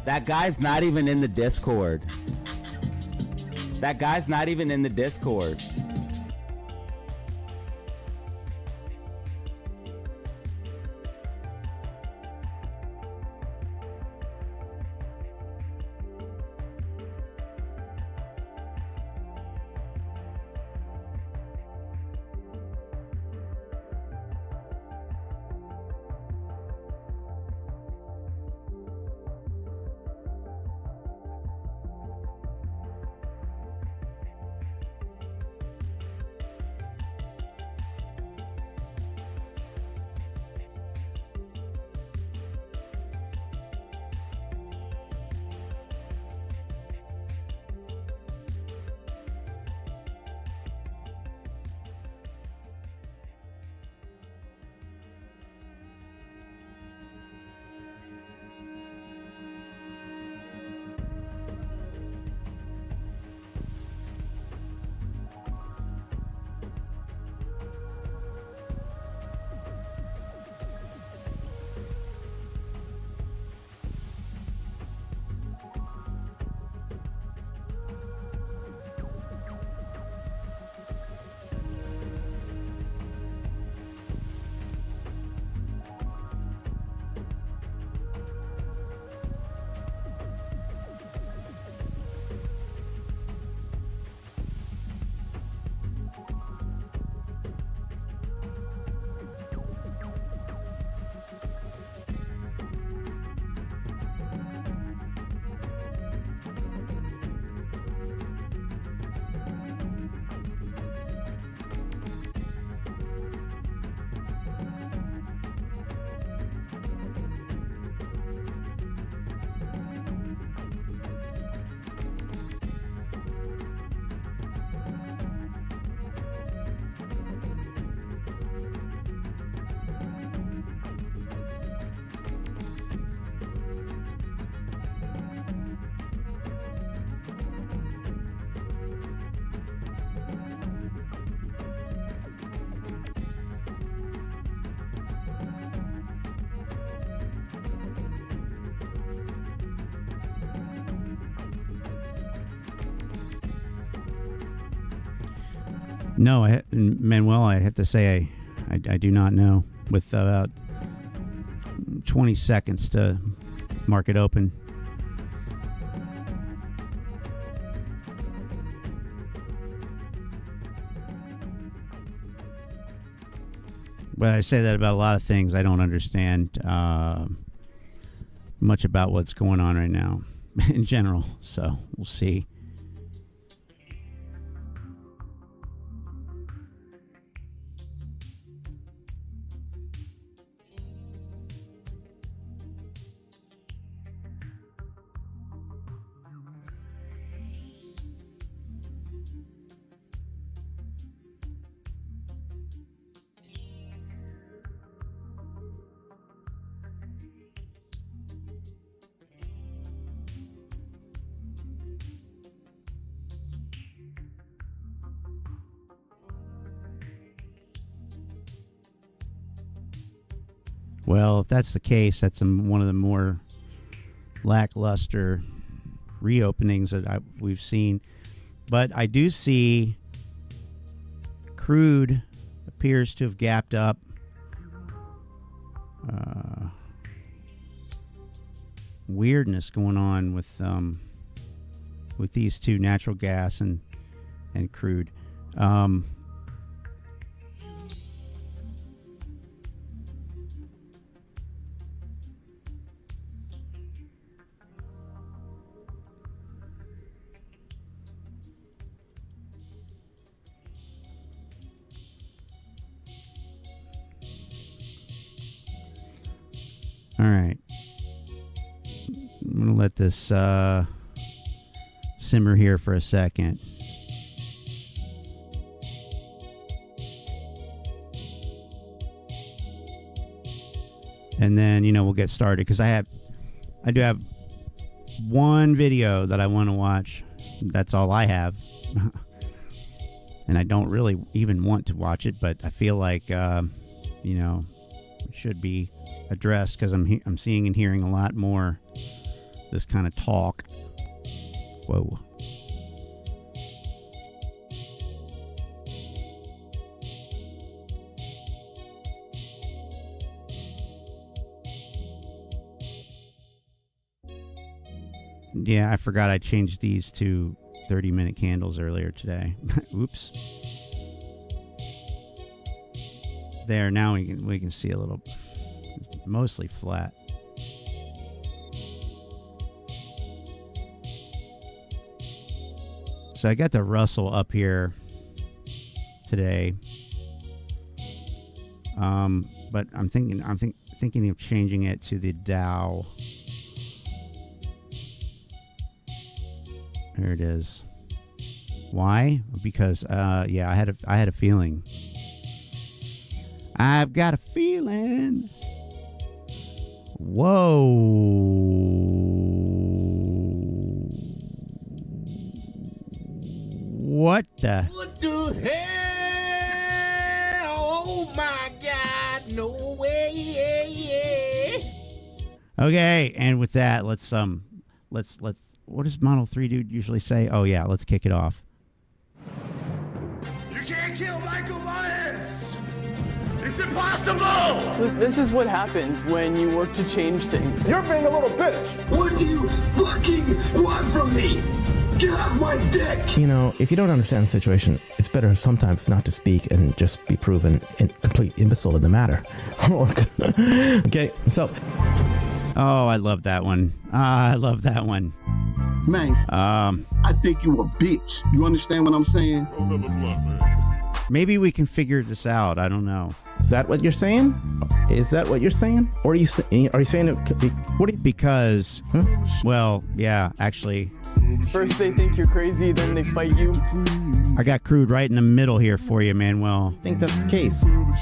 That guy's not even in the Discord. That guy's not even in the Discord. No, Manuel, I have to say I do not know. With about 20 seconds to market open. But I say that about a lot of things. I don't understand much about what's going on right now in general. So we'll see. Well, if that's the case, that's one of the more lackluster reopenings that we've seen. But I do see crude appears to have gapped up. Weirdness going on with these two, natural gas and crude. All right. I'm going to let this simmer here for a second. And then, we'll get started because I do have one video that I want to watch. That's all I have. And I don't really even want to watch it, but I feel like, it should be addressed because I'm seeing and hearing a lot more this kind of talk. Whoa. Yeah, I forgot I changed these to 30-minute candles earlier today. Oops. There, now we can see a little. It's mostly flat. So I got the Russell up here today. But I'm thinking of changing it to the Dow. There it is. Why? Because yeah, I had a feeling. I've got a feeling. Whoa. What the? What the hell? Oh my God! No way! Okay, and with that, let's what does Model 3 dude usually say? Oh yeah, let's kick it off. You can't kill Michael Myers! It's impossible! This is what happens when you work to change things. You're being a little bitch! What do you fucking want from me? Get off my dick! You know, if you don't understand the situation, it's better sometimes not to speak and just be proven a complete imbecile in the matter. Okay, so... Oh, I love that one. I love that one. Man, I think you a bitch. You understand what I'm saying? Maybe we can figure this out. I don't know. Is that what you're saying? Is that what you're saying? Or are you saying it? What are you... Because, well, yeah, actually. First they think you're crazy, then they fight you. I got crude right in the middle here for you, Manuel. I think that's the case. You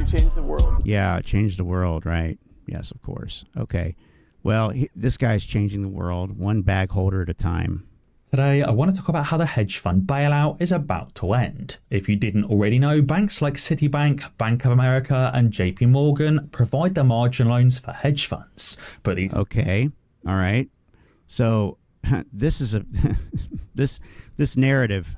change the world. Yeah, change the world, right? Yes, of course. Okay. Well, this guy's changing the world one bag holder at a time. Today, I want to talk about how the hedge fund bailout is about to end. If you didn't already know, banks like Citibank, Bank of America, and JP Morgan provide the margin loans for hedge funds. But these... Okay. All right. So this is a this narrative.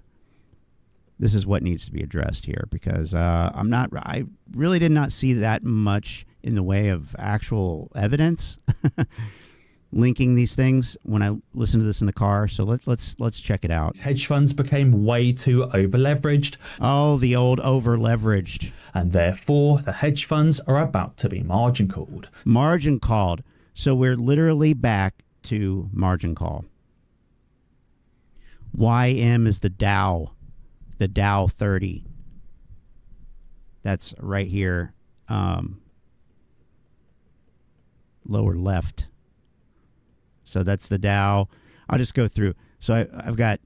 This is what needs to be addressed here, because I really did not see that much in the way of actual evidence linking these things when I listened to this in the car. So let's check it out. Hedge funds became way too over-leveraged. Oh, the old over-leveraged. And therefore, the hedge funds are about to be margin called. Margin called. So we're literally back to margin call. YM is the Dow 30. That's right here, lower left. So that's the Dow. I'll just go through. So I've got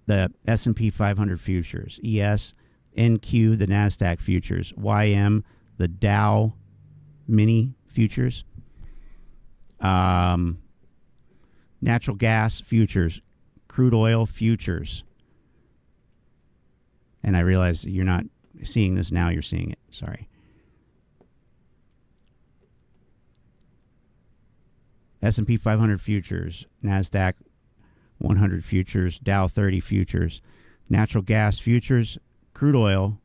the S&P 500 futures, ES, NQ, the NASDAQ futures, YM, the Dow mini futures, natural gas futures, crude oil futures. And I realize you're not seeing this now, you're seeing it. Sorry. S&P 500 futures, NASDAQ 100 futures, Dow 30 futures, natural gas futures, crude oil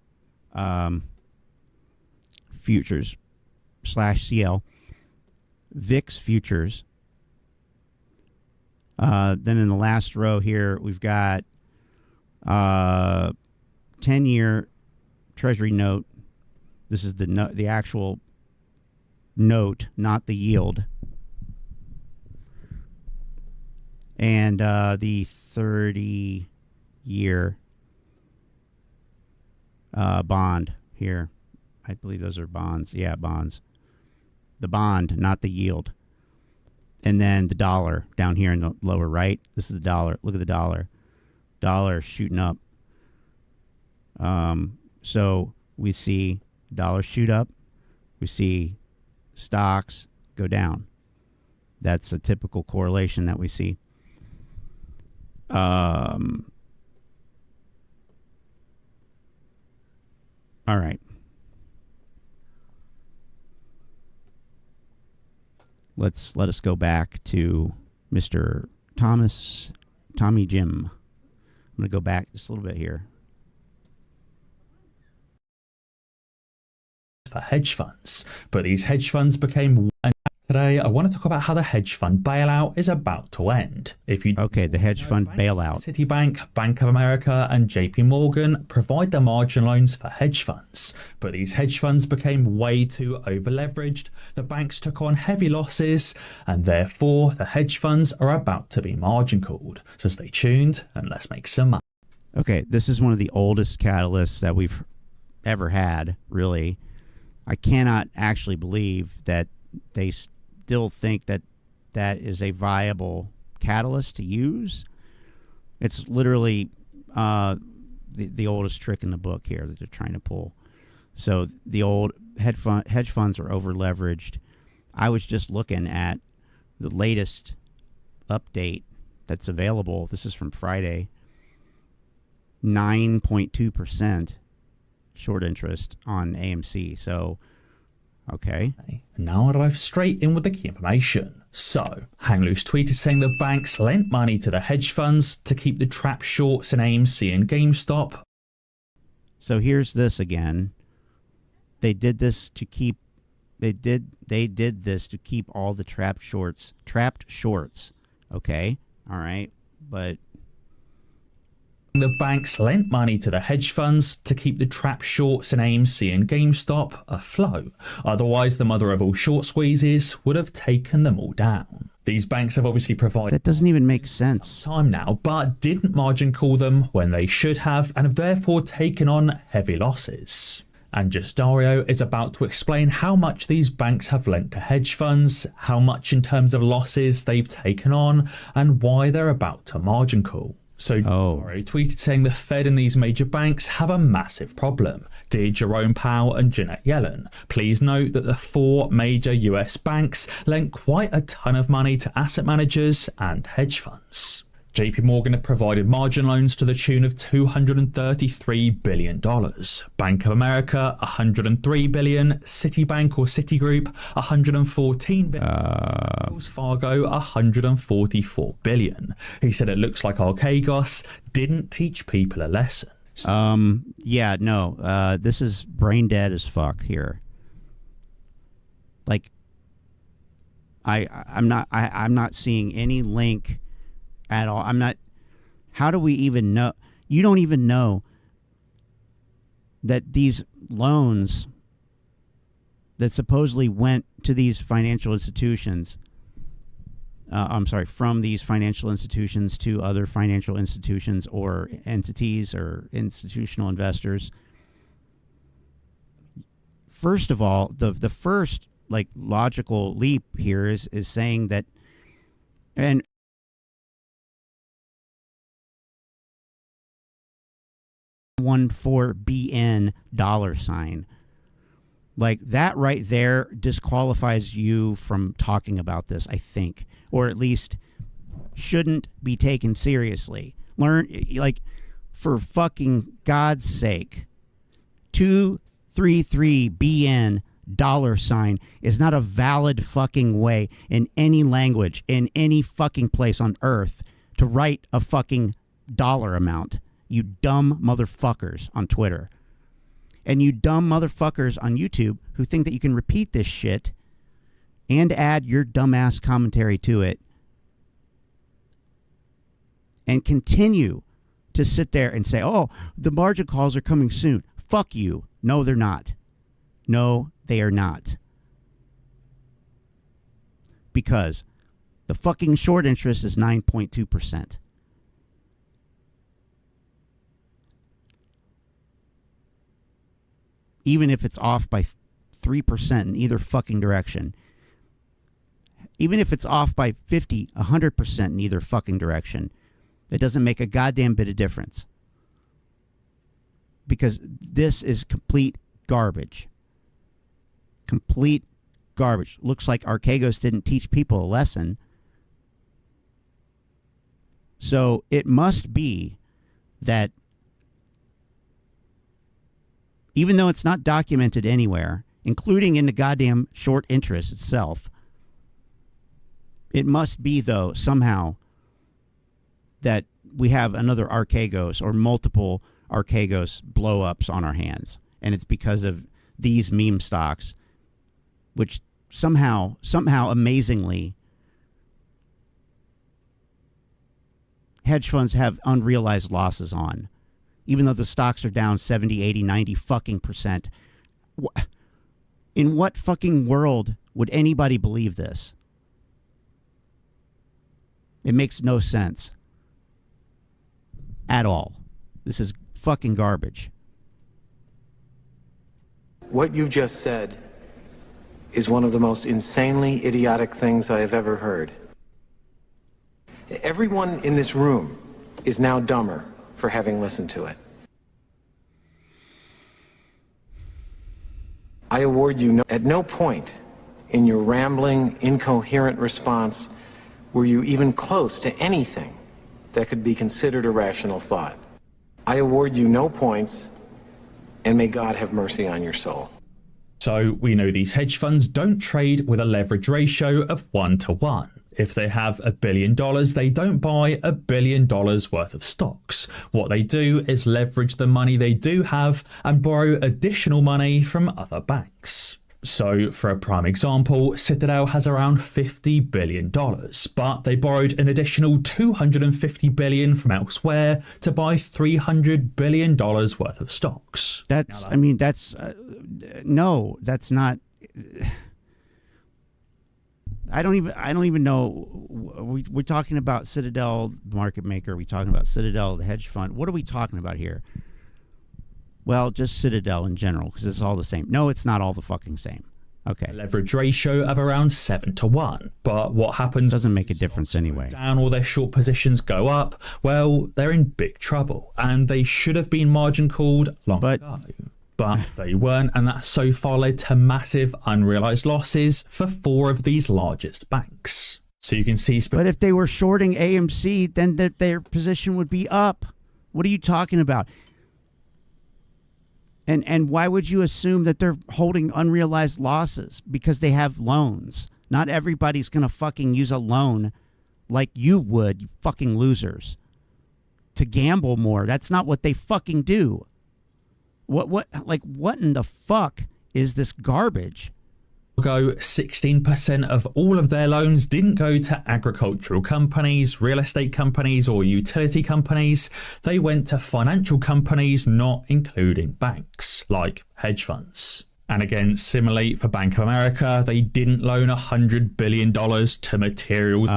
futures /CL, VIX futures. Then in the last row here, we've got 10-year Treasury note. This is the actual note, not the yield. And the 30-year bond here. I believe those are bonds. Yeah, bonds. The bond, not the yield. And then the dollar down here in the lower right. This is the dollar. Look at the dollar. Dollar shooting up. So we see dollars shoot up. We see stocks go down. That's a typical correlation that we see. All right. let us go back to Mr. Tommy Jim. I'm going to go back just a little bit here. For hedge funds, but these hedge funds became. And today, I want to talk about how the hedge fund bailout is about to end. Okay, the hedge fund bailout. Citibank, Bank of America, and JP Morgan provide their margin loans for hedge funds, but these hedge funds became way too over-leveraged. The banks took on heavy losses, and therefore the hedge funds are about to be margin called. So stay tuned and let's make some money. Okay, this is one of the oldest catalysts that we've ever had, really. I cannot actually believe that they still think that that is a viable catalyst to use. It's literally the oldest trick in the book here that they're trying to pull. So the old hedge funds are over leveraged. I was just looking at the latest update that's available. This is from Friday. 9.2% short interest on AMC. So, okay. Now I'll dive straight in with the key information. So, Hang Loose tweeted saying the banks lent money to the hedge funds to keep the trap shorts in AMC and GameStop. So here's this again. They did this to keep all the trapped shorts. Okay. All right. But the banks lent money to the hedge funds to keep the trap shorts in AMC and GameStop afloat. Otherwise, the mother of all short squeezes would have taken them all down. These banks have obviously provided that doesn't even make sense. Time now, but didn't margin call them when they should have, and have therefore taken on heavy losses. And Just Dario is about to explain how much these banks have lent to hedge funds, how much in terms of losses they've taken on, and why they're about to margin call. So Dario tweeted saying the Fed and these major banks have a massive problem. Dear Jerome Powell and Janet Yellen, please note that the 4 major US banks lent quite a ton of money to asset managers and hedge funds. JP Morgan have provided margin loans to the tune of $233 billion. Bank of America, $103 billion. Citibank or Citigroup, $114 billion. Wells Fargo, $144 billion. He said it looks like Archegos didn't teach people a lesson. Yeah, no. This is brain dead as fuck here. Like, I'm not seeing any link at all. I'm not. How do we even know? You don't even know that these loans that supposedly went to these financial institutions, from these financial institutions to other financial institutions or entities or institutional investors. First of all, the first logical leap here is saying that, and $1.4 billion like that right there disqualifies you from talking about this, I think, or at least shouldn't be taken seriously. Learn, for fucking God's sake, $233 billion is not a valid fucking way in any language in any fucking place on earth to write a fucking dollar amount. You dumb motherfuckers on Twitter. And you dumb motherfuckers on YouTube who think that you can repeat this shit and add your dumbass commentary to it and continue to sit there and say, oh, the margin calls are coming soon. Fuck you. No, they're not. No, they are not. Because the fucking short interest is 9.2%. Even if it's off by 3% in either fucking direction. Even if it's off by 50, 100% in either fucking direction. It doesn't make a goddamn bit of difference. Because this is complete garbage. Complete garbage. Looks like Archegos didn't teach people a lesson. So it must be that even though it's not documented anywhere, including in the goddamn short interest itself, It must be, though, somehow that we have another Archegos or multiple Archegos blow-ups on our hands. And it's because of these meme stocks, which somehow, amazingly, hedge funds have unrealized losses on. Even though the stocks are down 70, 80, 90 fucking percent. In what fucking world would anybody believe this? It makes no sense. At all. This is fucking garbage. What you just said is one of the most insanely idiotic things I have ever heard. Everyone in this room is now dumber for having listened to it. I award you at no point in your rambling, incoherent response were you even close to anything that could be considered a rational thought. I award you no points, and may God have mercy on your soul. So we know these hedge funds don't trade with a leverage ratio of 1 to 1. If they have $1 billion, they don't buy $1 billion worth of stocks. What they do is leverage the money they do have and borrow additional money from other banks. So, for a prime example, Citadel has around $50 billion, but they borrowed an additional $250 billion from elsewhere to buy $300 billion worth of stocks. No, that's not. I don't even know. We're talking about Citadel, the market maker. We're talking about Citadel, the hedge fund. What are we talking about here? Well, just Citadel in general, because it's all the same. No, it's not all the fucking same. Okay. A leverage ratio of around 7 to 1. But what happens? Doesn't make a difference anyway. Down or their short positions go up. Well, they're in big trouble, and they should have been margin called long ago. But they weren't, and that so far led to massive unrealized losses for 4 of these largest banks. So you can see. But if they were shorting AMC, then their position would be up. What are you talking about? And why would you assume that they're holding unrealized losses? Because they have loans. Not everybody's going to fucking use a loan like you would, you fucking losers, to gamble more. That's not what they fucking do. What in the fuck is this garbage? 16% of all of their loans didn't go to agricultural companies, real estate companies, or utility companies. They went to financial companies, not including banks, like hedge funds. And again, similarly for Bank of America, they didn't loan $100 billion to materials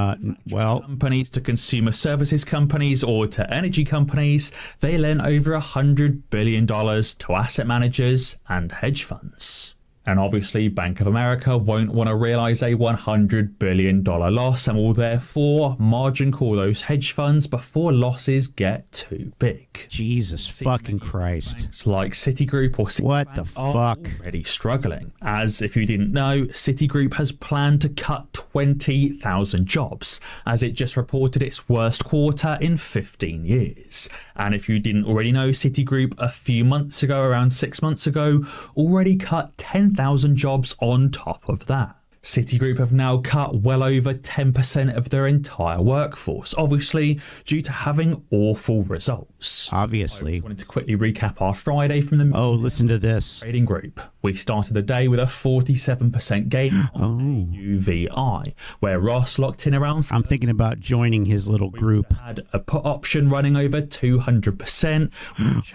companies, to consumer services companies, or to energy companies. They lent over $100 billion to asset managers and hedge funds. And obviously, Bank of America won't want to realize a $100 billion loss and will therefore margin call those hedge funds before losses get too big. Jesus fucking Christ. Banks like Citigroup or Citibank what the fuck? Are already struggling. As if you didn't know, Citigroup has planned to cut 20,000 jobs, as it just reported its worst quarter in 15 years. And if you didn't already know, Citigroup a few months ago, around 6 months ago, already cut 10,000 jobs on top of that. Citigroup have now cut well over 10% of their entire workforce, obviously due to having awful results. Obviously. I wanted to quickly recap our Friday from the listen to this trading group. We started the day with a 47% gain on UVI, where Ross locked in around. I'm thinking about joining his little group. Had a put option running over 200%.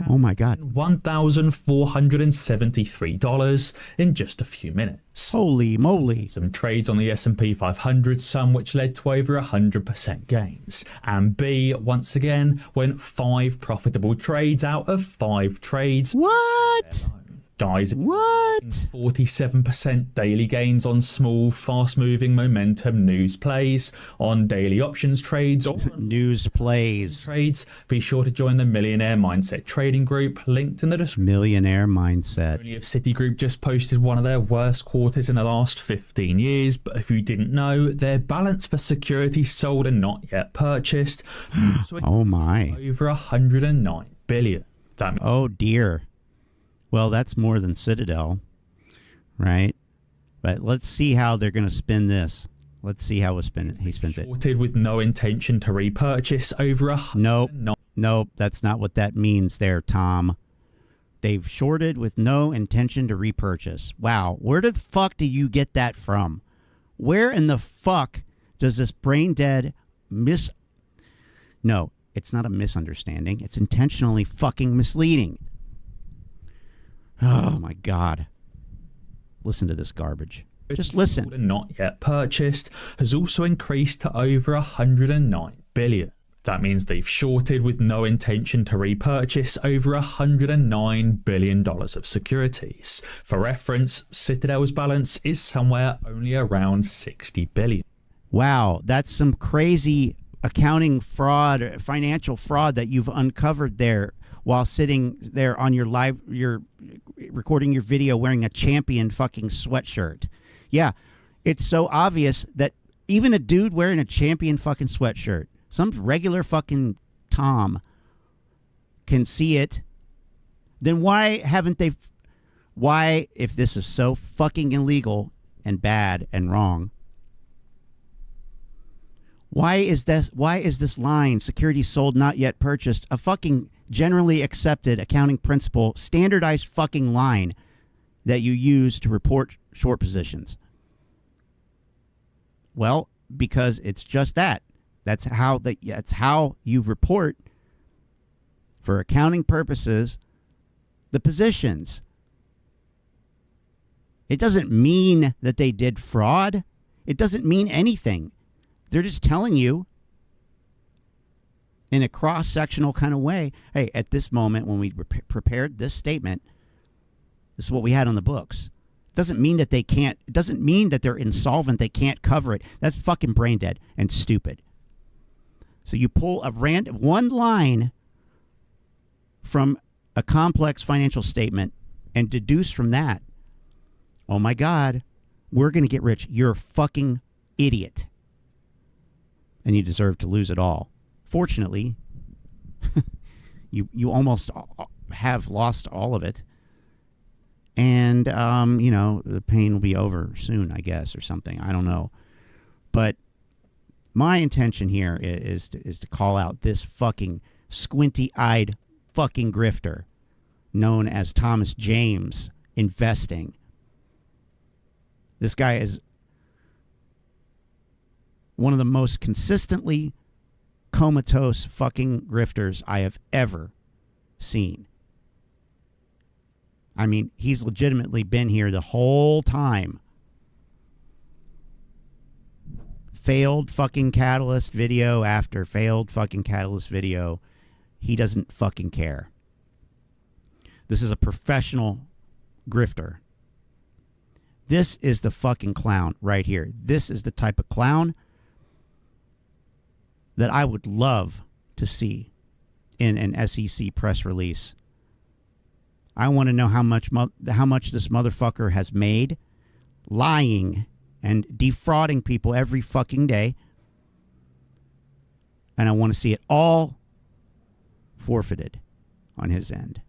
Oh my God. $1,473 in just a few minutes. Holy moly. Some trades on the S&P 500, some which led to over 100% gains. And B, once again, went 5 profitable trades out of 5 trades. What? Guys, what? 47% daily gains on small, fast-moving momentum news plays, on daily options trades, or news plays trades. Be sure to join the Millionaire Mindset Trading Group, linked in the description. Millionaire Mindset. Only if Citigroup just posted one of their worst quarters in the last 15 years, but if you didn't know, their balance for securities sold and not yet purchased. Oh my! Over 109 billion. Oh dear. Well, that's more than Citadel, right? But let's see how they're going to spin this. Let's see how he spins it. Shorted with no intention to repurchase over a... Nope, that's not what that means there, Tom. They've shorted with no intention to repurchase. Wow, where the fuck do you get that from? Where in the fuck does this brain dead No, it's not a misunderstanding. It's intentionally fucking misleading. Oh my God. Listen to this garbage. Just listen. Not yet purchased has also increased to over 109 billion. That means they've shorted with no intention to repurchase over $109 billion of securities. For reference, Citadel's balance is somewhere only around 60 billion. Wow, that's some crazy accounting fraud, financial fraud that you've uncovered there while sitting there on you're recording your video wearing a champion fucking sweatshirt. Yeah, it's so obvious that even a dude wearing a champion fucking sweatshirt, some regular fucking Tom, can see it. Then why haven't they... Why, if this is so fucking illegal and bad and wrong, why is this line, securities sold, not yet purchased, a fucking generally accepted accounting principle, standardized fucking line that you use to report short positions? Well, because it's just that. That's how you report, for accounting purposes, the positions. It doesn't mean that they did fraud. It doesn't mean anything. They're just telling you in a cross-sectional kind of way, hey, at this moment when we prepared this statement, this is what we had on the books. It doesn't mean that they can't, it doesn't mean that they're insolvent, they can't cover it. That's fucking brain dead and stupid. So you pull one line from a complex financial statement and deduce from that, oh my God, we're going to get rich. You're a fucking idiot. And you deserve to lose it all. Fortunately, you almost have lost all of it. And, the pain will be over soon, I guess, or something. I don't know. But my intention here is to call out this fucking squinty-eyed fucking grifter known as Thomas James Investing. This guy is one of the most consistently comatose fucking grifters I have ever seen. I mean, he's legitimately been here the whole time. Failed fucking catalyst video after failed fucking catalyst video. He doesn't fucking care. This is a professional grifter. This is the fucking clown right here. This is the type of clown that I would love to see in an SEC press release. I want to know how much this motherfucker has made lying and defrauding people every fucking day. And I want to see it all forfeited on his end.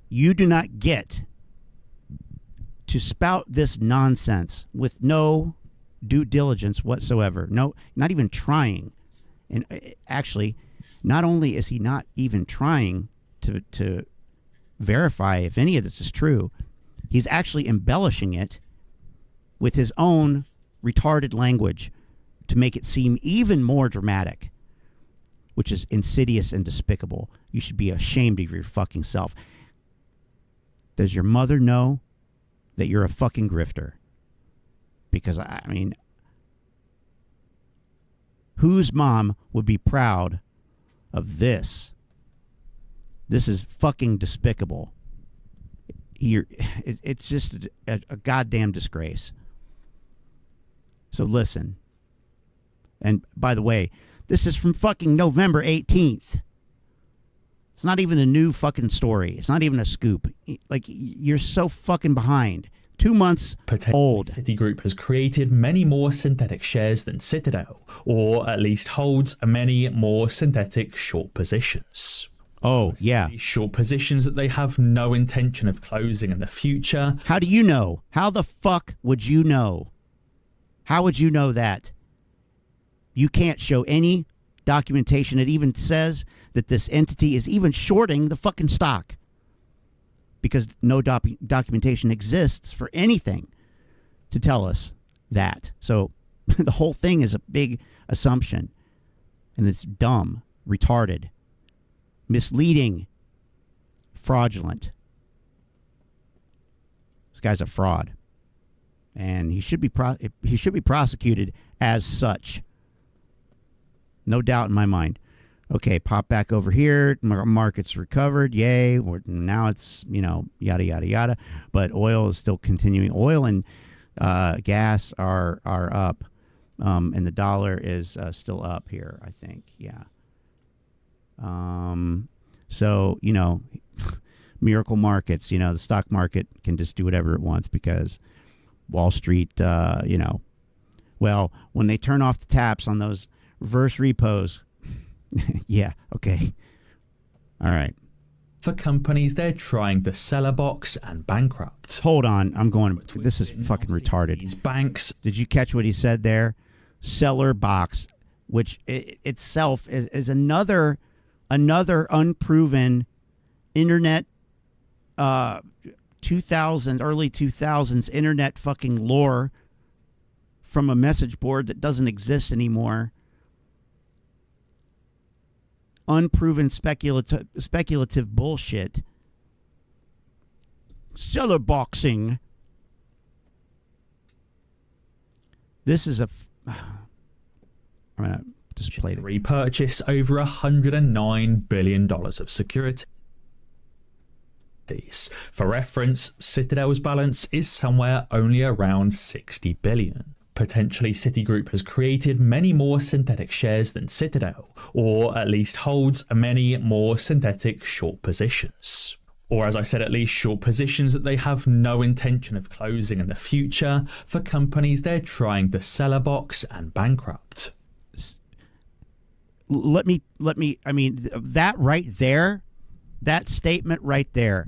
You do not get to spout this nonsense with no due diligence whatsoever. No, not even trying. And actually, not only is he not even trying to verify if any of this is true, he's actually embellishing it with his own retarded language to make it seem even more dramatic, which is insidious and despicable. You should be ashamed of your fucking self. Does your mother know that you're a fucking grifter? Because, I mean, whose mom would be proud of this? This is fucking despicable. It's just a goddamn disgrace. So listen. And by the way, this is from fucking November 18th. It's not even a new fucking story. It's not even a scoop. Like, you're so fucking behind. 2 months old. Citigroup has created many more synthetic shares than Citadel, or at least holds many more synthetic short positions. Oh, yeah. Short positions that they have no intention of closing in the future. How do you know? How the fuck would you know? How would you know that? You can't show any documentation that even says that this entity is even shorting the fucking stock, because no documentation exists for anything to tell us that. So the whole thing is a big assumption, and it's dumb, retarded, misleading, fraudulent. This guy's a fraud, and he should be prosecuted as such. No doubt in my mind. Okay, pop back over here. Market's recovered. Yay. Now it's, yada, yada, yada. But oil is still continuing. Oil and gas are up. And the dollar is still up here, I think. Yeah. So, miracle markets, the stock market can just do whatever it wants because Wall Street, well, when they turn off the taps on those reverse repos, yeah, okay. All right. For companies, they're trying to sell a box and bankrupt. Hold on. This is fucking retarded. These banks. Did you catch what he said there? Seller box, which itself is another unproven internet, early 2000s internet fucking lore from a message board that doesn't exist anymore. Unproven speculative bullshit. Seller boxing. This is I'm gonna just play it. Repurchase over $109 billion of securities. For reference, Citadel's balance is somewhere only around $60 billion. Potentially, Citigroup has created many more synthetic shares than Citadel, or at least holds many more synthetic short positions. Or, as I said, at least short positions that they have no intention of closing in the future for companies they're trying to sell a box and bankrupt. That right there, that statement right there,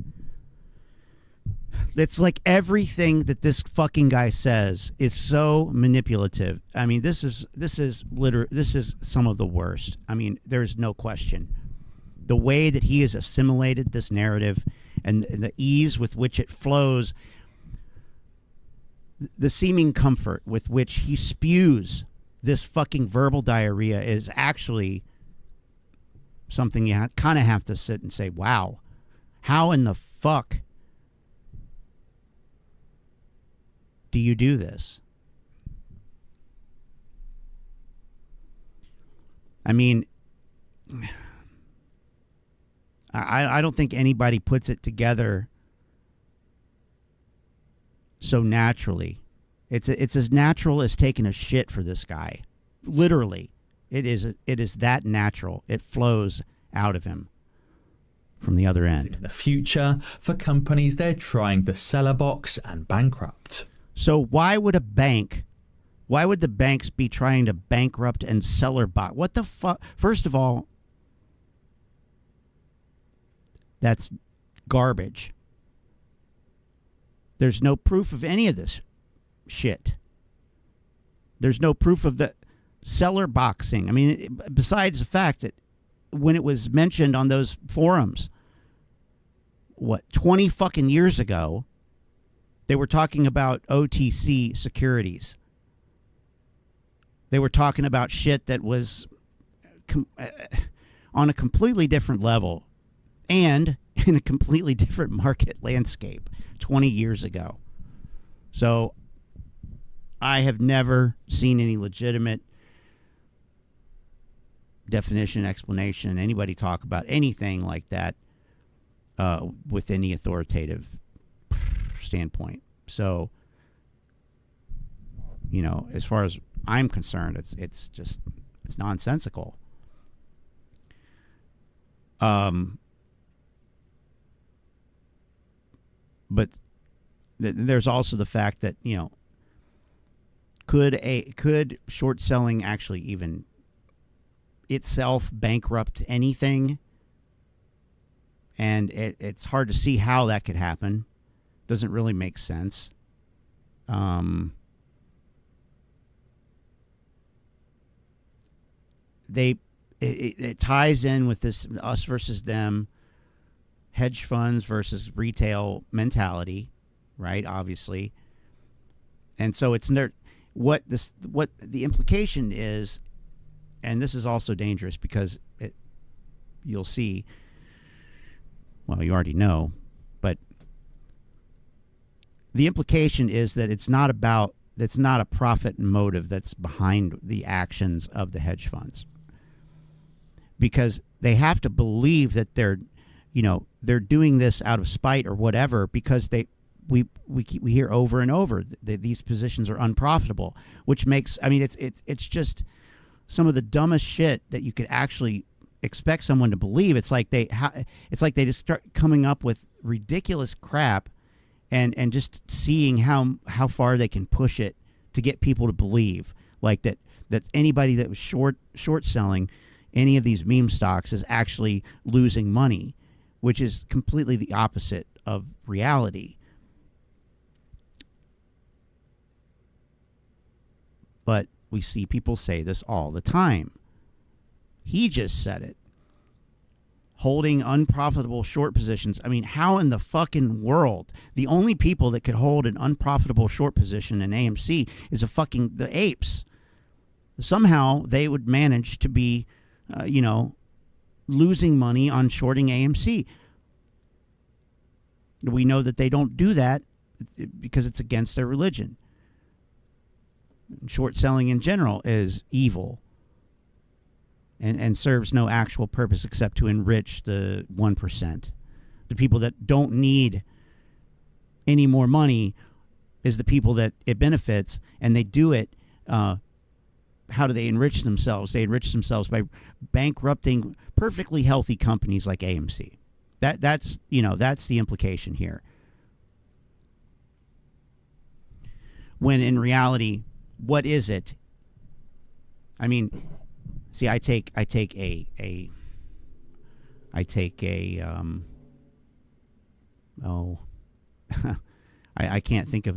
it's like everything that this fucking guy says is so manipulative. I mean, this is some of the worst. I mean, there's no question. The way that he has assimilated this narrative and the ease with which it flows, the seeming comfort with which he spews this fucking verbal diarrhea is actually something you kind of have to sit and say, wow, how in the fuck do you do this? I mean, I don't think anybody puts it together so naturally. It's as natural as taking a shit for this guy. Literally, it is that natural. It flows out of him from the other end. In the future, for companies they're trying to sell a box and bankrupt. So why would the banks be trying to bankrupt and seller box? What the fuck? First of all, that's garbage. There's no proof of any of this shit. There's no proof of the seller boxing. I mean, besides the fact that when it was mentioned on those forums, 20 fucking years ago, they were talking about OTC securities. They were talking about shit that was on a completely different level and in a completely different market landscape 20 years ago. So I have never seen any legitimate definition, explanation, anybody talk about anything like that with any authoritative standpoint. So, as far as I'm concerned, it's nonsensical. But there's also the fact that could short selling actually even itself bankrupt anything? And it's hard to see how that could happen. Doesn't really make sense. it ties in with this us versus them, hedge funds versus retail mentality, right? Obviously. And so it's what the implication is, and this is also dangerous because you'll see, well, you already know, but the implication is that it's not a profit motive that's behind the actions of the hedge funds, because they have to believe that they're doing this out of spite or whatever, because we hear over and over that these positions are unprofitable, which makes, it's just some of the dumbest shit that you could actually expect someone to believe. It's like they just start coming up with ridiculous crap and just seeing how far they can push it to get people to believe like that anybody that was short selling any of these meme stocks is actually losing money, which is completely the opposite of reality. But we see people say this all the time. He just said it. Holding unprofitable short positions. I mean, how in the fucking world? The only people that could hold an unprofitable short position in AMC is the apes. Somehow they would manage to be, losing money on shorting AMC. We know that they don't do that because it's against their religion. Short selling in general is evil and serves no actual purpose except to enrich the 1%. The people that don't need any more money is the people that it benefits, and they do it. How do they enrich themselves? They enrich themselves by bankrupting perfectly healthy companies like AMC. That's the implication here. When in reality, what is it? I mean, see, I take a I can't think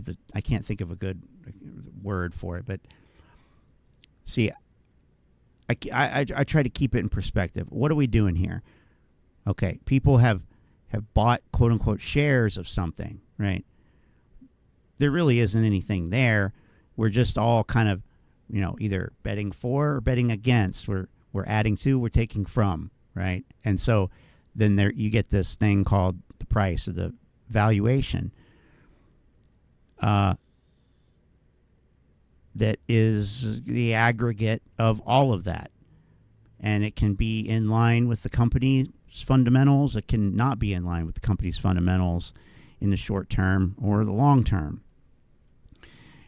of a good word for it, but see, I try to keep it in perspective. What are we doing here? Okay, people have bought quote unquote shares of something, right? There really isn't anything there. We're just all kind of, either betting for or betting against. We're adding to, we're taking from, right? And so then you get this thing called the price or the valuation. That is the aggregate of all of that. And it can be in line with the company's fundamentals. It can not be in line with the company's fundamentals in the short term or the long term.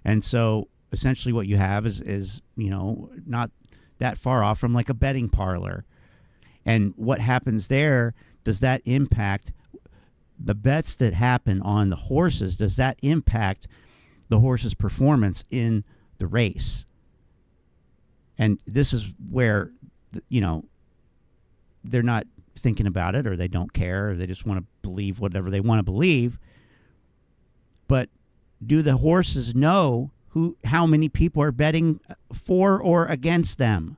And so essentially what you have is not that far off from like a betting parlor. And what happens there, does that impact the bets that happen on the horses? Does that impact the horse's performance in the race? And this is where, they're not thinking about it, or they don't care, or they just want to believe whatever they want to believe. But do the horses know how many people are betting for or against them?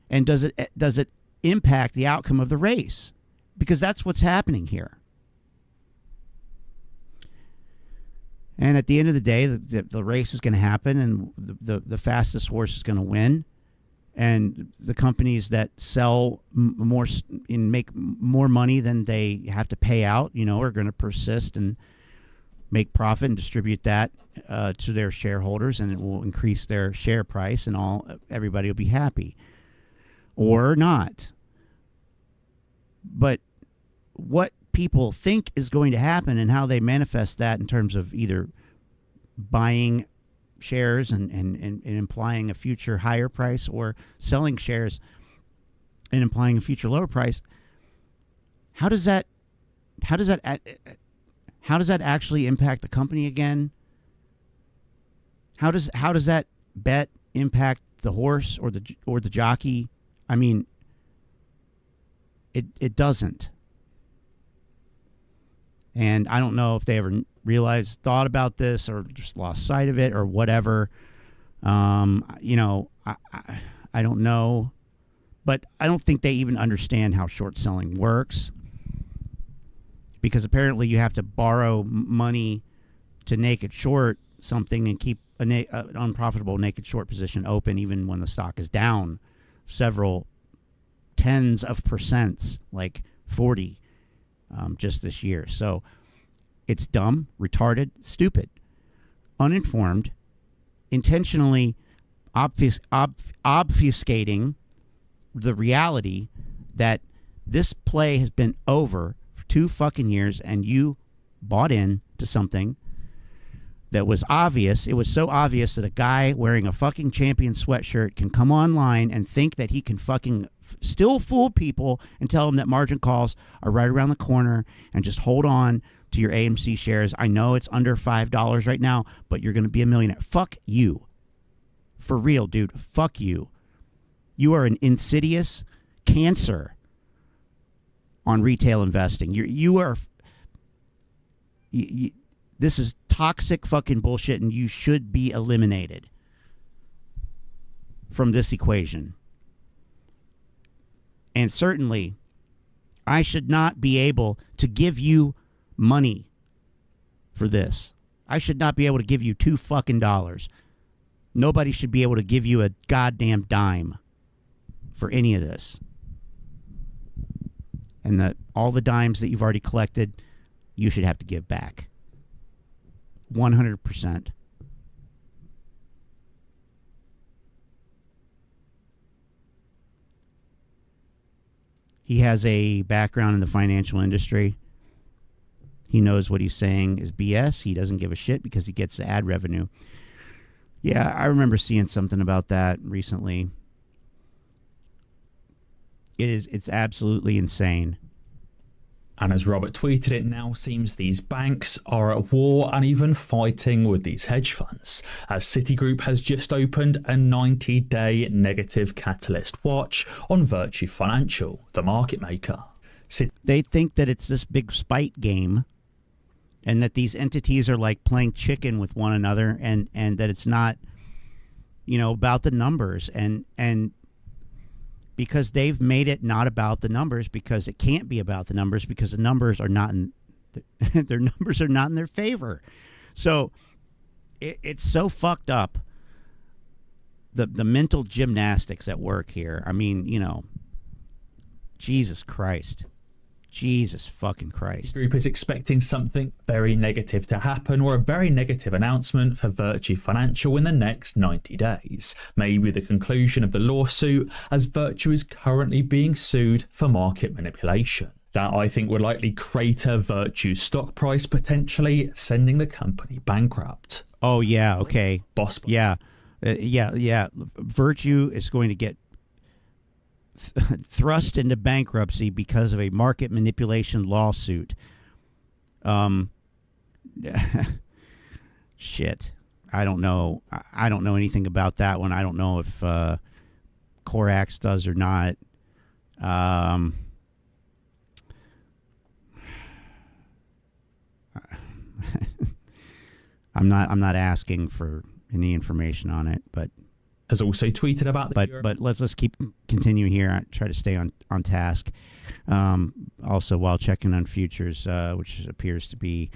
And does it impact the outcome of the race? Because that's what's happening here. And at the end of the day, the race is going to happen, and the fastest horse is going to win. And the companies that sell more and make more money than they have to pay out, are going to persist and make profit and distribute that to their shareholders, and it will increase their share price, and everybody will be happy, or not. But what people think is going to happen and how they manifest that in terms of either buying shares and implying a future higher price, or selling shares and implying a future lower price, how does that actually impact the company again? How does that bet impact the horse or the jockey? I mean, it doesn't. And I don't know if they ever thought about this, or just lost sight of it, or whatever. You know, I don't know, but I don't think they even understand how short selling works, because apparently you have to borrow money to naked short something and keep an unprofitable naked short position open even when the stock is down several tens of percents, like 40 just this year. So it's dumb, retarded, stupid, uninformed, intentionally obfuscating the reality that this play has been over for 2 fucking years, and you bought in to something that was obvious. It was so obvious that a guy wearing a fucking Champion sweatshirt can come online and think that he can fucking still fool people and tell them that margin calls are right around the corner and just hold on to your AMC shares. I know it's under $5 right now, but you're going to be a millionaire. Fuck you. For real, dude. Fuck you. You are an insidious cancer on retail investing. This is toxic fucking bullshit, and you should be eliminated from this equation. And certainly, I should not be able to give you money for this. I should not be able to give you $2 fucking. Nobody should be able to give you a goddamn dime for any of this. And that all the dimes that you've already collected, you should have to give back. 100%. He has a background in the financial industry. He knows what he's saying is BS. He doesn't give a shit because he gets the ad revenue. Yeah, I remember seeing something about that recently. It's absolutely insane. And as Robert tweeted, it now seems these banks are at war and even fighting with these hedge funds, as Citigroup has just opened a 90-day negative catalyst watch on Virtue Financial, the market maker. They think that it's this big spite game, and that these entities are like playing chicken with one another, and that it's not, about the numbers, and because they've made it not about the numbers, because it can't be about the numbers, because the numbers are not in their numbers are not in their favor. So it's so fucked up, the mental gymnastics at work here. I mean, Jesus Christ. Jesus fucking Christ. The group is expecting something very negative to happen, or a very negative announcement for Virtue Financial in the next 90 days. Maybe the conclusion of the lawsuit, as Virtue is currently being sued for market manipulation. That, I think, would likely crater Virtue's stock price, potentially sending the company bankrupt. Oh, yeah, okay. Boss. Yeah. Virtue is going to get thrust into bankruptcy because of a market manipulation lawsuit. Shit. I don't know. I don't know anything about that one. I don't know if Kohrs does or not. I'm not asking for any information on it, but has also tweeted about but let's keep continuing here. I try to stay on task. Also, while checking on futures, which appears to be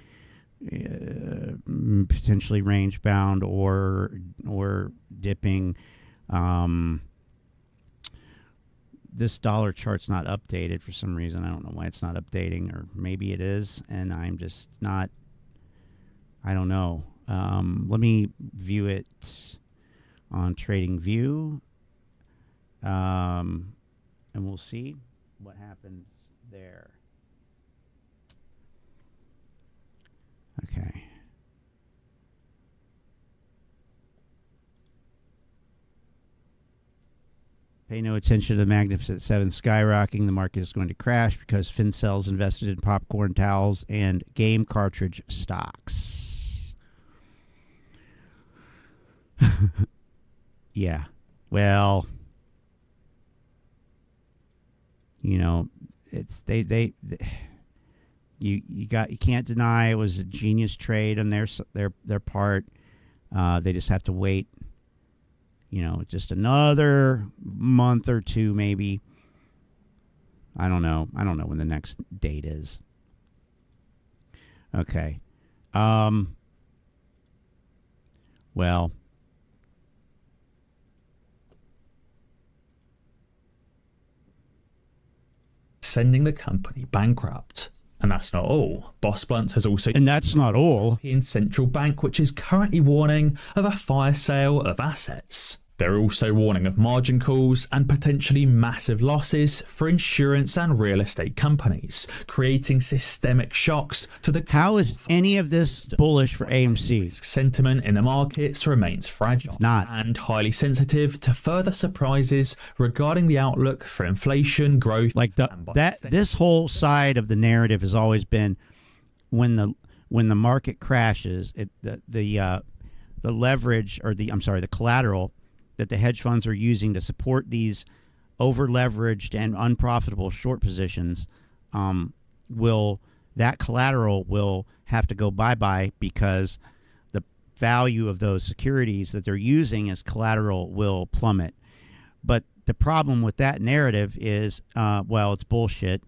potentially range bound or dipping. This dollar chart's not updated for some reason. I don't know why it's not updating, or maybe it is, and I'm just not. I don't know. Let me view it on Trading View, and we'll see what happens there. Okay. Pay no attention to the Magnificent Seven skyrocketing. The market is going to crash because FinCell's invested in popcorn towels and game cartridge stocks. Yeah. Well, it's you can't deny it was a genius trade on their part. They just have to wait just another month or two, maybe. I don't know. I don't know when the next date is. Okay. Well, sending the company bankrupt. And that's not all. Boss Blunt has also... And that's not all. ...European Central Bank, which is currently warning of a fire sale of assets. They're also warning of margin calls and potentially massive losses for insurance and real estate companies, creating systemic shocks to the... How is any of this bullish for AMC? Sentiment in the markets remains fragile. It's not. And highly sensitive to further surprises regarding the outlook for inflation, growth... Like this whole side of the narrative has always been when the market crashes, the leverage or the collateral that the hedge funds are using to support these over-leveraged and unprofitable short positions, that collateral will have to go bye-bye because the value of those securities that they're using as collateral will plummet. But the problem with that narrative is, it's bullshit.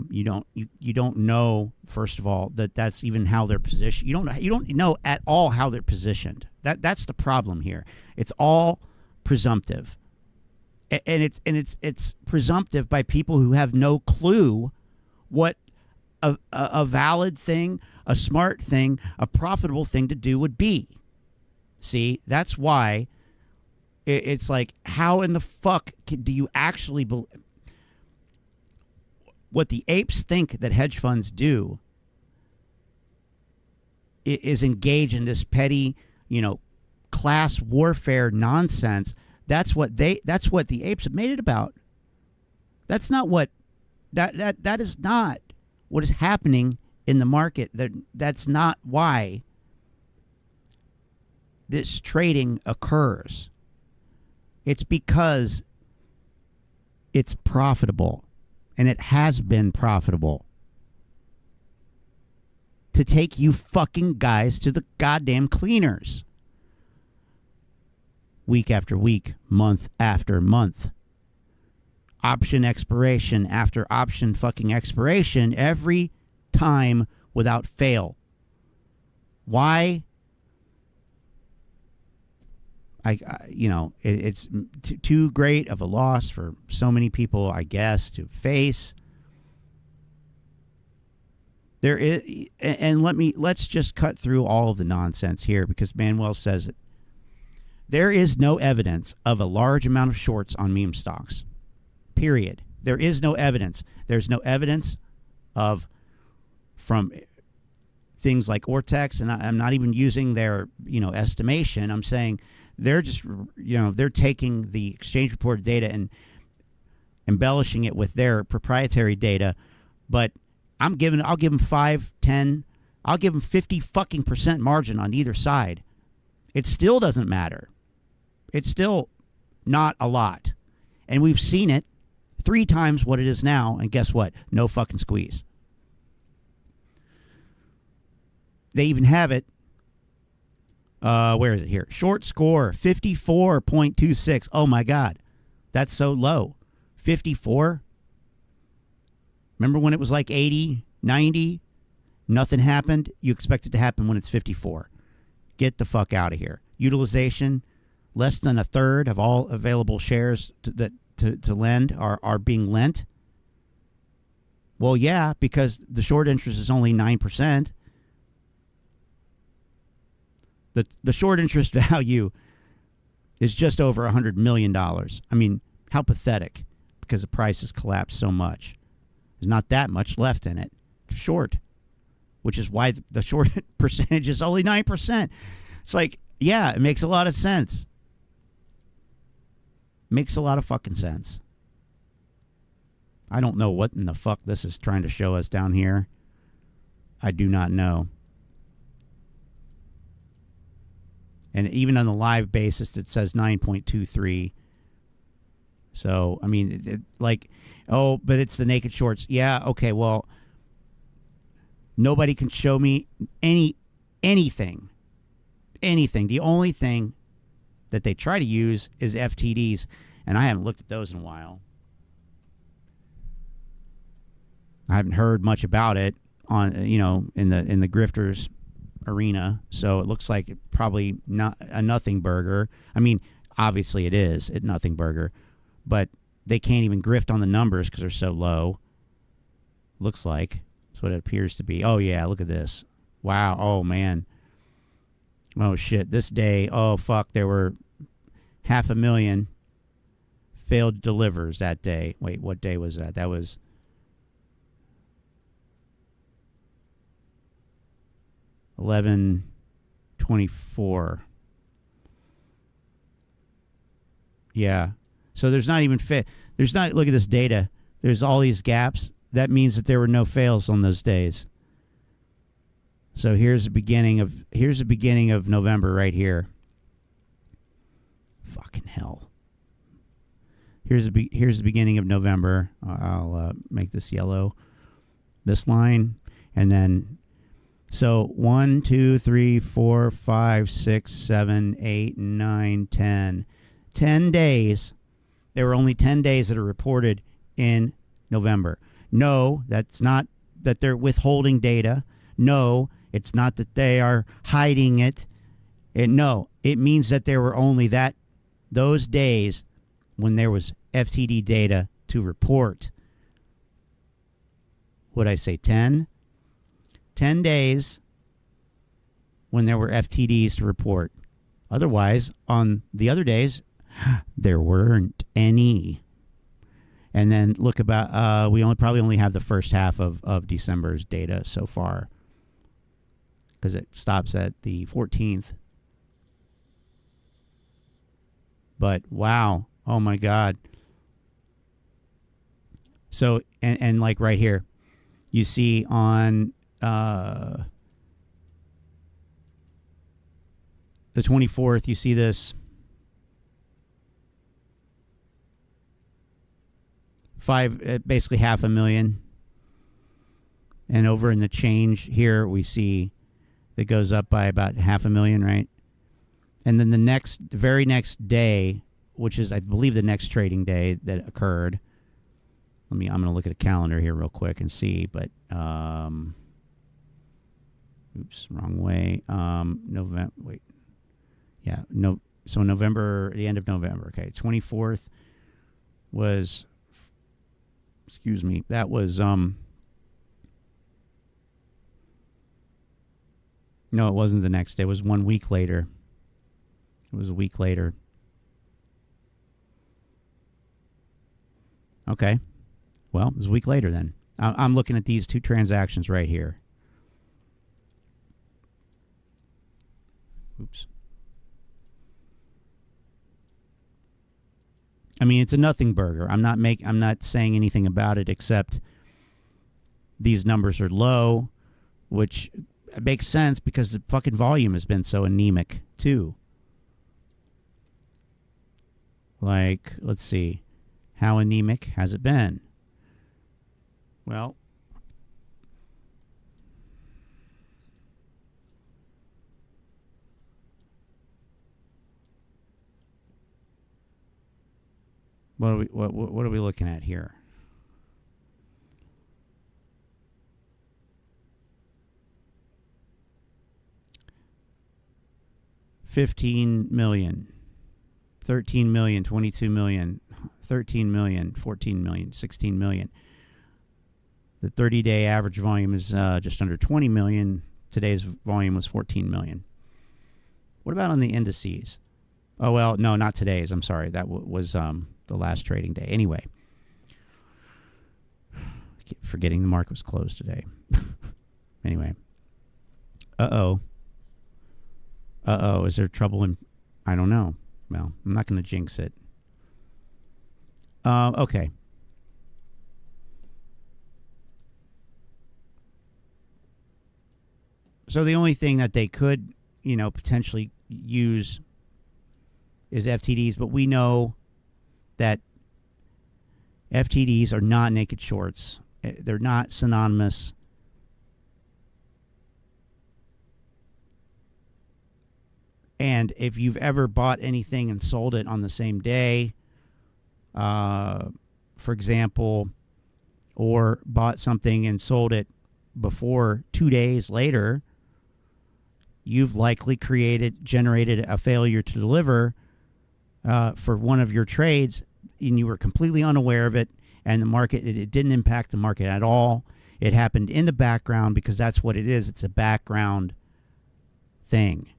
You don't know, first of all, that's even how they're positioned. You don't know at all how they're positioned. That's the problem here. It's all presumptive, and it's presumptive by people who have no clue what a valid thing, a smart thing, a profitable thing to do would be. See, that's why it's like, how in the fuck do you actually believe what the apes think that hedge funds do? Is engage in this petty, class warfare nonsense. That's what the apes have made it about. That's not what that is not what is happening in the market. That's not why this trading occurs. It's because it's profitable, and it has been profitable to take you fucking guys to the goddamn cleaners. Week after week, month after month. Option expiration after option fucking expiration every time without fail. Why? It's too great of a loss for so many people, I guess, to face. There is, and let's just cut through all of the nonsense here, because Manuel says it. There is no evidence of a large amount of shorts on meme stocks. Period. There is no evidence. There's no evidence from things like Ortex, and I'm not even using their, estimation. I'm saying they're just, they're taking the exchange reported data and embellishing it with their proprietary data. But I'll give them 5, 10, I'll give them 50 fucking % margin on either side. It still doesn't matter. It's still not a lot. And we've seen it 3 times what it is now, and guess what? No fucking squeeze. They even have it. Where is it here? Short score, 54.26. Oh my God. That's so low. 54? Remember when it was like 80, 90? Nothing happened? You expect it to happen when it's 54. Get the fuck out of here. Utilization, less than a third of all available shares to lend are being lent. Well, yeah, because the short interest is only 9%. The short interest value is just over $100 million. I mean, how pathetic, because the price has collapsed so much. There's not that much left in it. Short, which is why the short percentage is only 9%. It's like, yeah, it makes a lot of sense. Makes a lot of fucking sense. I don't know what in the fuck this is trying to show us down here. I do not know. And even on the live basis, it says 9.23. So, I mean, but it's the naked shorts. Yeah, okay, well, nobody can show me anything. The only thing that they try to use is FTDs, and I haven't looked at those in a while. I haven't heard much about it on, you know, in the grifters arena, so it looks like probably not a nothing burger. I mean, obviously it is a nothing burger, but they can't even grift on the numbers because they're so low. Looks like that's what it appears to be. Oh yeah, look at this. Wow. Oh man. Oh shit. This day. Oh fuck. There were 500,000 failed delivers that day. Wait, what day was that? That was 11/24. Yeah. So there's not even there's not, look at this data. There's all these gaps. That means that there were no fails on those days. So here's the beginning of November right here. Fucking hell. Here's the beginning of November. I'll make this yellow. This line, and then so 1, 2, 3, 4, 5, 6, 7, 8, 9, 10. 10 days. There were only 10 days that are reported in November. No, that's not that they're withholding data. No, it's not that they are hiding it. No, it means that there were only those days when there was FTD data to report. Would I say 10? 10 days when there were FTDs to report. Otherwise, on the other days, there weren't any. And then look about, we probably only have the first half of December's data so far, because it stops at the 14th. But wow, oh my God. So, and like right here, you see on the 24th, you see this basically 500,000. And over in the change here, we see that goes up by about 500,000, right? And then the very next day, which is, I believe, the next trading day that occurred. I'm going to look at a calendar here real quick and see, but, oops, wrong way. November, wait. Yeah, no. So November, the end of November. Okay, 24th was, excuse me, that was, no, it wasn't the next day. It was 1 week later. It was a week later. Okay. Well, it was a week later then. I'm looking at these two transactions right here. Oops. I mean, it's a nothing burger. I'm not saying anything about it except these numbers are low, which makes sense because the fucking volume has been so anemic too. Like, let's see. How anemic has it been? Well, what are we looking at here? $15 million, 13 million, 22 million, 13 million, 14 million, 16 million. The 30-day average volume is just under 20 million. Today's volume was 14 million. What about on the indices? Oh, well, no, not today's. I'm sorry. That was the last trading day. Anyway, I keep forgetting the market was closed today. Anyway. Uh-oh. Is there trouble in... I don't know. Well, I'm not going to jinx it. Okay. So the only thing that they could, potentially use is FTDs, but we know that FTDs are not naked shorts. They're not synonymous. And if you've ever bought anything and sold it on the same day, for example, or bought something and sold it before 2 days later, you've likely generated a failure to deliver for one of your trades, and you were completely unaware of it, and the market, it didn't impact the market at all. It happened in the background because that's what it is. It's a background thing.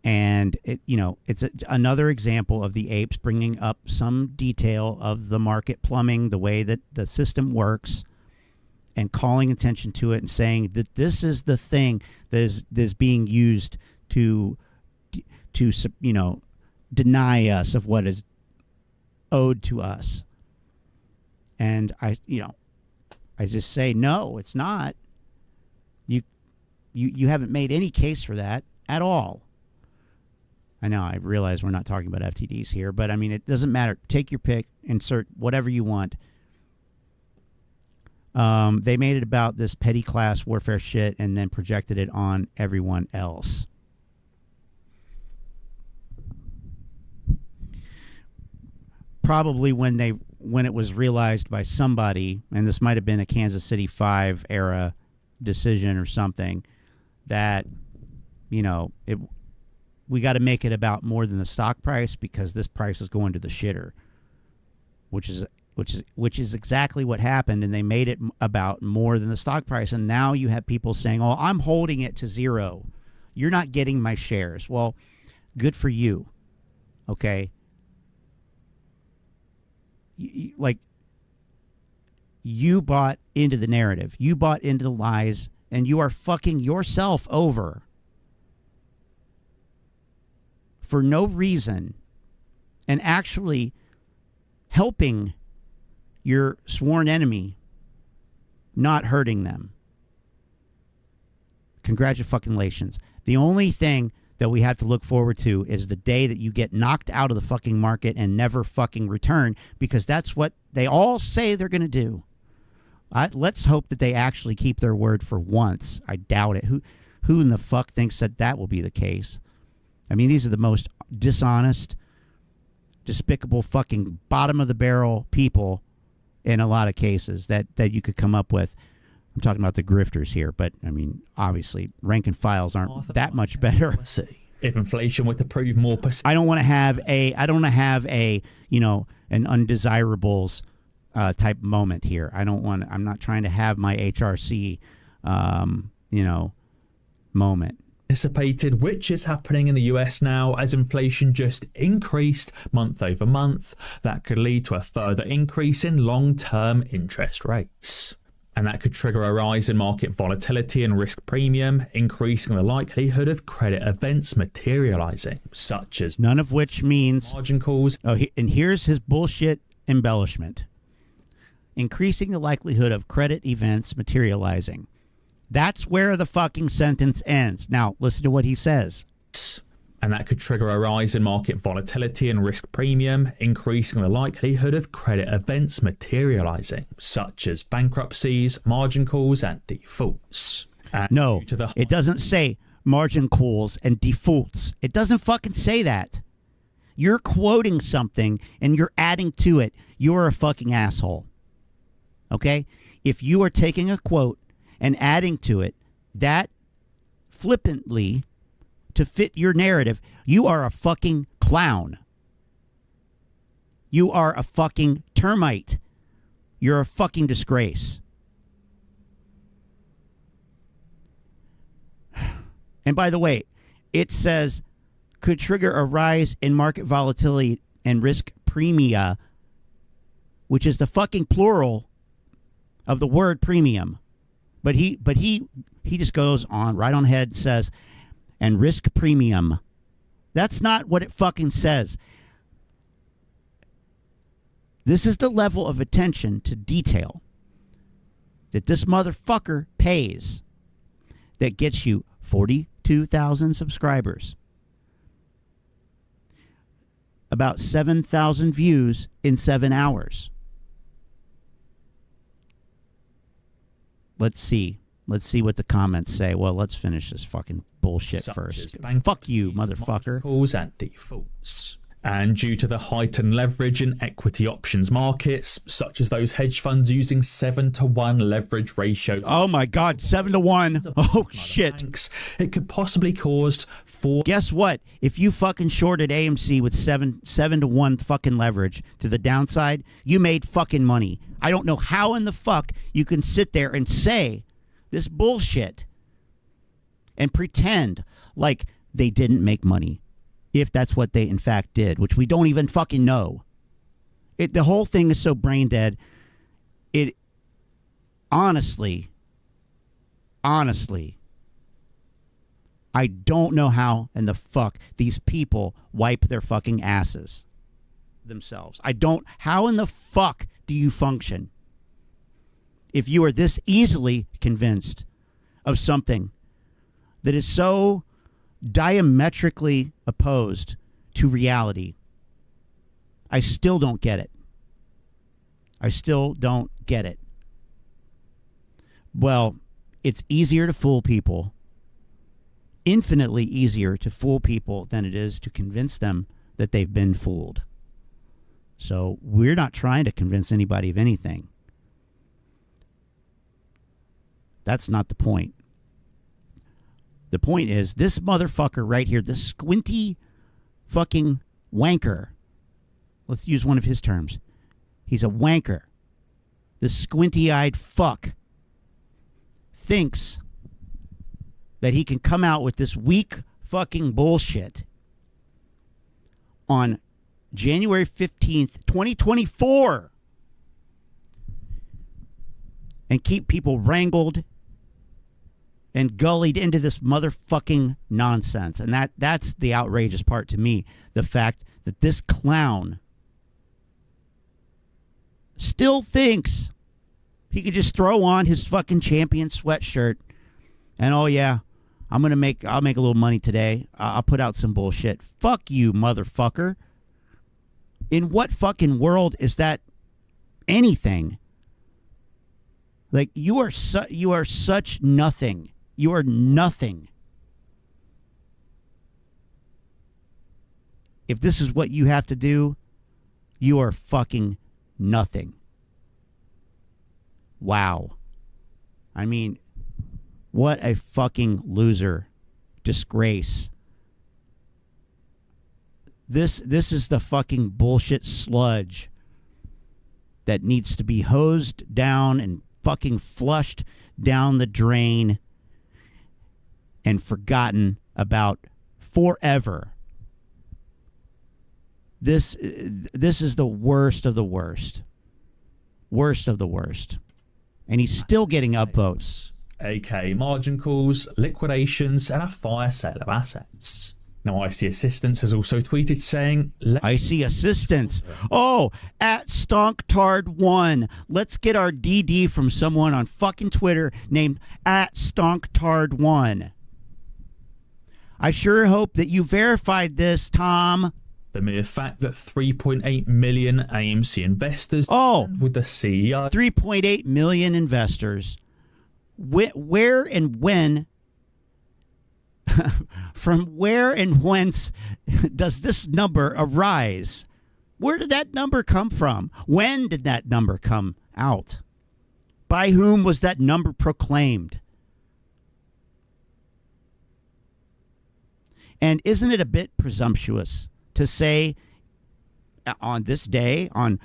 And it's another example of the apes bringing up some detail of the market plumbing, the way that the system works, and calling attention to it and saying that this is the thing that is being used to deny us of what is owed to us. And I just say, no, it's not. You haven't made any case for that at all. I know, I realize we're not talking about FTDs here, but I mean, it doesn't matter. Take your pick, insert whatever you want. They made it about this petty class warfare shit and then projected it on everyone else. Probably when it was realized by somebody, and this might have been a Kansas City 5 era decision or something, that we got to make it about more than the stock price because this price is going to the shitter, which is exactly what happened. And they made it about more than the stock price. And now you have people saying, "Oh, I'm holding it to zero. You're not getting my shares." Well, good for you. Okay. You bought into the narrative. You bought into the lies, and you are fucking yourself over for no reason, and actually helping your sworn enemy, not hurting them. Congratulations. The only thing that we have to look forward to is the day that you get knocked out of the fucking market and never fucking return, because that's what they all say they're going to do. Let's hope that they actually keep their word for once. I doubt it. Who in the fuck thinks that will be the case? I mean, these are the most dishonest, despicable, fucking bottom of the barrel people in a lot of cases that you could come up with. I'm talking about the grifters here, but I mean, obviously, rank and files aren't that much better. If inflation were to prove more persistent, I don't want to have a an undesirables type moment here. I'm not trying to have my HRC moment. Anticipated, which is happening in the US now as inflation just increased month over month. That could lead to a further increase in long-term interest rates. And that could trigger a rise in market volatility and risk premium, increasing the likelihood of credit events materializing, such as none of which means margin calls. And here's his bullshit embellishment. Increasing the likelihood of credit events materializing. That's where the fucking sentence ends. Now, listen to what he says. And that could trigger a rise in market volatility and risk premium, increasing the likelihood of credit events materializing, such as bankruptcies, margin calls, and defaults. And no, it doesn't say margin calls and defaults. It doesn't fucking say that. You're quoting something and you're adding to it. You're a fucking asshole. Okay? If you are taking a quote and adding to it that flippantly to fit your narrative, you are a fucking clown. You are a fucking termite. You're a fucking disgrace. And by the way, it says could trigger a rise in market volatility and risk premia, which is the fucking plural of the word premium. But he just goes on right on ahead and says, and risk premium. That's not what it fucking says. This is the level of attention to detail that this motherfucker pays that gets you 42,000 subscribers, about 7,000 views in 7 hours. Let's see. Let's see what the comments say. Well, let's finish this fucking bullshit Such first. as bank Fuck you, fees, motherfucker. calls and defaults. And due to the heightened leverage in equity options markets, such as those hedge funds using 7-to-1 leverage ratio. Oh my God, 7-to-1. Oh shit. Banks, it could possibly cause Guess what? If you fucking shorted AMC with 7-to-1 fucking leverage to the downside, you made fucking money. I don't know how in the fuck you can sit there and say this bullshit and pretend like they didn't make money. If that's what they in fact did, which we don't even fucking know. The whole thing is so brain dead. It honestly, I don't know how in the fuck these people wipe their fucking asses themselves. How in the fuck do you function if you are this easily convinced of something that is so diametrically opposed to reality? I still don't get it. Well, it's easier to fool people, infinitely easier to fool people than it is to convince them that they've been fooled. So we're not trying to convince anybody of anything. That's not the point. The point is, this motherfucker right here, this squinty fucking wanker. Let's use one of his terms. He's a wanker. This squinty-eyed fuck thinks that he can come out with this weak fucking bullshit on January 15th, 2024 and keep people wrangled and gullied into this motherfucking nonsense. And that's the outrageous part to me. The fact that this clown still thinks he could just throw on his fucking champion sweatshirt and, oh yeah, I'll make a little money today. I'll put out some bullshit. Fuck you, motherfucker. In what fucking world is that anything? Like, you are such nothing. You are nothing. If this is what you have to do, you are fucking nothing. Wow. I mean, what a fucking loser. Disgrace. This is the fucking bullshit sludge that needs to be hosed down and fucking flushed down the drain and forgotten about forever. This is the worst of the worst. Worst of the worst. And he's still getting upvotes. aka margin calls, liquidations, and a fire sale of assets. Now, IC Assistance has also tweeted saying... IC Assistance. Oh, at StonkTard1. Let's get our DD from someone on fucking Twitter named at StonkTard1. I sure hope that you verified this, Tom. The mere fact that 3.8 million AMC investors... with the CEO... 3.8 million investors. Where and when... From where and whence does this number arise? Where did that number come from? When did that number come out? By whom was that number proclaimed? And isn't it a bit presumptuous to say on this day, on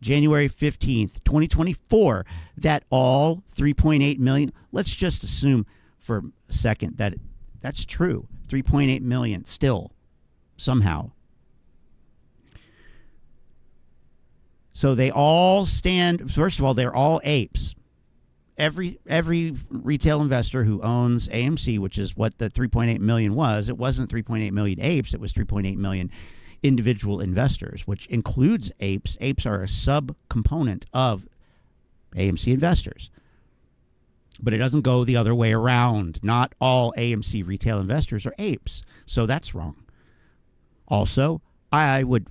January 15th, 2024, that all 3.8 million, let's just assume for a second that that's true. 3.8 million still, somehow. So they all stand, first of all, they're all apes. Every retail investor who owns AMC, which is what the 3.8 million was, it wasn't 3.8 million apes, it was 3.8 million individual investors, which includes apes. Apes are a subcomponent of AMC investors. But it doesn't go the other way around. Not all AMC retail investors are apes. So that's wrong. Also, I would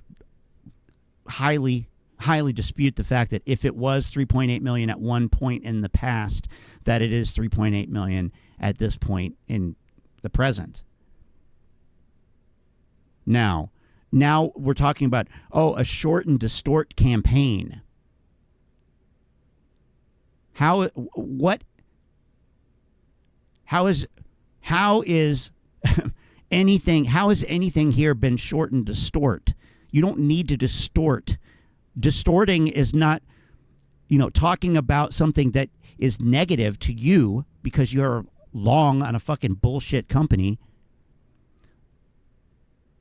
highly highly dispute the fact that if it was 3.8 million at one point in the past, that it is 3.8 million at this point in the present. Now we're talking about, a short and distort campaign. How is anything here been short and distort? You don't need to distort. Distorting is not, talking about something that is negative to you because you're long on a fucking bullshit company.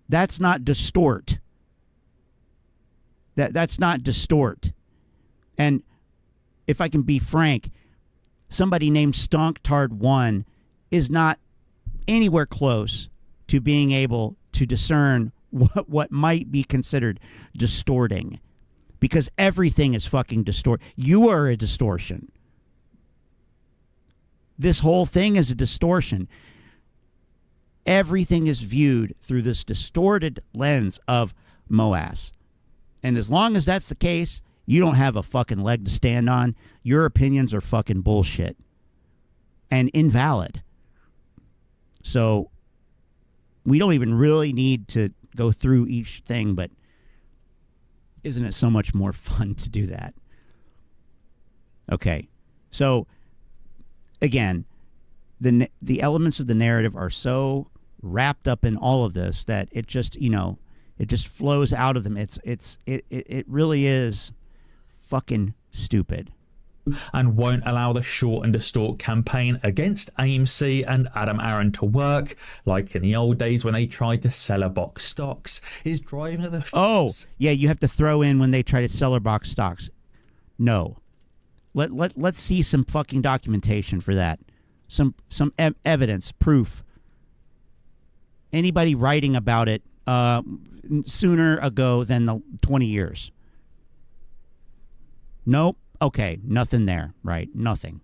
That's not distort. That's not distort. And if I can be frank, somebody named Stonktard1 is not anywhere close to being able to discern what might be considered distorting, because everything is fucking distort. You are a distortion. This whole thing is a distortion. Everything is viewed through this distorted lens of Moass. And as long as that's the case, you don't have a fucking leg to stand on. Your opinions are fucking bullshit and invalid. So we don't even really need to go through each thing, but isn't it so much more fun to do that? Okay. So again, the elements of the narrative are so wrapped up in all of this that it just, it just flows out of them. It really is fucking stupid. And won't allow the short and distort campaign against AMC and Aron to work, like in the old days when they tried to sell a box stocks, is driving the shorts. Yeah, you have to throw in when they try to sell our box stocks. No. Let's see some fucking documentation for that. Some evidence, proof. Anybody writing about it sooner ago than the 20 years. Nope. Okay, nothing there, right? Nothing.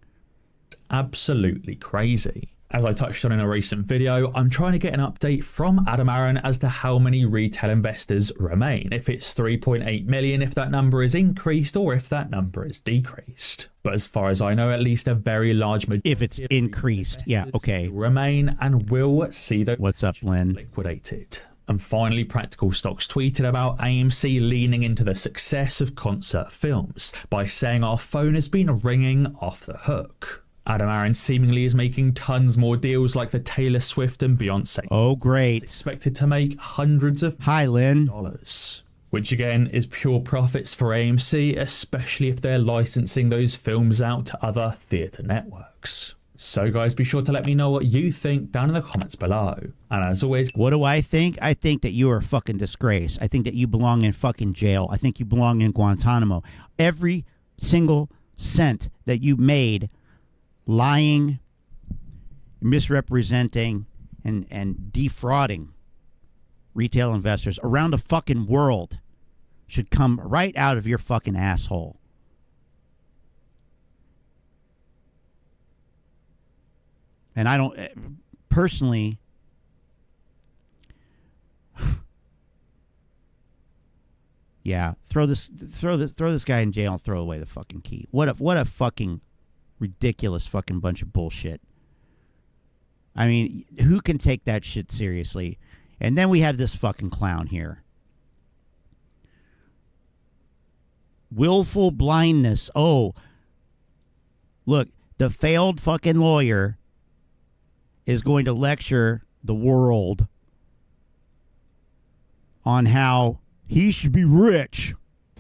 Absolutely crazy. As I touched on in a recent video, I'm trying to get an update from Aron as to how many retail investors remain, if it's 3.8 million, if that number is increased, or if that number is decreased. But as far as I know, at least a very large majority if it's increased, yeah, okay, remain and will see the what's up, Lynn? Liquidated. And finally, Practical Stocks tweeted about AMC leaning into the success of concert films by saying our phone has been ringing off the hook. Aron seemingly is making tons more deals like the Taylor Swift and Beyonce. Oh, great. It's expected to make hundreds of dollars, which again is pure profits for AMC, especially if they're licensing those films out to other theatre networks. So guys, be sure to let me know what you think down in the comments below. And as always, what do I think? I think that you are a fucking disgrace. I think that you belong in fucking jail. I think you belong in Guantanamo. Every single cent that you made lying, misrepresenting, and defrauding retail investors around the fucking world should come right out of your fucking asshole. And I don't personally. Yeah, throw this guy in jail and throw away the fucking key. What a fucking ridiculous fucking bunch of bullshit. I mean, who can take that shit seriously? And then we have this fucking clown here. Willful blindness. Oh, look, the failed fucking lawyer is going to lecture the world on how he should be rich.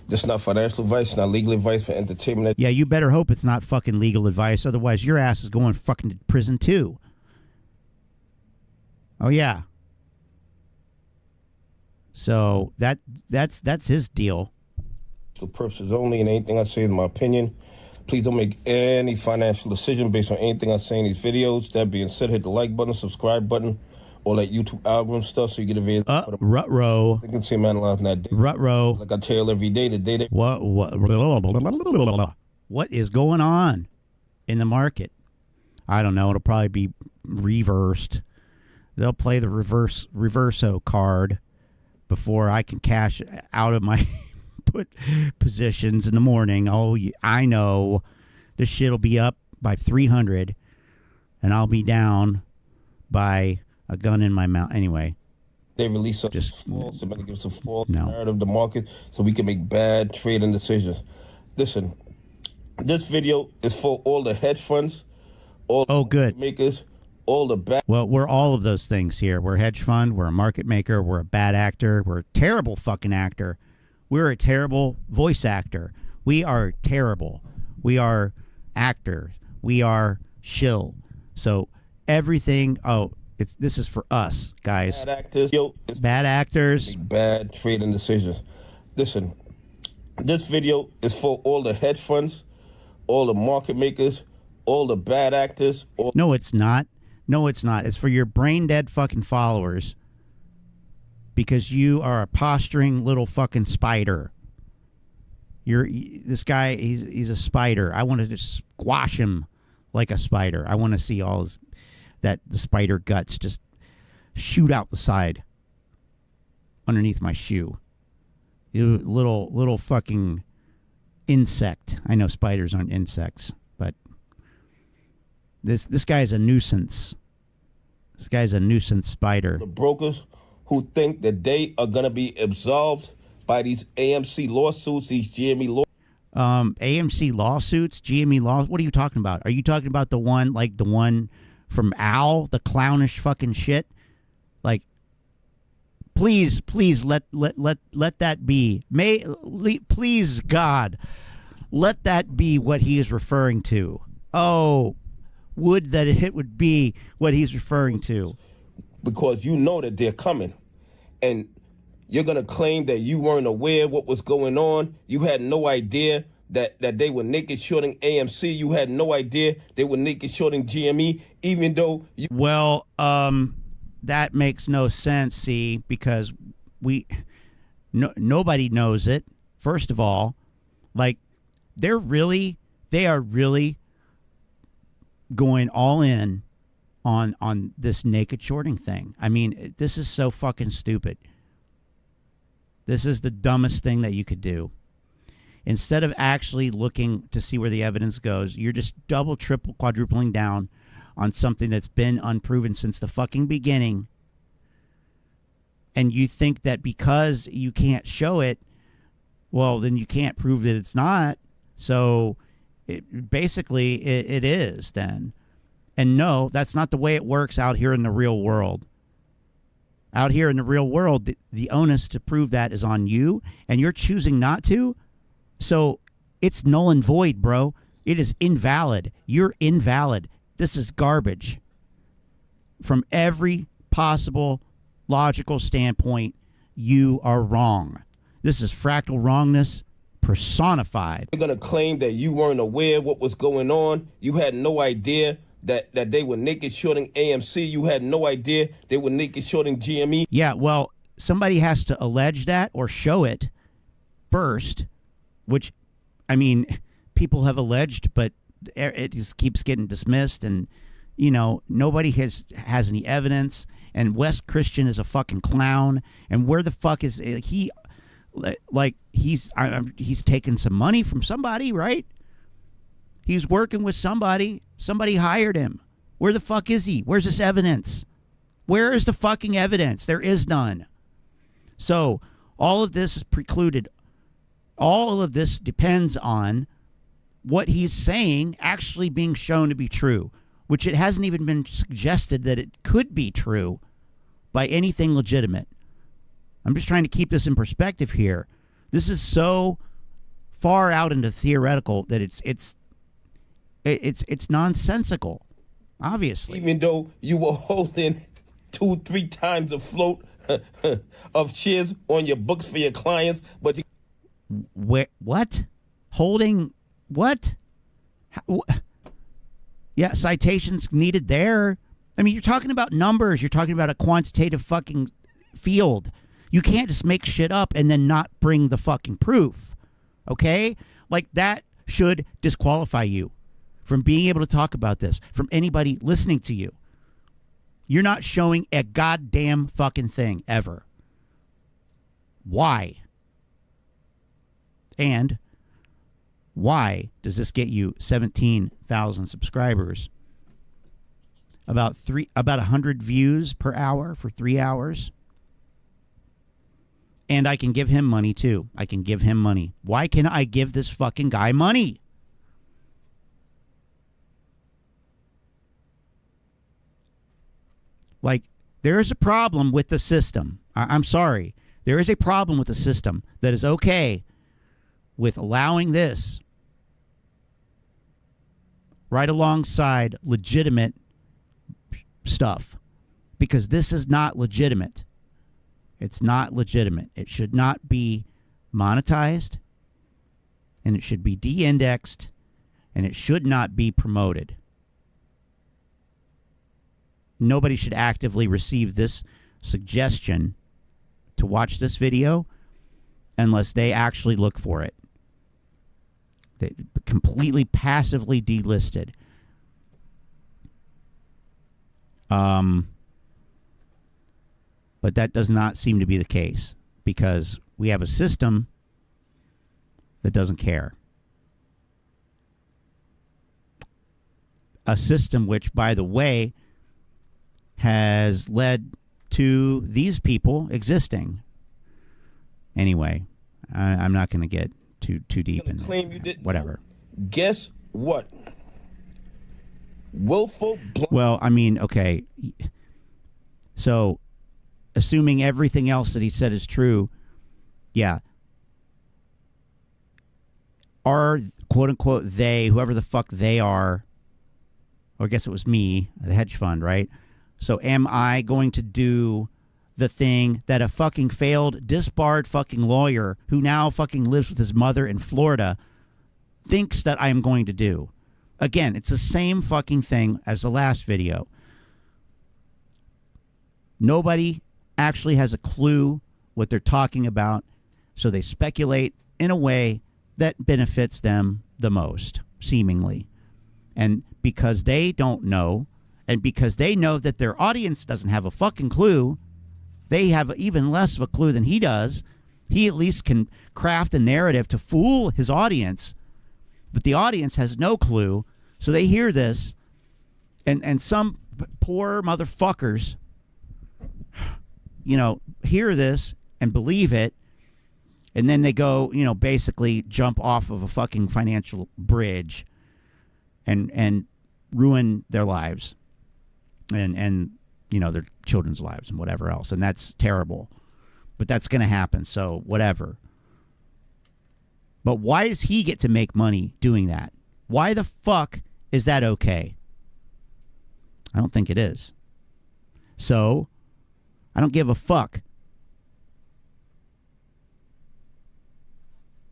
This is not financial advice, not legal advice for entertainment. Yeah, you better hope it's not fucking legal advice. Otherwise, your ass is going fucking to prison too. Oh, yeah. So that's his deal. For purposes only, and anything I say is my opinion. Please don't make any financial decision based on anything I say in these videos. That being said, hit the like button, subscribe button, all that YouTube algorithm stuff so you get a video. Rut-row. You can see him analyzing that day. Rut-row. Like I tell every day, the day that... What is going on in the market? I don't know. It'll probably be reversed. They'll play the reverso card before I can cash out of my put positions in the morning. Oh, I know this shit will be up by 300 and I'll be down by a gun in my mouth. Anyway. They release somebody gives a false narrative of the market so we can make bad trading decisions. Listen, this video is for all the hedge funds, all the good makers, all the bad. Well, we're all of those things here. We're a hedge fund. We're a market maker. We're a bad actor. We're a terrible fucking actor. We're a terrible voice actor. We are terrible. We are actors. We are shill. So everything. This is for us, guys. Bad actors. Bad actors. Bad trading decisions. Listen, this video is for all the hedge funds, all the market makers, all the bad actors. No, it's not. No, it's not. It's for your brain dead fucking followers because you are a posturing little fucking spider. This guy, he's a spider. I want to just squash him like a spider. I want to see the spider guts just shoot out the side underneath my shoe. You little fucking insect. I know spiders aren't insects, but this guy's a nuisance. This guy's a nuisance spider. The brokers who think that they are going to be absolved by these AMC lawsuits, these GME lawsuits. AMC lawsuits, GME laws. What are you talking about? Are you talking about the one from Al, the clownish fucking shit? Like, please let that be. Please, God, let that be what he is referring to. Oh, would that it would be what he's referring to. Because you know that they're coming. And you're going to claim that you weren't aware of what was going on. You had no idea that they were naked shorting AMC. You had no idea they were naked shorting GME, even though you... Well, that makes no sense, see, because nobody knows it. First of all, like, they are really going all in on this naked shorting thing. I mean, this is so fucking stupid. This is the dumbest thing that you could do. Instead of actually looking to see where the evidence goes, you're just double, triple, quadrupling down on something that's been unproven since the fucking beginning. And you think that because you can't show it, well, then you can't prove that it's not. So it is then. And no, that's not the way it works out here in the real world. Out here in the real world, the onus to prove that is on you, and you're choosing not to. So it's null and void, bro. It is invalid. You're invalid. This is garbage. From every possible logical standpoint, you are wrong. This is fractal wrongness personified. You're going to claim that you weren't aware of what was going on. You had no idea that they were naked shorting AMC. You had no idea they were naked shorting GME. Yeah, well, somebody has to allege that or show it first, which, I mean, people have alleged, but it just keeps getting dismissed, and, you know, nobody has any evidence, and Wes Christian is a fucking clown, and where the fuck is he? Like, he's taking some money from somebody, right? He's working with somebody. Somebody hired him. Where the fuck is he? Where's this evidence? Where is the fucking evidence? There is none. So all of this is precluded. All of this depends on what he's saying actually being shown to be true, which it hasn't even been suggested that it could be true by anything legitimate. I'm just trying to keep this in perspective here. This is so far out into theoretical that it's nonsensical, obviously. Even though you were holding 2-3 times the float of shares on your books for your clients, but what? Holding what? Yeah, citations needed there. I mean, you're talking about numbers. You're talking about a quantitative fucking field. You can't just make shit up and then not bring the fucking proof. Okay? Like, that should disqualify you from being able to talk about this, from anybody listening to you. You're not showing a goddamn fucking thing ever. Why? And why does this get you 17,000 subscribers? About 100 views per hour for 3 hours. And I can give him money too. I can give him money. Why can I give this fucking guy money? Like, there is a problem with the system. I'm sorry. There is a problem with the system that is okay with allowing this right alongside legitimate stuff, because this is not legitimate. It's not legitimate. It should not be monetized, and it should be de-indexed, and it should not be promoted. Nobody should actively receive this suggestion to watch this video unless they actually look for it. They completely passively delisted. But that does not seem to be the case, because we have a system that doesn't care. A system which, by the way, has led to these people existing. Anyway, I'm not going to get too deep in it. Whatever. Guess what? Willful. Well, I mean, okay. So, assuming everything else that he said is true, yeah. Are, quote unquote, they, whoever the fuck they are, or I guess it was me, the hedge fund, right? So am I going to do the thing that a fucking failed, disbarred fucking lawyer who now fucking lives with his mother in Florida thinks that I am going to do? Again, it's the same fucking thing as the last video. Nobody actually has a clue what they're talking about, so they speculate in a way that benefits them the most, seemingly. And because they don't know, and because they know that their audience doesn't have a fucking clue, they have even less of a clue than he does. He at least can craft a narrative to fool his audience, but the audience has no clue. So they hear this, and some poor motherfuckers, you know, hear this and believe it, and then they go, you know, basically jump off of a fucking financial bridge and ruin their lives. And you know, their children's lives and whatever else. And that's terrible. But that's going to happen, so whatever. But why does he get to make money doing that? Why the fuck is that okay? I don't think it is. So, I don't give a fuck.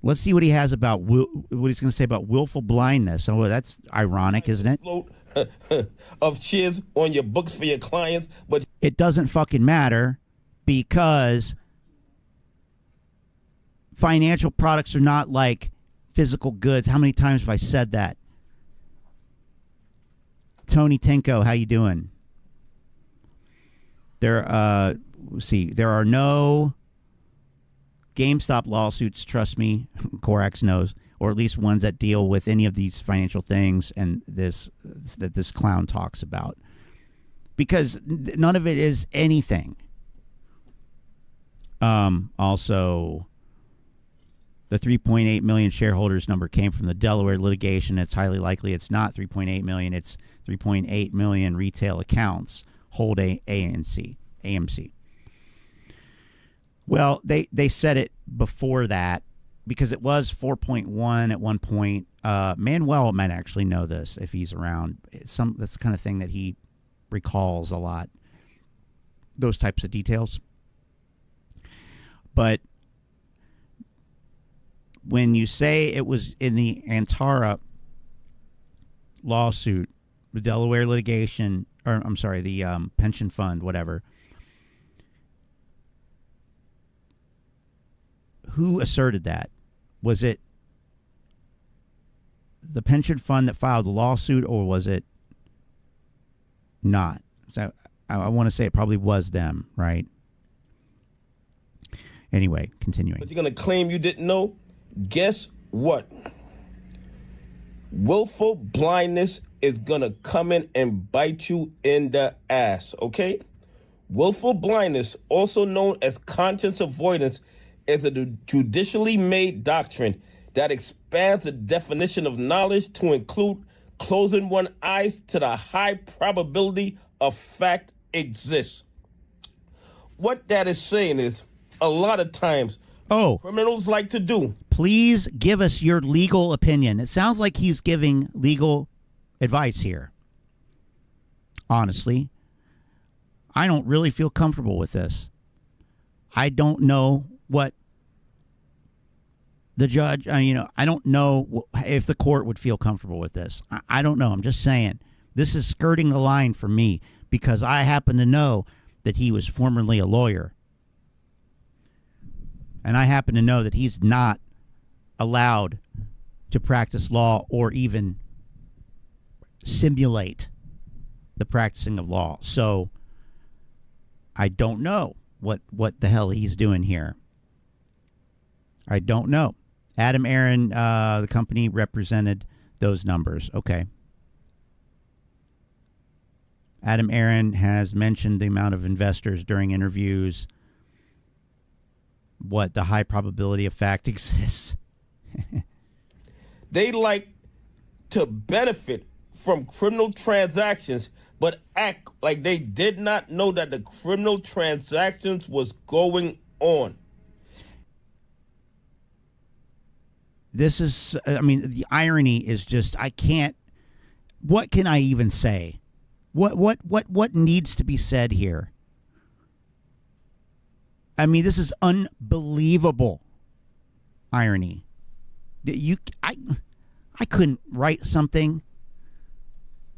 Let's see what he has about what he's going to say about willful blindness. Oh, that's ironic, isn't it? Of shares on your books for your clients, but it doesn't fucking matter, because financial products are not like physical goods. How many times have I said that? Tony Tinko, how you doing? There are no GameStop lawsuits, trust me. Corex knows, or at least ones that deal with any of these financial things and this clown talks about, because none of it is anything. Also, the 3.8 million shareholders number came from the Delaware litigation. It's highly likely it's not 3.8 million. It's 3.8 million retail accounts hold AMC. Well, they said it before that, because it was 4.1 at one point. Manuel might actually know this if he's around. That's the kind of thing that he recalls a lot, those types of details. But when you say it was in the Antara lawsuit, the Delaware litigation, or I'm sorry, the pension fund, whatever, who asserted that? Was it the pension fund that filed the lawsuit, or was it not? So I want to say it probably was them, right? Anyway, continuing. But you're going to claim you didn't know? guess what? Willful blindness is gonna come in and bite you in the ass, okay? Willful blindness, also known as conscious avoidance, is a judicially made doctrine that expands the definition of knowledge to include closing one's eyes to the high probability of fact exists. What that is saying is, a lot of times, criminals like to do. Please give us your legal opinion. It sounds like he's giving legal advice here. Honestly, I don't really feel comfortable with this. I don't know what the judge, I don't know if the court would feel comfortable with this. I don't know. I'm just saying. This is skirting the line for me because I happen to know that he was formerly a lawyer. And I happen to know that he's not allowed to practice law or even simulate the practicing of law. So I don't know what the hell he's doing here. I don't know. Adam Aron, the company represented those numbers. Okay. Adam Aron has mentioned the amount of investors during interviews. What the high probability of fact exists. They like to benefit from criminal transactions, but act like they did not know that the criminal transactions was going on. This is, the irony is just, I can't, what can I even say? What needs to be said here? This is unbelievable irony. I couldn't write something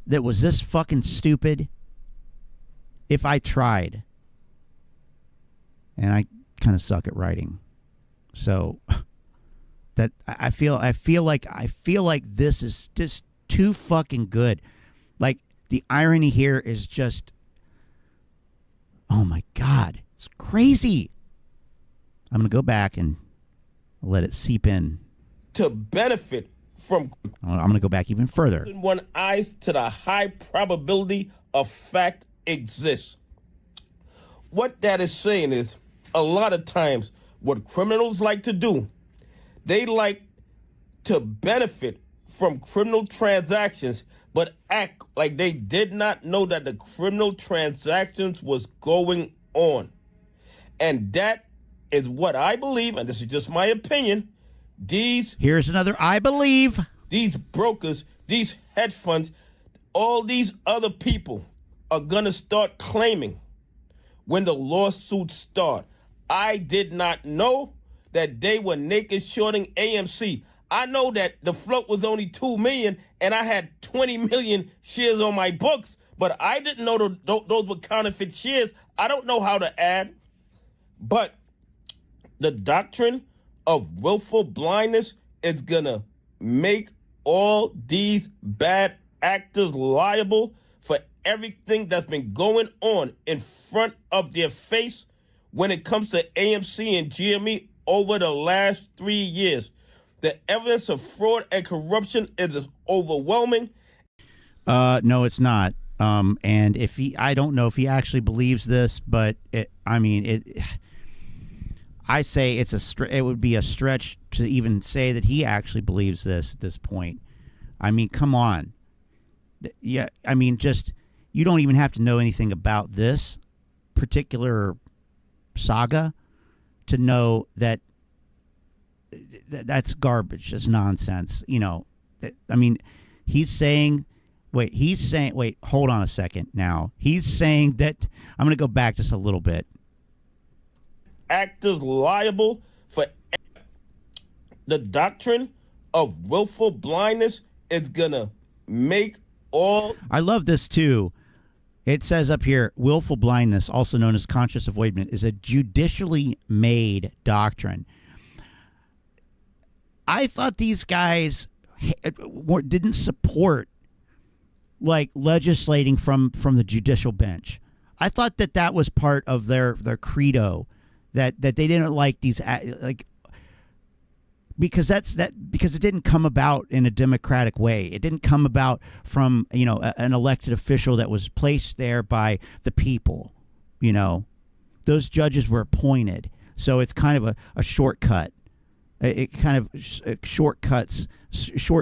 that was this fucking stupid if I tried. And I kind of suck at writing. So that I feel like this is just too fucking good. Like the irony here is just, oh my God, it's crazy. I'm going to go back and let it seep in. To benefit from, I'm going to go back even further. One eyes to the high probability of fact exists. What that is saying is, a lot of times, what criminals like to do, they like to benefit from criminal transactions, but act like they did not know that the criminal transactions was going on. And that is what I believe, and this is just my opinion, here's another I believe. These brokers, these hedge funds, all these other people are going to start claiming when the lawsuits start. I did not know that they were naked shorting AMC. I know that the float was only 2 million and I had 20 million shares on my books, but I didn't know those were counterfeit shares. I don't know how to add. But the doctrine of willful blindness is going to make all these bad actors liable for everything that's been going on in front of their face when it comes to AMC and GME over the last 3 years. The evidence of fraud and corruption is overwhelming. No, it's not. And if I don't know if he actually believes this, but I say it would be a stretch to even say that he actually believes this at this point. Come on. Yeah, just you don't even have to know anything about this particular saga to know that that's garbage. It's nonsense. He's saying, hold on a second now. He's saying that, I'm going to go back just a little bit. Actors liable for the doctrine of willful blindness is going to make all. I love this too. It says up here, willful blindness, also known as conscious avoidance, is a judicially made doctrine. I thought these guys didn't support legislating from the judicial bench. I thought that was part of their credo, that they didn't like these because because it didn't come about in a democratic way. It didn't come about from, you know, an elected official that was placed there by the people. You know, those judges were appointed, so it's kind of a shortcut. It kind of short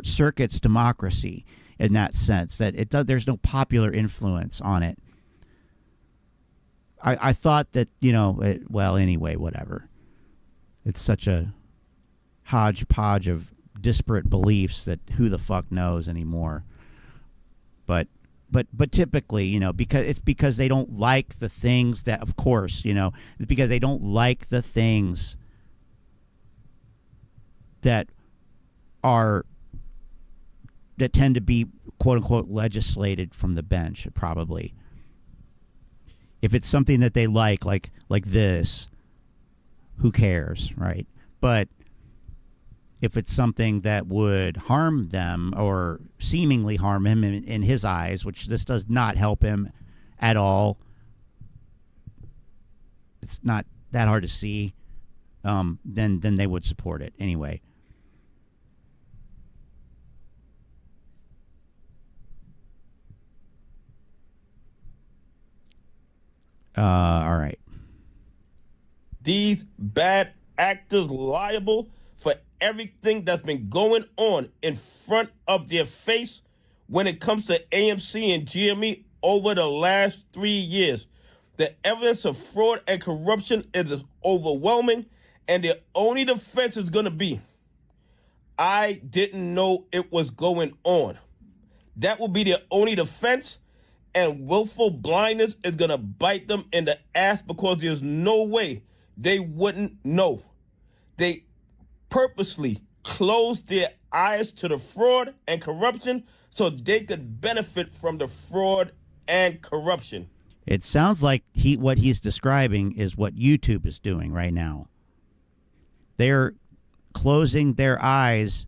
circuits democracy in that sense, that there's no popular influence on it. I thought that, you know, well, anyway, whatever. It's such a hodgepodge of disparate beliefs that who the fuck knows anymore. But typically, you know, because they don't like the things that, of course, you know, it's because they don't like the things that tend to be quote unquote legislated from the bench. Probably, if it's something that they like this, who cares, right? But if it's something that would harm them or seemingly harm him in his eyes, which this does not help him at all, it's not that hard to see, then they would support it anyway. All right. These bad actors liable for everything that's been going on in front of their face when it comes to AMC and GME over the last 3 years. The evidence of fraud and corruption is overwhelming, and their only defense is going to be, I didn't know it was going on. That will be their only defense, and willful blindness is going to bite them in the ass because there's no way they wouldn't know. They purposely closed their eyes to the fraud and corruption so they could benefit from the fraud and corruption. It sounds like what he's describing is what YouTube is doing right now. They're closing their eyes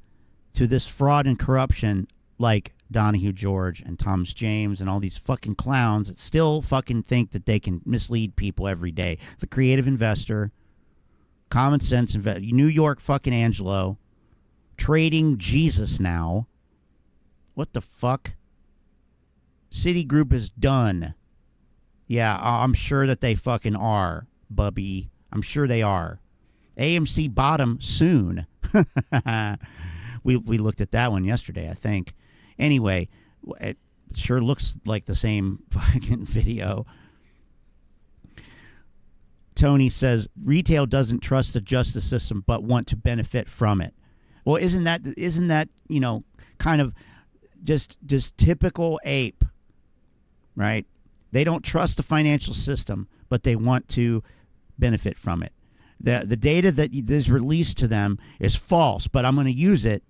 to this fraud and corruption, like Donahue George and Thomas James and all these fucking clowns that still fucking think that they can mislead people every day. The creative investor, common sense investor, New York fucking Angelo, trading Jesus now. What the fuck? Citigroup is done. Yeah, I'm sure that they fucking are, Bubby. I'm sure they are. AMC bottom soon. We looked at that one yesterday, I think. Anyway, it sure looks like the same fucking video. Tony says retail doesn't trust the justice system but want to benefit from it. Well, isn't that, you know, kind of just typical ape, right? They don't trust the financial system, but they want to benefit from it. The data that is released to them is false, but I'm going to use it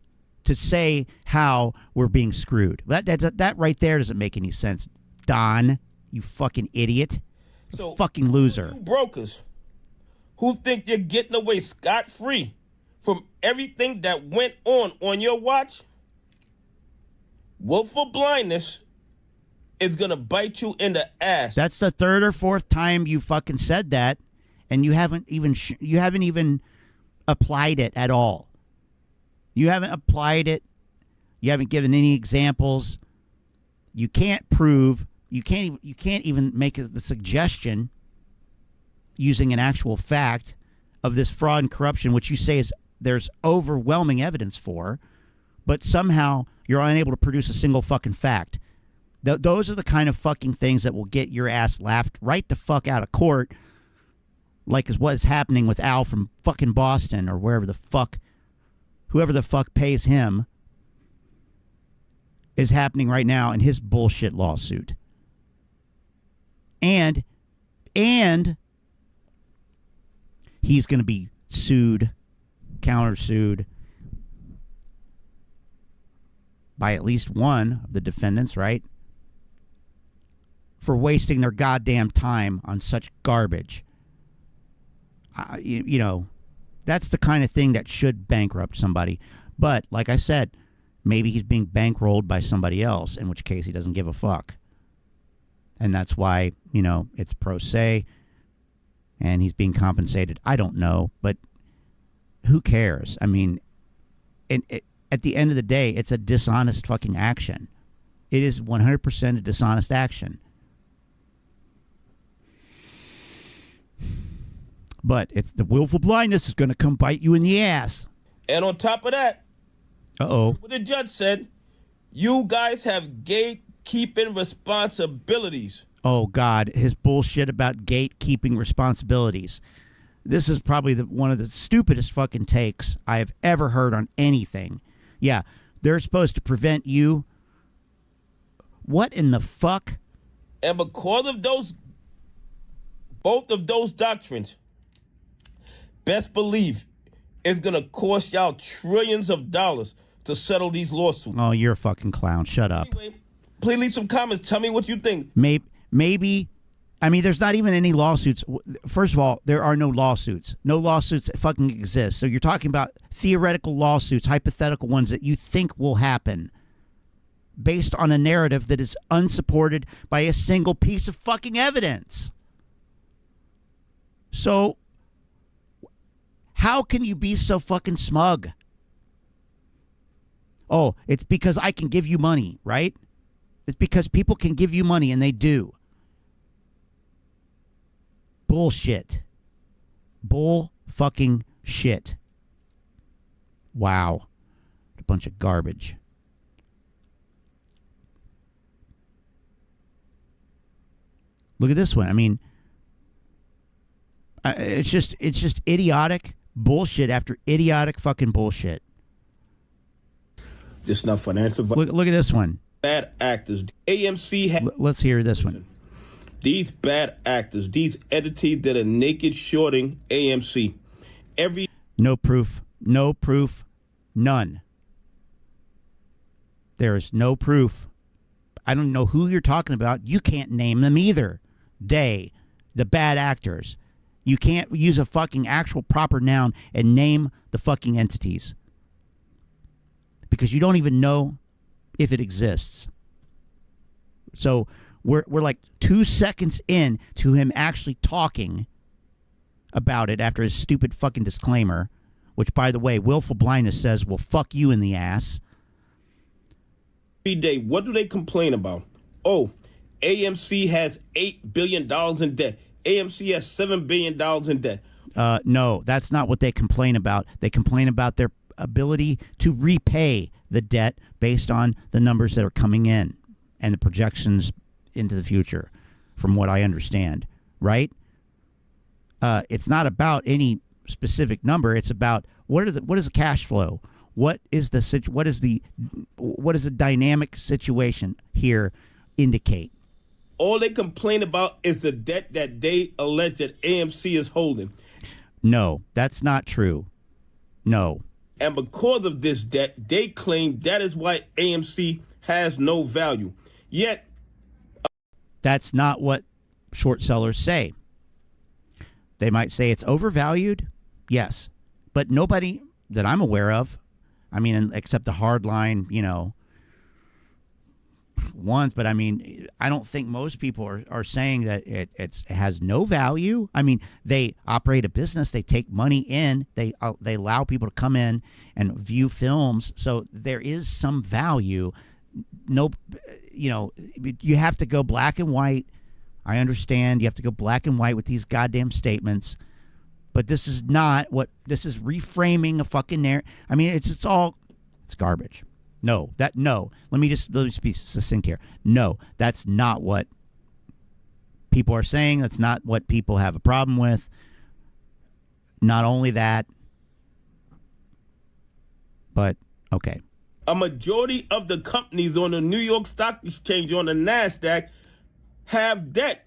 to say how we're being screwed. That right there doesn't make any sense, Don. You fucking idiot. So, fucking loser. You brokers who think you're getting away scot-free from everything that went on your watch, willful blindness is going to bite you in the ass. That's the third or fourth time you fucking said that, and you haven't even applied it at all. You haven't applied it. You haven't given any examples. You can't prove. You can't even make the suggestion using an actual fact of this fraud and corruption, which you say there's overwhelming evidence for, but somehow you're unable to produce a single fucking fact. Those are the kind of fucking things that will get your ass laughed right the fuck out of court, like is what is happening with Al from fucking Boston or wherever the fuck, whoever the fuck pays him, is happening right now in his bullshit lawsuit. And he's going to be sued, countersued by at least one of the defendants, right? For wasting their goddamn time on such garbage. You know, that's the kind of thing that should bankrupt somebody. But, like I said, maybe he's being bankrolled by somebody else, in which case he doesn't give a fuck. And that's why, you know, it's pro se, and he's being compensated. I don't know, but who cares? I mean, at the end of the day, it's a dishonest fucking action. It is 100% a dishonest action. But it's the willful blindness is going to come bite you in the ass. And on top of that, what the judge said, you guys have gatekeeping responsibilities. Oh, God, his bullshit about gatekeeping responsibilities. This is probably one of the stupidest fucking takes I have ever heard on anything. Yeah, they're supposed to prevent you. What in the fuck? And because of both of those doctrines, best believe it's going to cost y'all trillions of dollars to settle these lawsuits. Oh, you're a fucking clown. Shut up. Anyway, please leave some comments. Tell me what you think. Maybe. I mean, there's not even any lawsuits. First of all, there are no lawsuits. No lawsuits fucking exist. So you're talking about theoretical lawsuits, hypothetical ones that you think will happen based on a narrative that is unsupported by a single piece of fucking evidence. So how can you be so fucking smug? Oh, it's because I can give you money, right? It's because people can give you money, and they do. Bullshit. Bull fucking shit. Wow. A bunch of garbage. Look at this one. I mean, it's just idiotic bullshit after idiotic fucking bullshit. This not financial. Look at this one. Bad actors. AMC. Let's hear this one. These bad actors, these entities that are naked shorting AMC. No proof. No proof. None. There is no proof. I don't know who you're talking about. You can't name them either. The bad actors. You can't use a fucking actual proper noun and name the fucking entities. Because you don't even know if it exists. So we're like 2 seconds in to him actually talking about it after his stupid fucking disclaimer, which, by the way, willful blindness says will fuck you in the ass. Every day, what do they complain about? Oh, AMC has $8 billion in debt. AMC has $7 billion in debt. No, that's not what they complain about. They complain about their ability to repay the debt based on the numbers that are coming in and the projections into the future, from what I understand, right? It's not about any specific number. It's about what is the cash flow? What is the dynamic situation here indicate? All they complain about is the debt that they allege that AMC is holding. No, that's not true. No. And because of this debt, they claim that is why AMC has no value. Yet, that's not what short sellers say. They might say it's overvalued, yes, but nobody that I'm aware of, I mean, except the hardline, ones, but I mean, I don't think most people are saying that it has no value. I mean, they operate a business, they take money in, they allow people to come in and view films, so there is some value. No, you have to go black and white. I understand you have to go black and white with these goddamn statements, but this is not what this is. Reframing a fucking narrative. I mean, it's garbage. No. Let me just be succinct here. No, that's not what people are saying. That's not what people have a problem with. Not only that, but okay. A majority of the companies on the New York Stock Exchange, on the NASDAQ, have debt.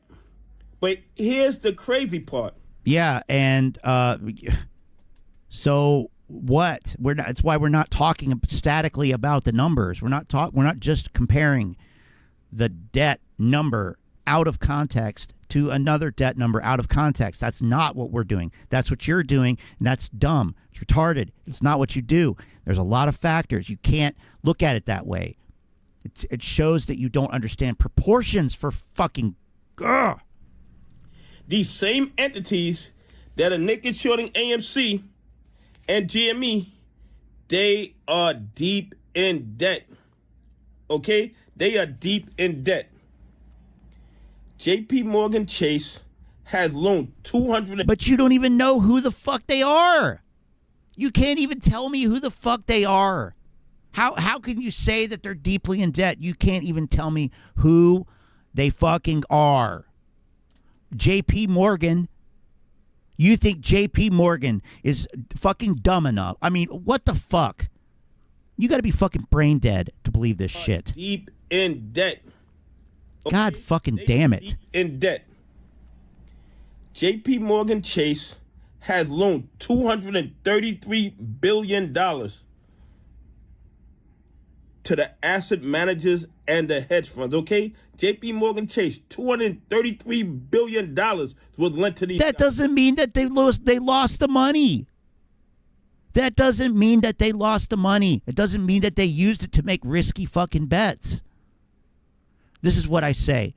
But here's the crazy part. Yeah, and so what? It's why we're not talking statically about the numbers. We're not just comparing the debt number out of context to another debt number out of context. That's not what we're doing. That's what you're doing, and that's dumb. It's retarded. It's not what you do. There's a lot of factors. You can't look at it that way. It shows that you don't understand proportions for fucking... Ugh. These same entities that are naked shorting AMC and GME, they are deep in debt. Okay? They are deep in debt. JP Morgan Chase has loaned 200. But you don't even know who the fuck they are. You can't even tell me who the fuck they are. How can you say that they're deeply in debt? You can't even tell me who they fucking are. JP Morgan. You think JP Morgan is fucking dumb enough? I mean, what the fuck? You got to be fucking brain dead to believe this shit. Deep in debt. Okay? God fucking damn it. Deep in debt. JP Morgan Chase has loaned $233 billion to the asset managers and the hedge funds, okay? JP Morgan Chase, $233 billion was lent to these. That doesn't mean that they lost the money. That doesn't mean that they lost the money. It doesn't mean that they used it to make risky fucking bets. This is what I say.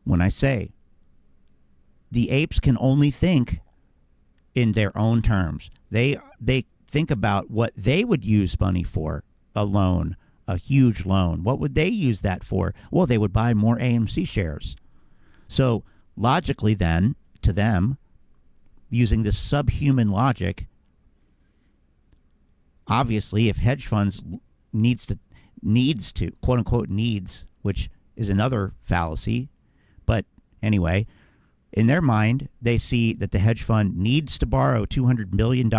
When I say the apes can only think in their own terms. They think about what they would use money for, a loan, a huge loan. What would they use that for? Well, they would buy more AMC shares. So logically then, to them, using this subhuman logic, obviously if hedge funds needs to, quote unquote needs, which is another fallacy, but anyway, in their mind, they see that the hedge fund needs to borrow $200 billion.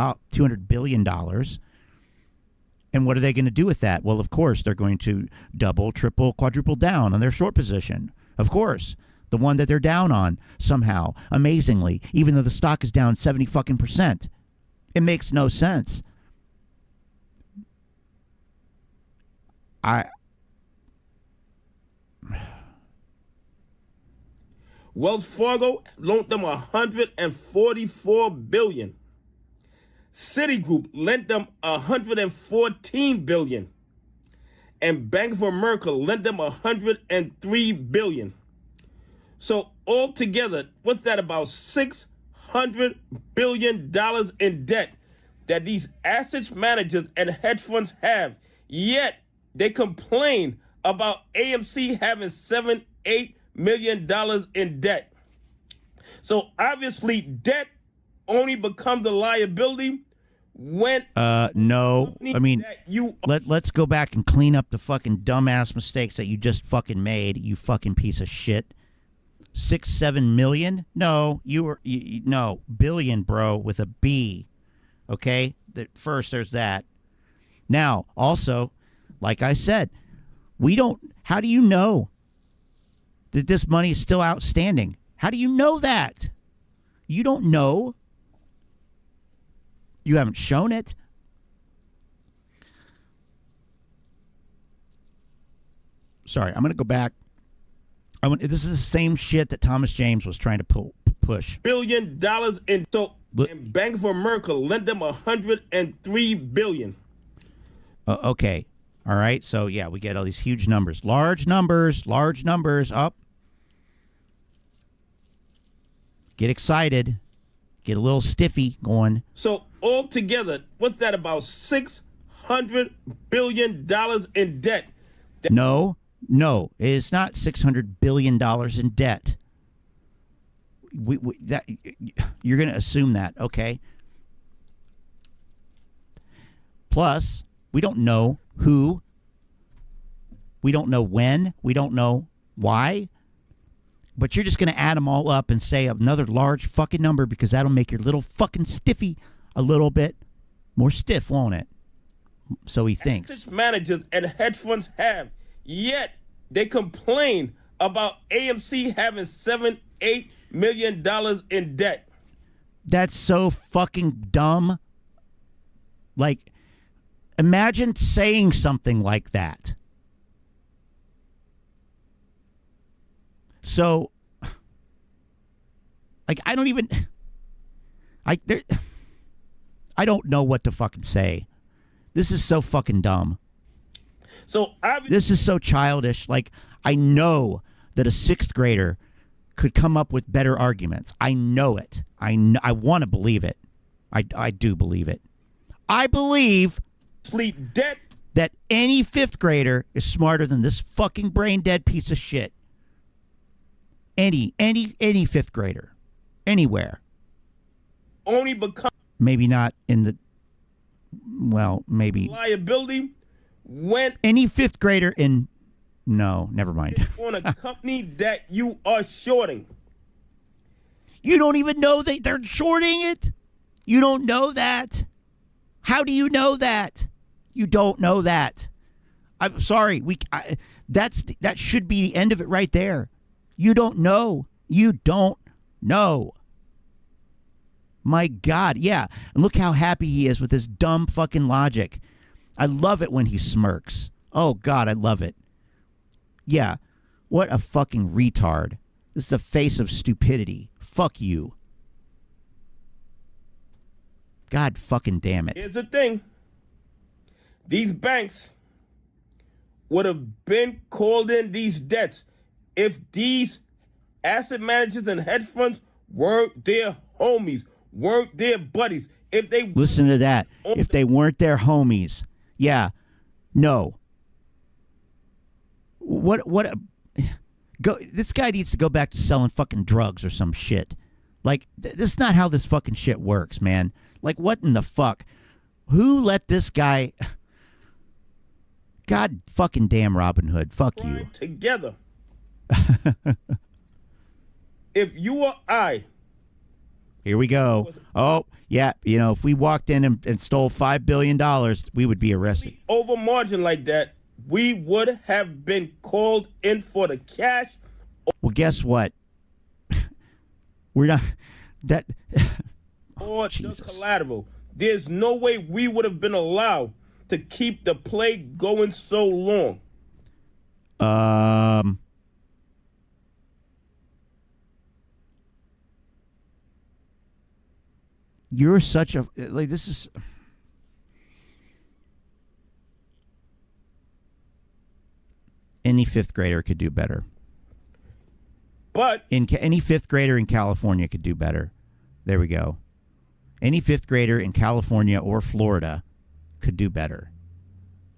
And what are they going to do with that? Well, of course, they're going to double, triple, quadruple down on their short position. Of course, the one that they're down on somehow, amazingly, even though the stock is down 70%. It makes no sense. Wells Fargo loaned them $144 billion. Citigroup lent them $114 billion. And Bank of America lent them $103 billion. So altogether, what's that, about $600 billion in debt that these assets managers and hedge funds have, yet they complain about AMC having $7-8 million in debt. So obviously debt only becomes a liability when no, I mean, let's go back and clean up the fucking dumbass mistakes that you just fucking made, you fucking piece of shit. 6-7 million? No, no, billion, bro, with a B. Okay? First, there's that. Now, also, like I said, how do you know that this money is still outstanding? How do you know that? You don't know. You haven't shown it. Sorry, I'm going to go back. This is the same shit that Thomas James was trying to push. $1 billion in so and Bank of America lent them $103 billion. Okay. All right. So yeah, we get all these huge numbers. Large numbers up. Get excited. Get a little stiffy going. So altogether, what's that, about $600 billion in debt? No, it is not $600 billion in debt. You're going to assume that, okay? Plus, we don't know who, we don't know when, we don't know why, but you're just going to add them all up and say another large fucking number because that'll make your little fucking stiffy a little bit more stiff, won't it? So he thinks. Asset managers and hedge funds have, yet they complain about AMC having $7-8 million in debt. That's so fucking dumb. Like, imagine saying something like that. So, like, I don't know what to fucking say. This is so fucking dumb. So this is so childish. Like, I know that a sixth grader could come up with better arguments. I know it. I want to believe it. I do believe it. I believe Sleep debt. that any fifth grader is smarter than this fucking brain dead piece of shit. Any fifth grader. Anywhere. Only become Maybe not in the, well, maybe. liability when Any fifth grader in, no, never mind. on a company that you are shorting. You don't even know that they're shorting it? You don't know that? How do you know that? You don't know that. I'm sorry. That should be the end of it right there. You don't know. You don't know. My God. Yeah. And look how happy he is with his dumb fucking logic. I love it when he smirks. Oh, God, I love it. Yeah. What a fucking retard. This is the face of stupidity. Fuck you. God fucking damn it. Here's the thing. These banks would have been called in these debts if these asset managers and hedge funds weren't their homies, weren't their buddies. If they Listen to that. If they weren't their homies. Yeah. No. This guy needs to go back to selling fucking drugs or some shit. Like, this is not how this fucking shit works, man. Like, what in the fuck? Who let this guy... God fucking damn Robin Hood. Fuck you. together. If you or I... Here we go. Oh, yeah. You know, if we walked in and stole $5 billion, we would be arrested. over margin like that, we would have been called in for the cash. Well, guess what? We're not... That... Or the collateral. There's no way we would have been allowed to keep the play going so long. You're such a... Like, this is... Any fifth grader could do better. But... Any fifth grader in California could do better. There we go. Any fifth grader in California or Florida could do better.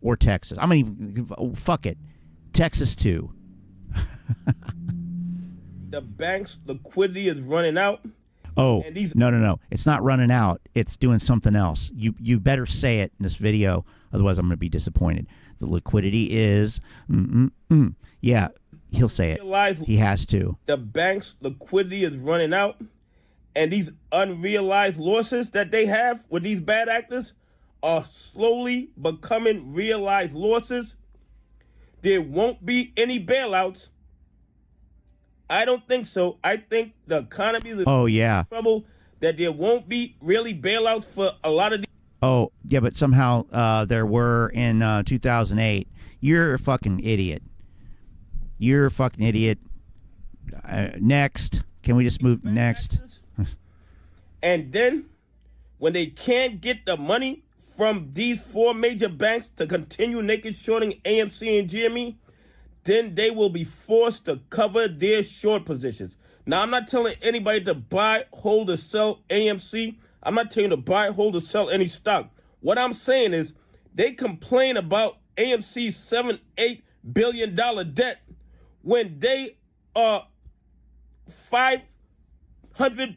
Or Texas. I'm going to even... Fuck it. Texas, too. The bank's liquidity is running out. Oh, no. It's not running out. It's doing something else. You better say it in this video. Otherwise, I'm going to be disappointed. The liquidity is... Yeah, he'll say it. He has to. The bank's liquidity is running out. And these unrealized losses that they have with these bad actors are slowly becoming realized losses. There won't be any bailouts. I don't think so. I think the economy is in trouble, that there won't be really bailouts for a lot of these. Oh, yeah, but somehow there were in 2008. You're a fucking idiot. You're a fucking idiot. Next. Can we just move next? And then, when they can't get the money from these four major banks to continue naked shorting AMC and GME, then they will be forced to cover their short positions. Now, I'm not telling anybody to buy, hold, or sell AMC. I'm not telling you to buy, hold, or sell any stock. What I'm saying is they complain about AMC's $7-8 billion debt when they are $500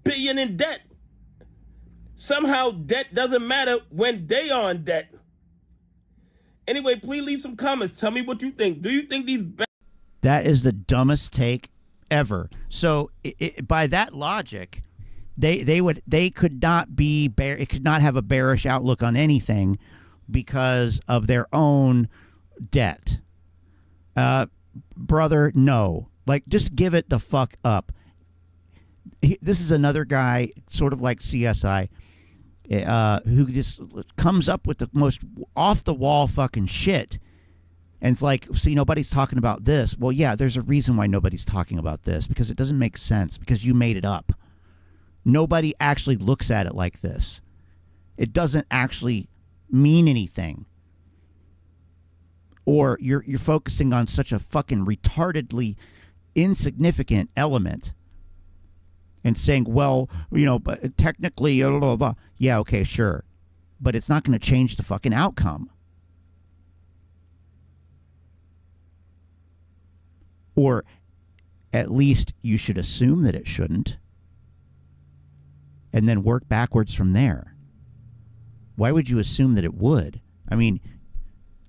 billion in debt. Somehow debt doesn't matter when they are in debt. Anyway, please leave some comments. Tell me what you think. Do you think these... That is the dumbest take ever. So by that logic, they could not be it could not have a bearish outlook on anything because of their own debt. Brother, no. Like, just give it the fuck up. This is another guy, sort of like CSI, who just comes up with the most off-the-wall fucking shit. And it's like, see, nobody's talking about this. Well, yeah, there's a reason why nobody's talking about this, because it doesn't make sense, because you made it up. Nobody actually looks at it like this. It doesn't actually mean anything. Or you're focusing on such a fucking retardedly insignificant element and saying, well, you know, but technically, blah, blah, blah. Yeah, okay, sure. but it's not going to change the fucking outcome. Or at least you should assume that it shouldn't, and then work backwards from there. Why would you assume that it would? I mean,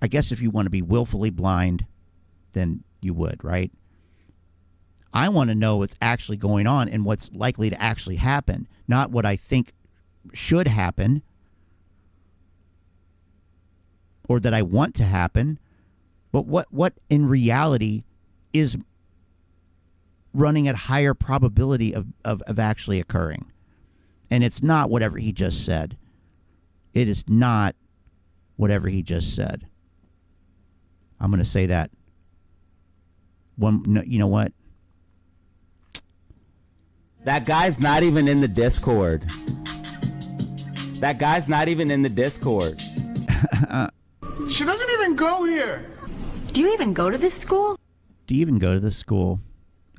I guess if you want to be willfully blind, then you would, right? I want to know what's actually going on and what's likely to actually happen, not what I think should happen or that I want to happen, but what in reality is running at higher probability of actually occurring. And it's not whatever he just said. It is not whatever he just said. I'm going to say that. No, you know what? That guy's not even in the Discord. That guy's not even in the Discord. She doesn't even go here. Do you even go to this school? Do you even go to this school?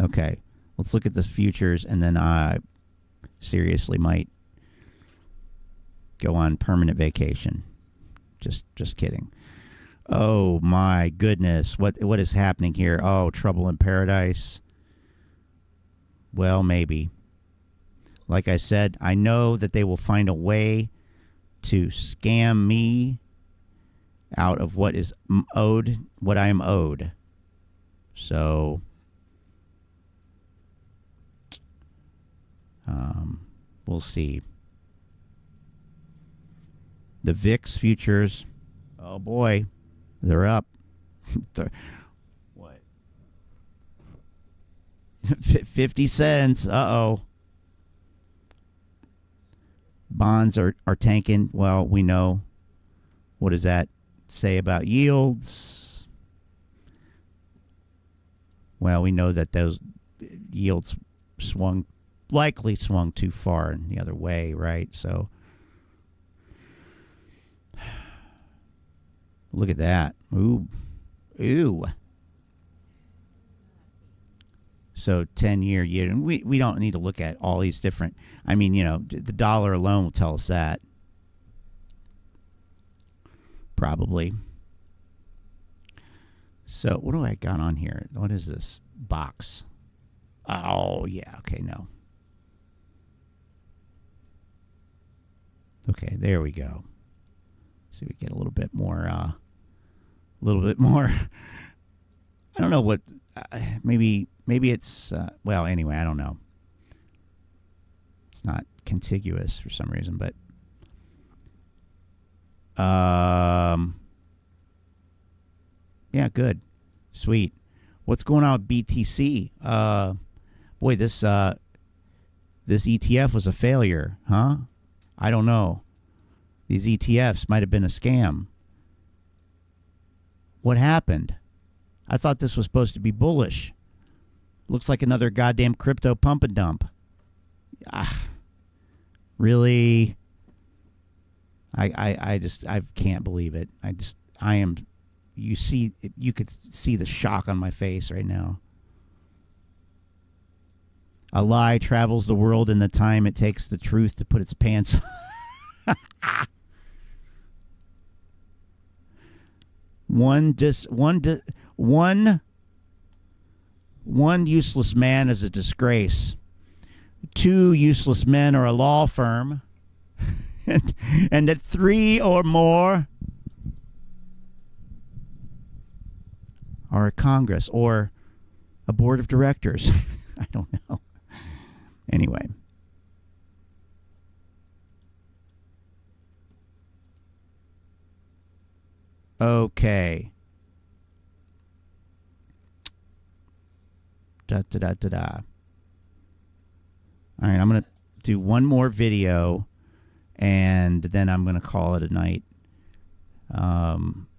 Okay. Let's look at the futures, and then I seriously might go on permanent vacation. Just kidding. Oh my goodness. What is happening here? Oh, trouble in paradise. Well, maybe. Like I said, I know that they will find a way to scam me out of what is owed, what I am owed. So, we'll see. The VIX futures, oh boy, they're up. What? 50 cents. Uh-oh. Bonds are tanking. Well, we know. What does that say about yields? Well, we know that those yields likely swung too far in the other way, right? So, look at that. Ooh. So 10-year yield. And we don't need to look at all these different. I mean, you know, the dollar alone will tell us that. Probably. So what do I got on here? What is this box? Oh, yeah. Okay, no. Okay, there we go. See, we get a little bit more. I don't know what. Maybe it's. Well, anyway, I don't know. It's not contiguous for some reason, but. Yeah, good. Sweet. What's going on with BTC? Boy, this ETF was a failure, huh? I don't know. These ETFs might have been a scam. What happened? I thought this was supposed to be bullish. Looks like another goddamn crypto pump and dump. Really? I can't believe it. You could see the shock on my face right now. A lie travels the world in the time it takes the truth to put its pants on. One useless man is a disgrace. Two useless men are a law firm. and that three or more are a Congress or a board of directors. I don't know. Anyway. Okay. All right, I'm going to do one more video, and then I'm going to call it a night.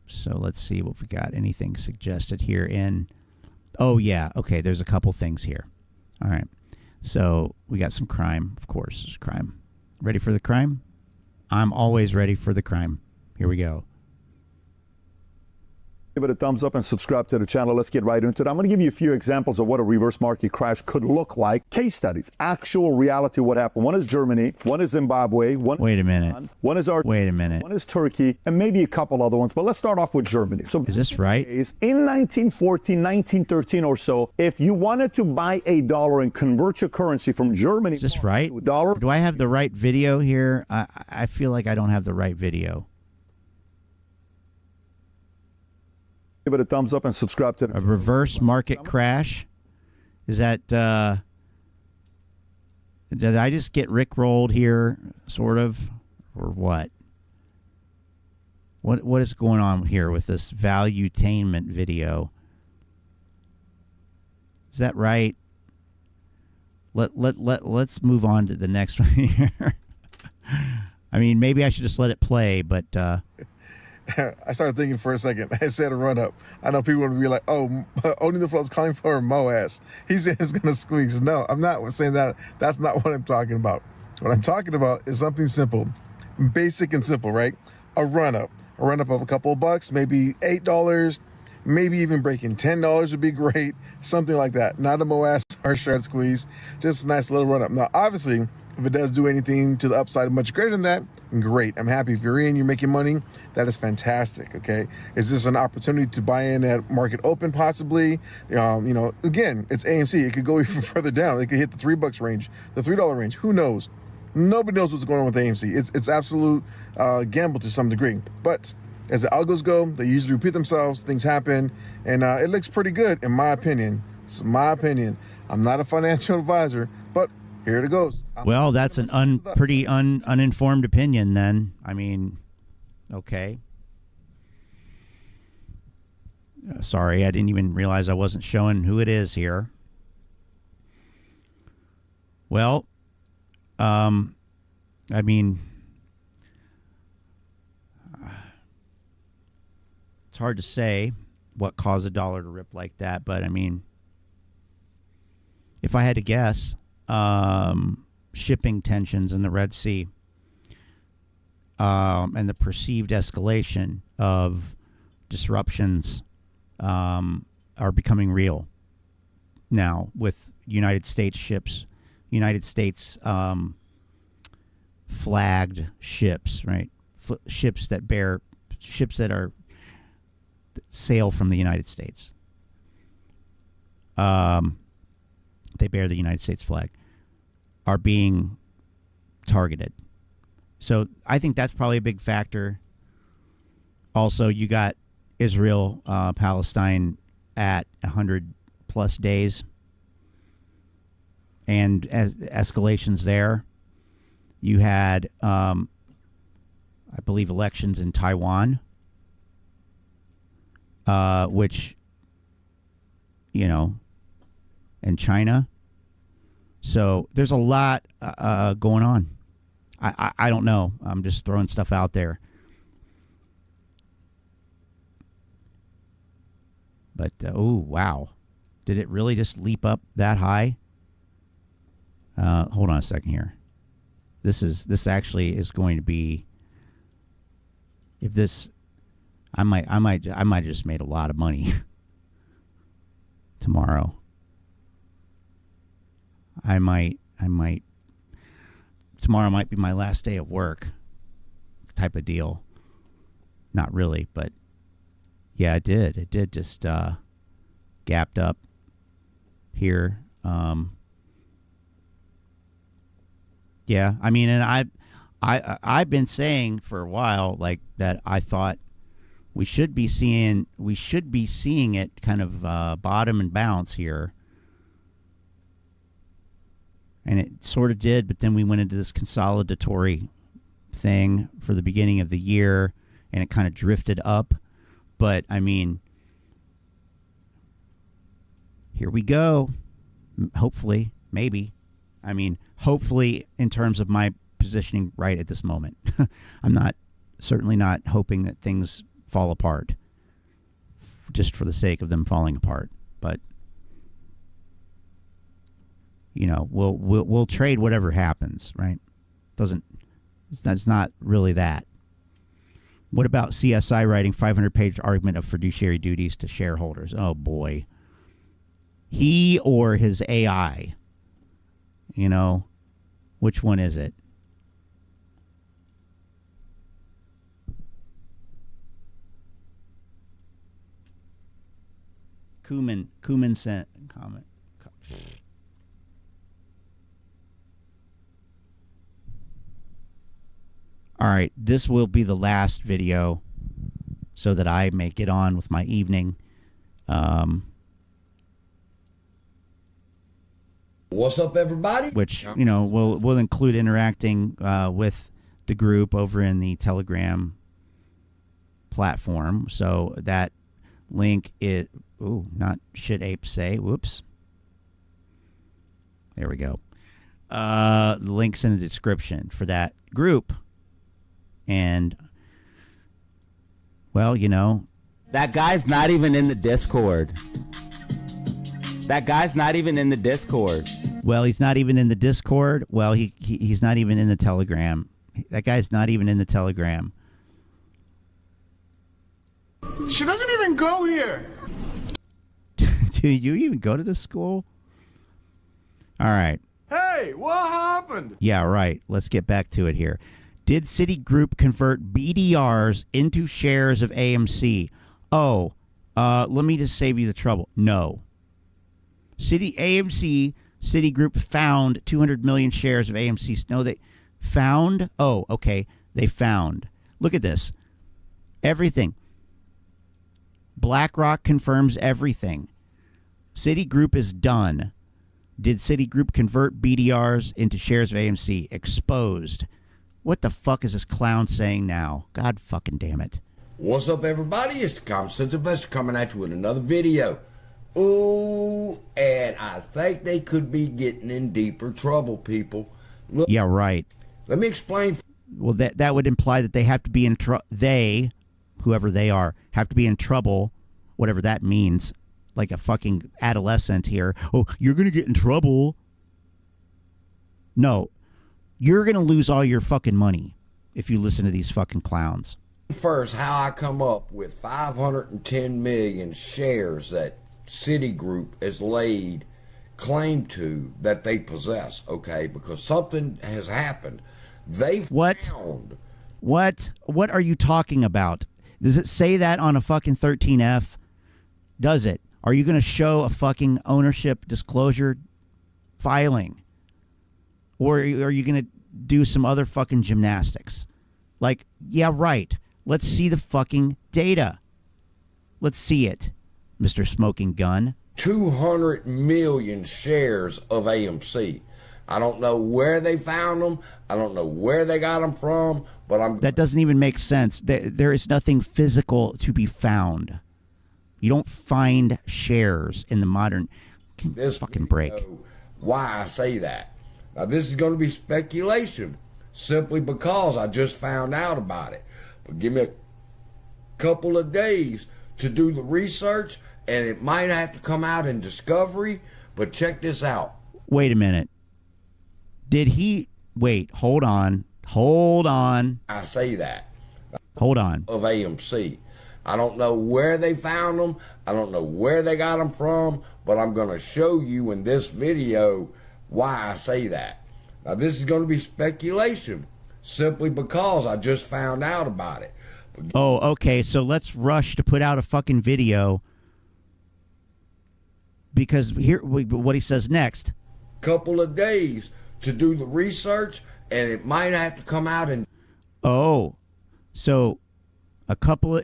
So let's see what we got. Anything suggested here in... Oh, yeah. Okay, there's a couple things here. All right. So we got some crime. Of course, there's crime. Ready for the crime? I'm always ready for the crime. Here we go. Give it a thumbs up and subscribe to the channel. Let's get right into it. I'm going to give you a few examples of what a reverse market crash could look like. Case studies, actual reality, what happened. One is Germany, one is Zimbabwe, Wait a minute. One is Wait a minute. one is Turkey, and maybe a couple other ones. But let's start off with Germany. So is this right? In 1914, 1913 or so, if you wanted to buy a dollar and convert your currency from Germany, is this right? to a dollar, do I have the right video here? I feel like I don't have the right video. give it a thumbs up and subscribe to the a reverse market crash. Is that did I just get rickrolled here, sort of, or what? What is going on here with this valuetainment video? Is that right? Let's move on to the next one here. I mean, maybe I should just let it play, but I started thinking for a second. I said a run up. I know people would be like, "Oh, only the flow's calling for a Moass." He said it's gonna squeeze. No, I'm not saying that. That's not what I'm talking about. What I'm talking about is something simple, basic and simple, right? A run up of a couple of bucks, maybe $8, maybe even breaking $10 would be great. Something like that. Not a Moass or shred squeeze. Just a nice little run up. Now, obviously, if it does do anything to the upside much greater than that, great. I'm happy. If you're in, you're making money, that is fantastic, okay? Is this an opportunity to buy in at market open possibly? You know, again, it's AMC. It could go even further down. It could hit the $3 range, the $3 range. Who knows? Nobody knows what's going on with AMC. It's absolute gamble to some degree. But as the algos go, they usually repeat themselves, things happen, and it looks pretty good in my opinion. It's my opinion. I'm not a financial advisor, but here it goes. Well, that's an pretty uninformed opinion then. I mean, okay. Sorry, I didn't even realize I wasn't showing who it is here. Well, I mean, it's hard to say what caused a dollar to rip like that, but I mean, if I had to guess, shipping tensions in the Red Sea and the perceived escalation of disruptions are becoming real now with United States ships, United States flagged ships, right? Ships that are sail from the United States. They bear the United States flag, are being targeted. So I think that's probably a big factor. Also, you got Israel, Palestine at 100+ days, and as escalations there. You had, I believe, elections in Taiwan, which, you know, and China. So there's a lot going on. I don't know. I'm just throwing stuff out there. But, oh, wow. Did it really just leap up that high? Hold on a second here. This actually is going to be, if this, I might just made a lot of money tomorrow. I might tomorrow might be my last day of work type of deal. Not really, but yeah, it did just gapped up here. Yeah, I mean, and I've been saying for a while like that. I thought we should be seeing it kind of bottom and bounce here, and it sort of did. But then we went into this consolidatory thing for the beginning of the year, and it kind of drifted up. But I mean, here we go. Hopefully, maybe. I mean, hopefully, in terms of my positioning right at this moment. I'm certainly not hoping that things fall apart just for the sake of them falling apart. But, you know, we'll trade whatever happens, right? It's not really that. What about CSI writing 500-page argument of fiduciary duties to shareholders? Oh, boy. He or his AI? You know, which one is it? Kuman sent comment. All right, this will be the last video so that I may get on with my evening. What's up, everybody? Which, you know, will include interacting with the group over in the Telegram platform. So that link is... Ooh, not shit ape say. Whoops. There we go. The link's in the description for that group. And, well, you know. That guy's not even in the Discord. That guy's not even in the Discord. Well, he's not even in the Discord. Well, he's not even in the Telegram. That guy's not even in the Telegram. She doesn't even go here. Do you even go to this school? All right. Hey, what happened? Yeah, right. Let's get back to it here. Did Citigroup convert BDRs into shares of AMC? Oh, let me just save you the trouble. No. Citigroup found 200 million shares of AMC. No, they found? Oh, okay. They found. Look at this. Everything. BlackRock confirms everything. Citigroup is done. Did Citigroup convert BDRs into shares of AMC? Exposed. What the fuck is this clown saying now? God fucking damn it. What's up, everybody? It's the Common Sense Investor coming at you with another video. Ooh, and I think they could be getting in deeper trouble, people. Look, yeah, right. Let me explain. Well, that would imply that they have to be in whoever they are, have to be in trouble, whatever that means. Like a fucking adolescent here. Oh, you're going to get in trouble. No. You're going to lose all your fucking money if you listen to these fucking clowns. First, how I come up with 510 million shares that Citigroup has laid claim to that they possess, okay? Because something has happened. They've found... What are you talking about? Does it say that on a fucking 13F? Does it? Are you going to show a fucking ownership disclosure filing? Or are you going to do some other fucking gymnastics? Like, yeah, right. Let's see the fucking data. Let's see it, Mr. Smoking Gun. 200 million shares of AMC. I don't know where they found them. I don't know where they got them from, but That doesn't even make sense. There is nothing physical to be found. You don't find shares in the modern... This fucking break. Why I say that. Now, this is going to be speculation, simply because I just found out about it. But give me a couple of days to do the research, and it might have to come out in discovery, but check this out. Wait a minute. Did he... Wait, hold on. I say that. Hold on. Of AMC. I don't know where they found them. I don't know where they got them from, but I'm going to show you in this video why I say that. Now, this is going to be speculation, simply because I just found out about it. Oh, okay, so let's rush to put out a fucking video, because here, what he says next. Couple of days to do the research, and it might have to come out in... Oh, so...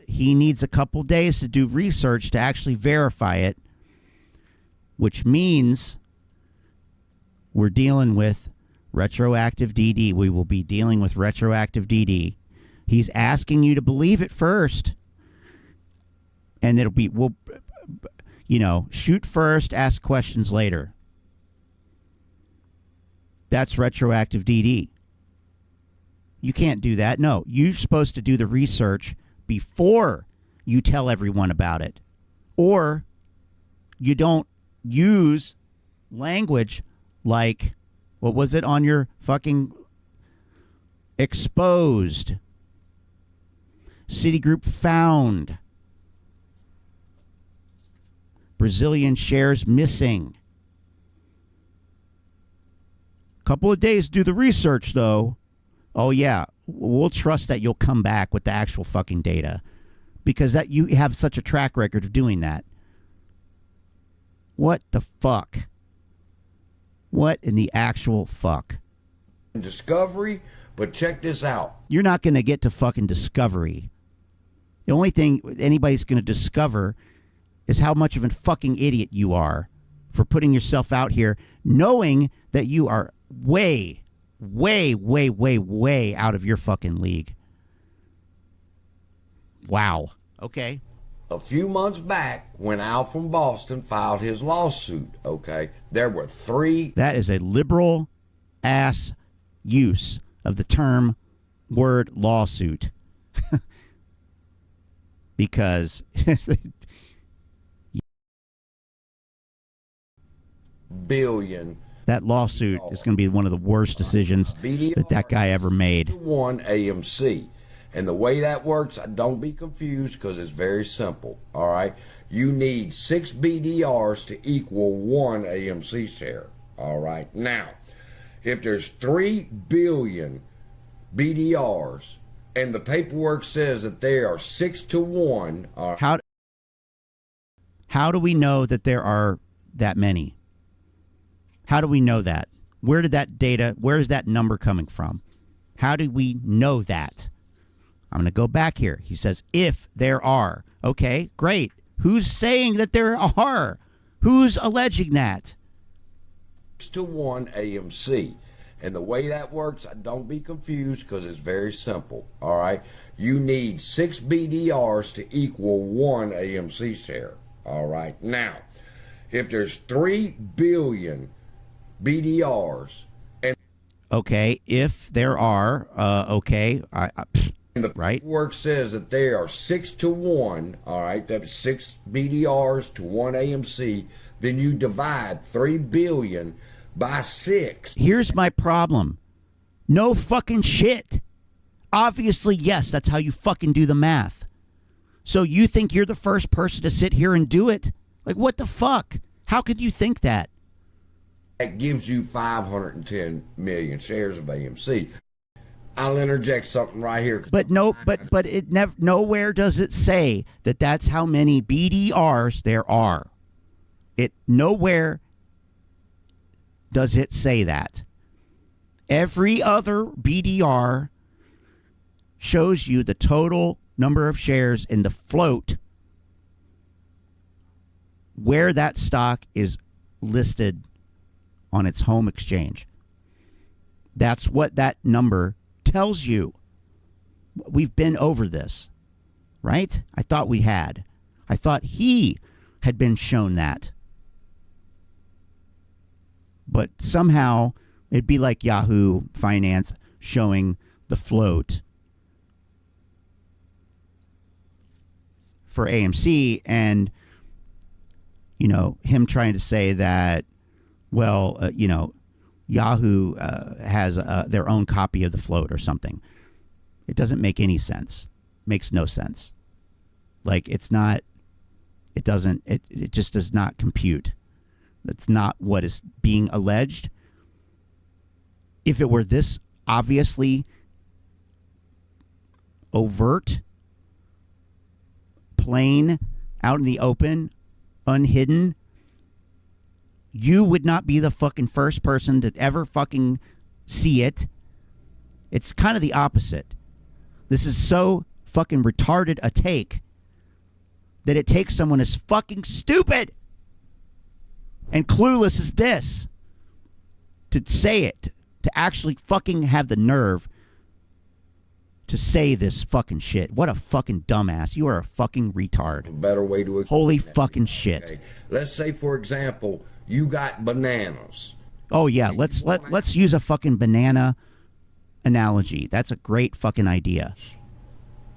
he needs a couple days to do research to actually verify it, which means we're dealing with retroactive DD. We will be dealing with retroactive DD. He's asking you to believe it first, and it'll be, shoot first, ask questions later. That's retroactive DD. You can't do that. No, you're supposed to do the research before you tell everyone about it. Or you don't use language like, what was it on your fucking exposed? Citigroup found. Brazilian shares missing. Couple of days to do the research, though. Oh, yeah. We'll trust that you'll come back with the actual fucking data. Because that you have such a track record of doing that. What the fuck? What in the actual fuck? Discovery, but check this out. You're not going to get to fucking discovery. The only thing anybody's going to discover is how much of a fucking idiot you are for putting yourself out here, knowing that you are way, way, way, way, way out of your fucking league. Wow. Okay. A few months back, when Al from Boston filed his lawsuit, okay, there were 3. That is a liberal ass use of the term word lawsuit. Because billion. That lawsuit is going to be one of the worst decisions that guy ever made. 1 AMC. And the way that works, don't be confused because it's very simple. All right. You need 6 BDRs to equal 1 AMC share. All right. Now, if there's 3 billion BDRs and the paperwork says that they are 6 to 1. How do we know that there are that many? How do we know that? Where is that number coming from? How do we know that? I'm going to go back here. He says, if there are. Okay, great. Who's saying that there are? Who's alleging that? 6 to 1 AMC. And the way that works, don't be confused because it's very simple. All right. You need 6 BDRs to equal 1 AMC share. All right. Now, if there's 3 billion BDRs and okay, if there are, okay, and the paperwork says that they are 6 to 1, all right, that's 6 BDRs to 1 AMC, then you divide 3 billion by 6. Here's my problem. No fucking shit. Obviously, yes, that's how you fucking do the math. So you think you're the first person to sit here and do it? Like, what the fuck? How could you think that? That gives you 510 million shares of AMC. I'll interject something right here. But no, but it never, nowhere does it say that that's how many BDRs there are. It nowhere does it say that. Every other BDR shows you the total number of shares in the float where that stock is listed on its home exchange. That's what that number tells you. We've been over this, right? I thought we had. I thought he had been shown that. But somehow it'd be like Yahoo Finance showing the float for AMC and, you know, him trying to say that, well, you know, Yahoo has their own copy of the float or something. It doesn't make any sense. Makes no sense. Like, it's not, it doesn't, it just does not compute. That's not what is being alleged. If it were this obviously overt, plain, out in the open, unhidden, you would not be the fucking first person to ever fucking see it. It's kind of the opposite. This is so fucking retarded a take that it takes someone as fucking stupid and clueless as this to say it, to actually fucking have the nerve to say this fucking shit. What a fucking dumbass. You are a fucking retard. A better way to holy fucking shit. Okay. Let's say, for example, you got bananas. Oh yeah, let's use a fucking banana analogy. That's a great fucking idea.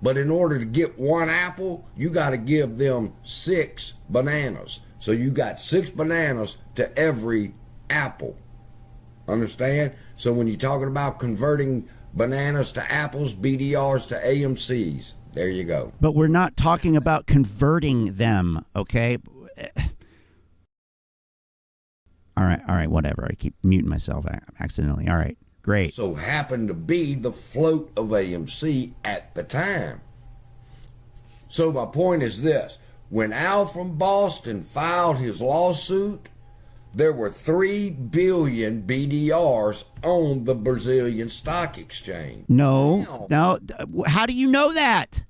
But in order to get one apple, you got to give them 6 bananas. So you got 6 bananas to every apple. Understand? So when you're talking about converting bananas to apples, BDRs to AMCs, There you go. But we're not talking about converting them, okay? All right, whatever. I keep muting myself accidentally. All right, great. So happened to be the float of AMC at the time. So my point is this. When Al from Boston filed his lawsuit, there were 3 billion BDRs on the Brazilian stock exchange. No. How do you know that?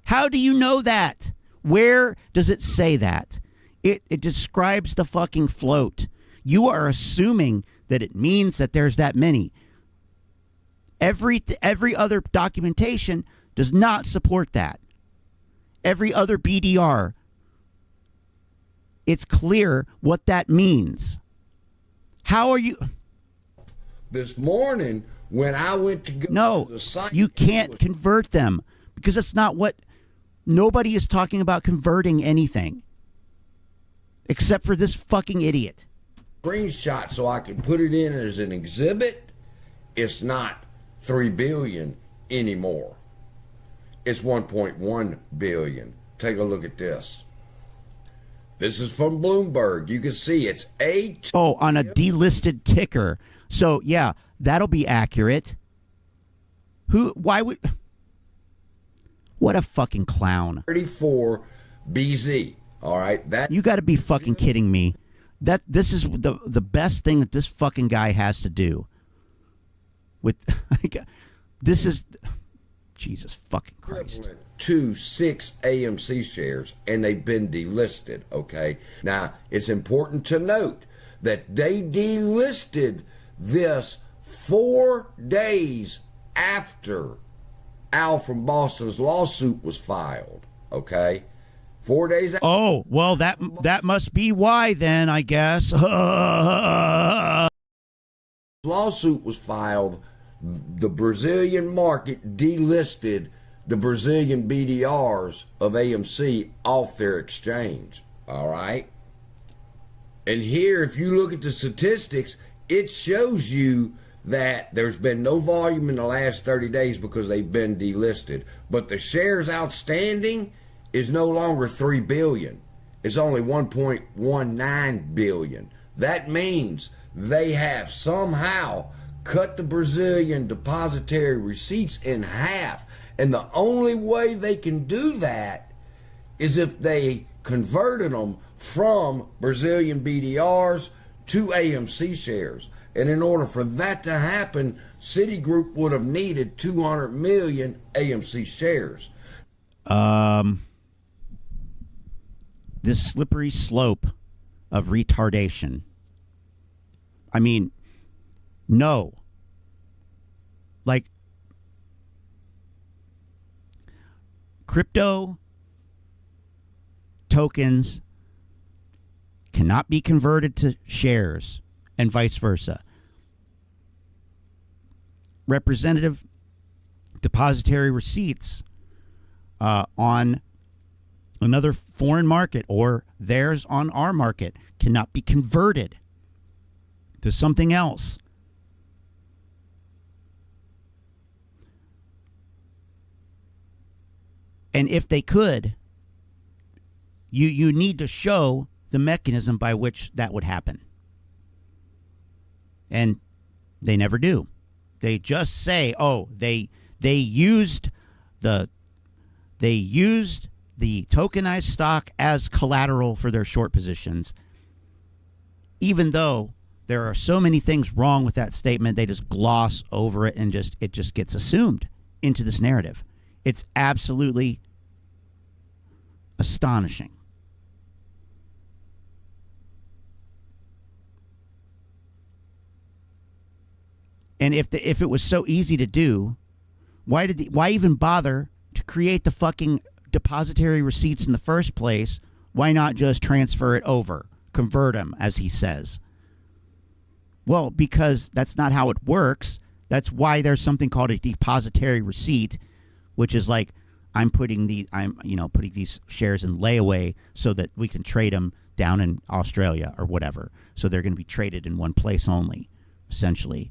How do you know that? Where does it say that? It describes the fucking float. You are assuming that it means that there's that many. Every other documentation does not support that. Every other BDR, it's clear what that means. How are you? This morning, when I went to go to the site, you can't convert them because that's not what. Nobody is talking about converting anything except for this fucking idiot. Screenshot so I can put it in as an exhibit. It's not 3 billion anymore. It's 1.1 billion. Take a look at this. This is from Bloomberg. You can see it's on a delisted ticker. So yeah, that'll be accurate. Why would? What a fucking clown. 34 BZ. All right, that you got to be fucking kidding me. This is the best thing that this fucking guy has to do. With this is Jesus fucking Christ. To 6 AMC shares, and they've been delisted. Okay, now it's important to note that they delisted this 4 days after Al from Boston's lawsuit was filed. Okay, 4 days after. Oh, well, that must be why then, I guess. Lawsuit was filed. The Brazilian market delisted the Brazilian BDRs of AMC off their exchange. All right. And here, if you look at the statistics, it shows you that there's been no volume in the last 30 days because they've been delisted. But the shares outstanding is no longer 3 billion. It's only 1.19 billion. That means they have somehow cut the Brazilian depositary receipts in half. And the only way they can do that is if they converted them from Brazilian BDRs to AMC shares. And in order for that to happen, Citigroup would have needed 200 million AMC shares. This slippery slope of retardation. I mean, no. Like, crypto tokens cannot be converted to shares and vice versa. Representative depositary receipts on another foreign market or theirs on our market cannot be converted to something else. And if they could, you need to show the mechanism by which that would happen. And they never do. They just say, oh, they used the tokenized stock as collateral for their short positions. Even though there are so many things wrong with that statement, they just gloss over it and it just gets assumed into this narrative. It's absolutely astonishing. And if it was so easy to do, why even bother to create the fucking depositary receipts in the first place? Why not just transfer it over, convert them, as he says? Well, because that's not how it works. That's why there's something called a depositary receipt, which is like I'm putting these shares in layaway so that we can trade them down in Australia or whatever. So they're going to be traded in one place only, essentially.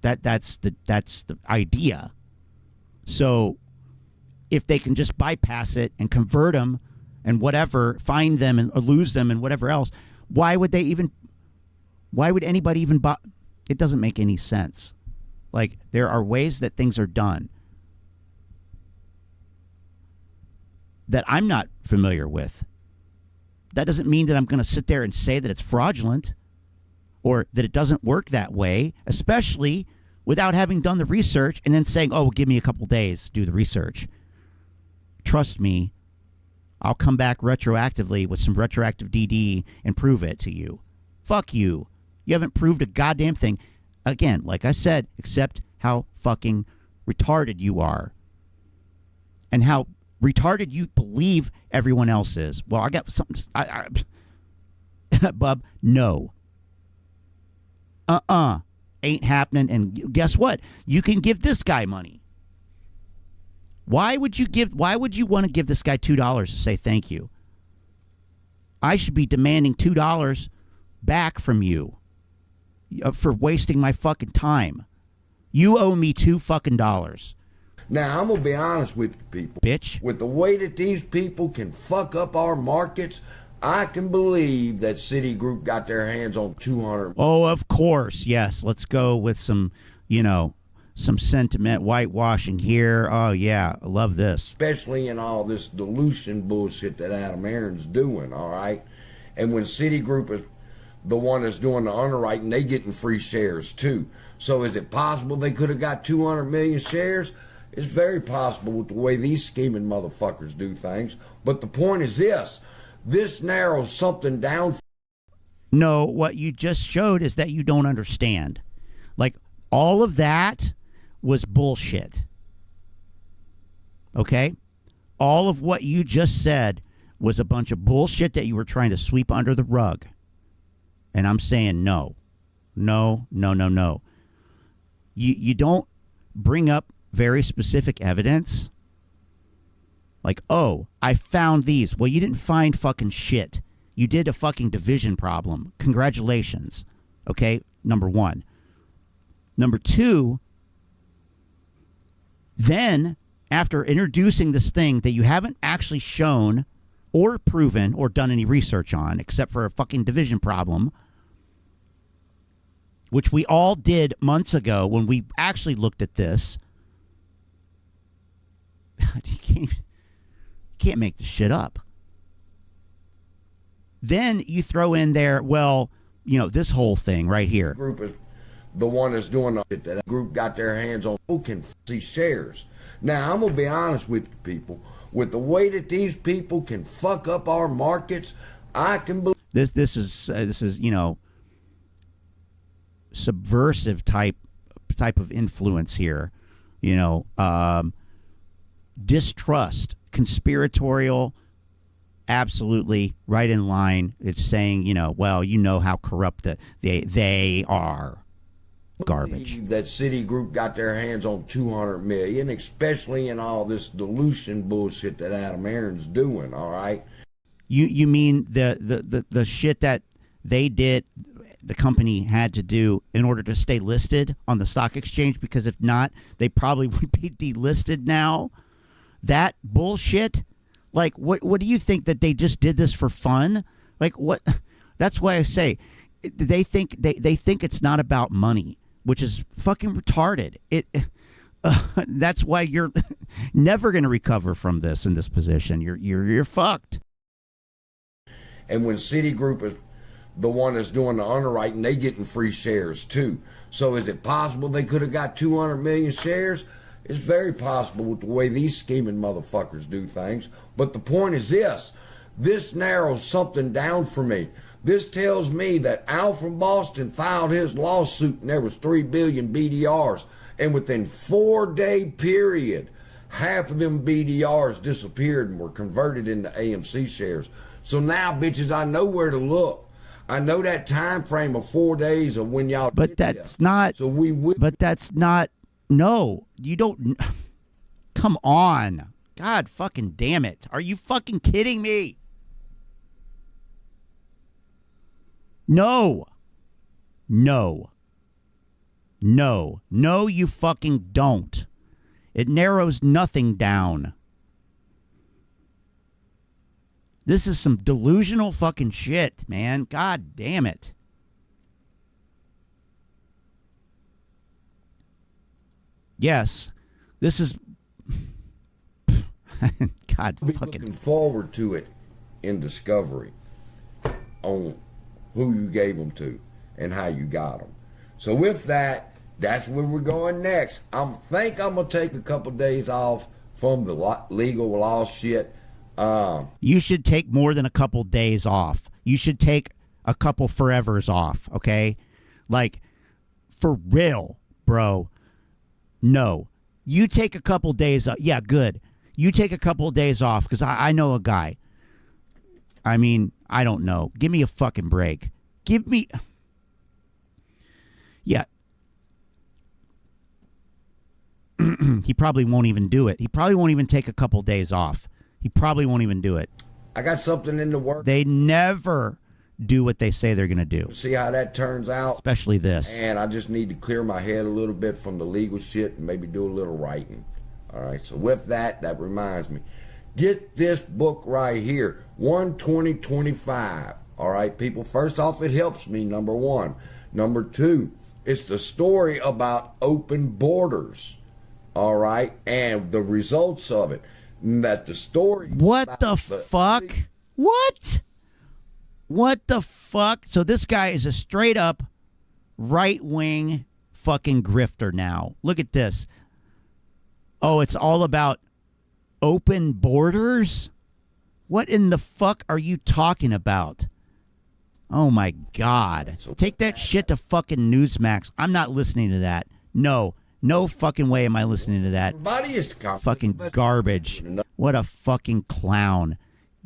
That's the idea. So if they can just bypass it and convert them and whatever, find them and or lose them and whatever else, why would anybody even buy? It doesn't make any sense. Like, there are ways that things are done that I'm not familiar with. That doesn't mean that I'm going to sit there and say that it's fraudulent or that it doesn't work that way, especially without having done the research and then saying, oh, give me a couple days to do the research. Trust me, I'll come back retroactively with some retroactive DD and prove it to you. Fuck you. You haven't proved a goddamn thing. Again, like I said, except how fucking retarded you are. And how retarded you believe everyone else is. Well, I got something. Bub, no. Ain't happening. And guess what? You can give this guy money. Why would you want to give this guy $2 to say thank you? I should be demanding $2 back from you for wasting my fucking time. You owe me $2 fucking dollars. Now, I'm going to be honest with you people. Bitch. With the way that these people can fuck up our markets, I can believe that Citigroup got their hands on 200. Oh, of course. Yes. Let's go with some, some sentiment whitewashing here. Oh, yeah. I love this. Especially in all this dilution bullshit that Aron's doing, all right? And when Citigroup is the one that's doing the underwriting, they getting free shares too. So is it possible they could have got 200 million shares? It's very possible with the way these scheming motherfuckers do things. But the point is this narrows something down. No, what you just showed is that you don't understand. Like, all of that was bullshit. Okay? All of what you just said was a bunch of bullshit that you were trying to sweep under the rug. And I'm saying no. No, no, no, no. You don't bring up very specific evidence. Like, oh, I found these. Well, you didn't find fucking shit. You did a fucking division problem. Congratulations. Okay, number one. Number two, then, after introducing this thing that you haven't actually shown or proven or done any research on, except for a fucking division problem, which we all did months ago when we actually looked at this. You can't make this shit up. Then you throw in there, well, this whole thing right here. Group is the one that's doing the shit that group got their hands on. Who can see shares? Now, I'm going to be honest with you people. With the way that these people can fuck up our markets, I can believe this is subversive type of influence here. Distrust, conspiratorial, absolutely right in line. It's saying, how corrupt they are. Garbage. That Citigroup got their hands on 200 million, especially in all this dilution bullshit that Aron's doing. All right. You mean the shit that they did, the company had to do in order to stay listed on the stock exchange? Because if not, they probably would be delisted now. That bullshit. Like, what do you think, that they just did this for fun? Like, what? That's why I say they think it's not about money, which is fucking retarded. That's why you're never going to recover from this in this position. You're fucked. And when Citigroup is the one that's doing the underwriting, they getting free shares too. So is it possible they could have got 200 million shares? It's very possible with the way these scheming motherfuckers do things. But the point is this narrows something down for me. This tells me that Al from Boston filed his lawsuit and there was 3 billion BDRs. And within 4-day period, half of them BDRs disappeared and were converted into AMC shares. So now, bitches, I know where to look. I know that time frame of 4 days of when y'all. But that's not. So we would. But that's not. No, you don't. Come on. God fucking damn it. Are you fucking kidding me? No. No. No. No, you fucking don't. It narrows nothing down. This is some delusional fucking shit, man. God damn it. Yes, this is... God Be fucking... looking forward to it in discovery on who you gave them to and how you got them. So with that, that's where we're going next. I think I'm going to take a couple days off from the legal law shit. You should take more than a couple days off. You should take a couple forevers off, okay? Like, for real, bro. No. You take a couple days off. Yeah, good. You take a couple of days off, because I know a guy. I mean, I don't know. Give me a fucking break. Give me... Yeah. He probably won't even do it. He probably won't even take a couple days off. He probably won't even do it. I got something in the works. They never do what they say they're going to do. See how that turns out. Especially this. And I just need to clear my head a little bit from the legal shit and maybe do a little writing. All right, so with that, that reminds me. Get this book right here, 1/20/25. All right, people. First off, it helps me, number one. Number two, it's the story about open borders. All right, and the results of it. That the story. What the fuck? What? What the fuck? So this guy is a straight up right wing fucking grifter now. Look at this. Oh, it's all about open borders? What in the fuck are you talking about? Oh my God. Take that shit to fucking Newsmax. I'm not listening to that. No. No fucking way am I listening to that. Fucking garbage. What a fucking clown.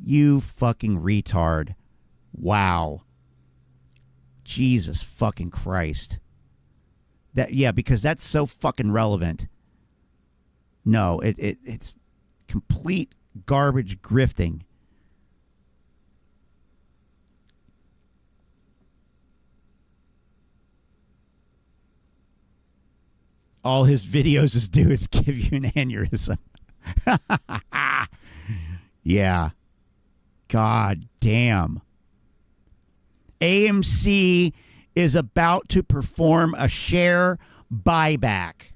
You fucking retard. Wow. Jesus fucking Christ. Yeah, because that's so fucking relevant. No, it's complete garbage grifting. All his videos do is give you an aneurysm. Yeah. God damn. AMC is about to perform a share buyback.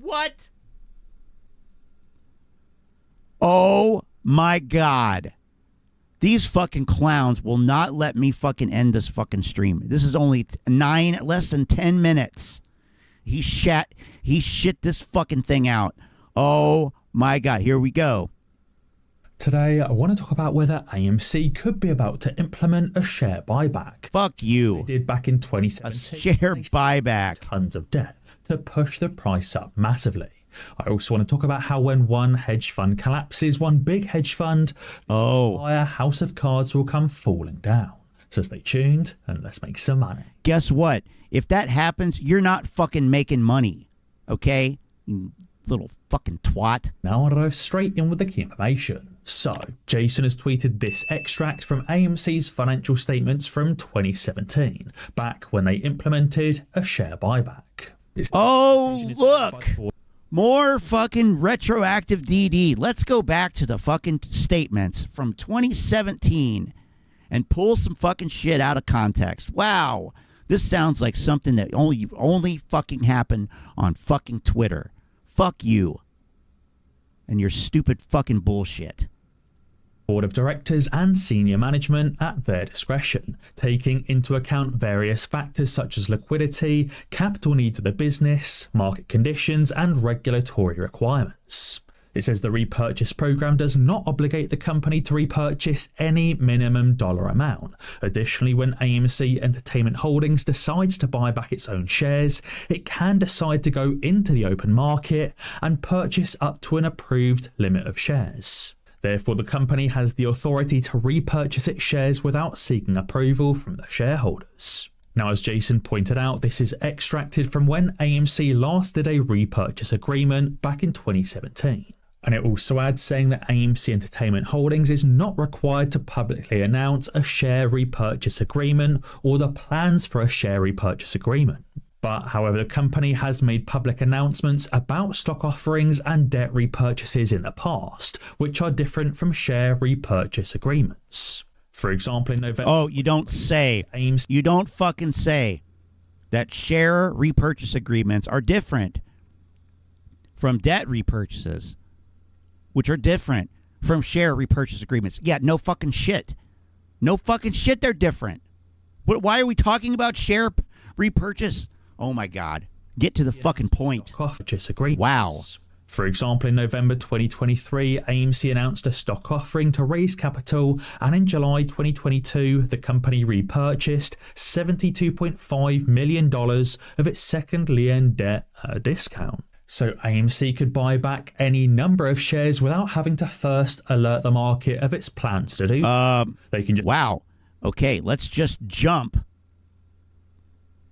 What? Oh my God. These fucking clowns will not let me fucking end this fucking stream. This is only less than 10 minutes. He shit this fucking thing out. Oh my God, here we go. Today, I want to talk about whether AMC could be about to implement a share buyback. Fuck you. They did back in 2017. A share buyback. Tons of debt to push the price up massively. I also want to talk about how when one hedge fund collapses, one big hedge fund, the entire house of cards will come falling down. So stay tuned and let's make some money. Guess what? If that happens, you're not fucking making money. Okay? You little fucking twat. Now I'll dive straight in with the key information. So, Jason has tweeted this extract from AMC's financial statements from 2017, back when they implemented a share buyback. Oh, look! More fucking retroactive DD. Let's go back to the fucking statements from 2017 and pull some fucking shit out of context. Wow. This sounds like something that only fucking happened on fucking Twitter. Fuck you. And your stupid fucking bullshit. Board of directors and senior management at their discretion, taking into account various factors such as liquidity, capital needs of the business, market conditions, and regulatory requirements. It says the repurchase program does not obligate the company to repurchase any minimum dollar amount. Additionally, when AMC Entertainment Holdings decides to buy back its own shares, it can decide to go into the open market and purchase up to an approved limit of shares. Therefore, the company has the authority to repurchase its shares without seeking approval from the shareholders. Now, as Jason pointed out, this is extracted from when AMC last did a repurchase agreement back in 2017. And it also adds saying that AMC Entertainment Holdings is not required to publicly announce a share repurchase agreement or the plans for a share repurchase agreement. But, however, the company has made public announcements about stock offerings and debt repurchases in the past, which are different from share repurchase agreements. For example, in November... Oh, you don't say. You don't fucking say that share repurchase agreements are different from debt repurchases, which are different from share repurchase agreements. Yeah, no fucking shit. No fucking shit, they're different. Why are we talking about share repurchase? Oh my God. Get to the fucking point. Wow. For example, in November 2023, AMC announced a stock offering to raise capital, and in July 2022, the company repurchased $72.5 million of its second lien debt at a discount. So AMC could buy back any number of shares without having to first alert the market of its plans to do. They can just... Wow. Okay, let's just jump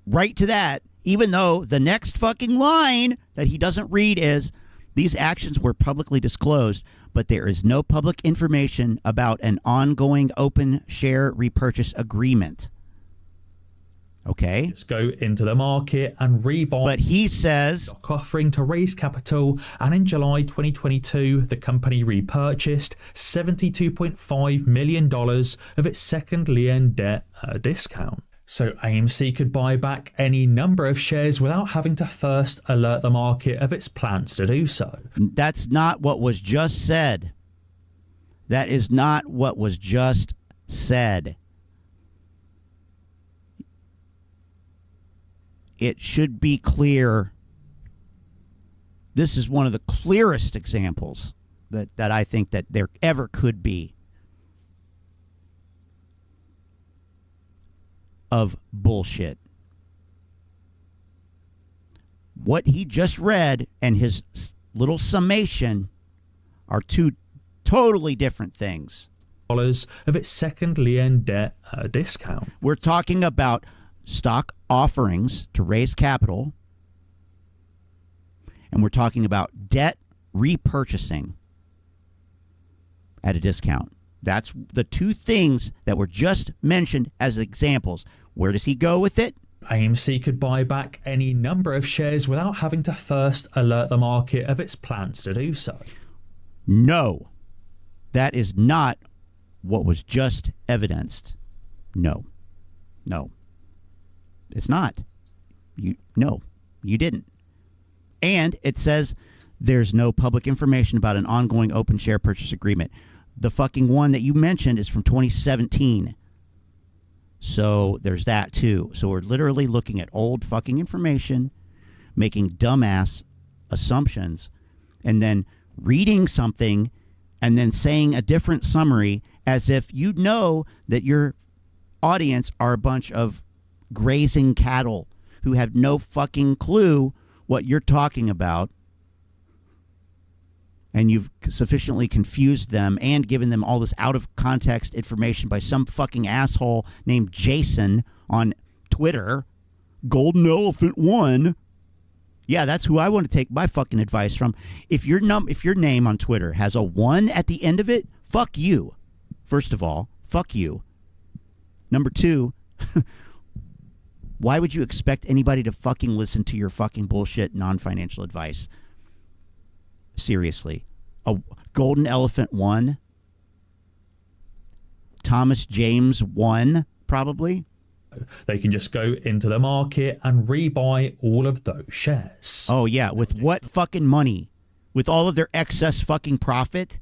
right to that, even though the next fucking line that he doesn't read is, these actions were publicly disclosed, but there is no public information about an ongoing open share repurchase agreement. Okay. Just go into the market and rebuy. But he says, stock offering to raise capital, and in July 2022, the company repurchased $72.5 million of its second lien debt at a discount. So AMC could buy back any number of shares without having to first alert the market of its plans to do so. That's not what was just said. That is not what was just said. It should be clear. This is one of the clearest examples that I think that there ever could be of bullshit. What he just read and his little summation are two totally different things. Of its second lien debt at a discount. We're talking about stock offerings to raise capital, and we're talking about debt repurchasing at a discount. That's the two things that were just mentioned as examples. Where does he go with it? AMC could buy back any number of shares without having to first alert the market of its plans to do so. No, that is not what was just evidenced. No, it's not. You didn't. And it says there's no public information about an ongoing open share purchase agreement. The fucking one that you mentioned is from 2017. So there's that too. So we're literally looking at old fucking information, making dumbass assumptions, and then reading something and then saying a different summary as if you know that your audience are a bunch of grazing cattle who have no fucking clue what you're talking about. And you've sufficiently confused them and given them all this out-of-context information by some fucking asshole named Jason on Twitter. Golden Elephant 1. Yeah, that's who I want to take my fucking advice from. If your name on Twitter has a 1 at the end of it, fuck you. First of all, fuck you. Number 2, why would you expect anybody to fucking listen to your fucking bullshit non-financial advice? Seriously. A Golden Elephant 1? Thomas James 1, probably? They can just go into the market and rebuy all of those shares. Oh, yeah. With what fucking money? With all of their excess fucking profit?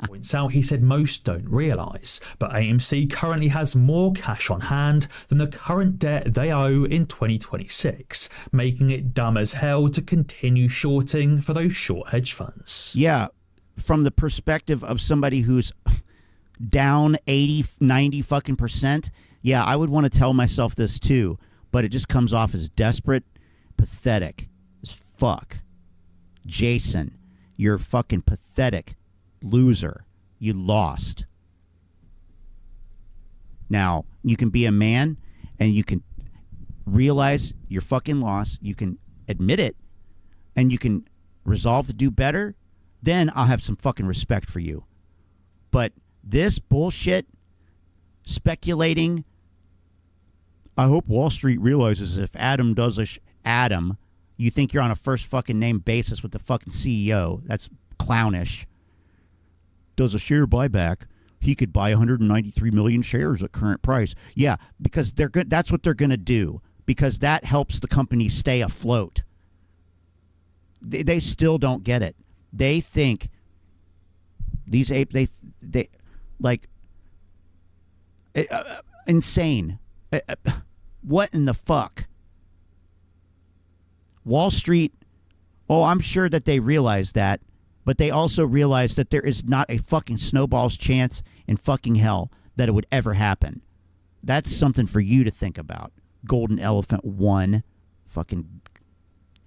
Points out, he said most don't realise, but AMC currently has more cash on hand than the current debt they owe in 2026, making it dumb as hell to continue shorting for those short hedge funds. Yeah, from the perspective of somebody who's down 80, 90 fucking percent, yeah, I would want to tell myself this too, but it just comes off as desperate, pathetic as fuck. Jason, you're fucking pathetic. Loser. You lost. Now, you can be a man and you can realize your fucking loss. You can admit it and you can resolve to do better. Then I'll have some fucking respect for you. But this bullshit, speculating I hope Wall Street realizes if Adam does Adam, you think you're on a first fucking name basis with the fucking CEO. That's clownish. Does a share buyback, he could buy 193 million shares at current price. Yeah, because they're good. That's what they're going to do, because that helps the company stay afloat. They still don't get it. They think these they like insane. What in the fuck? Wall Street, oh, I'm sure that they realize that, but they also realize that there is not a fucking snowball's chance in fucking hell that it would ever happen. That's something for you to think about. Golden Elephant 1. Fucking,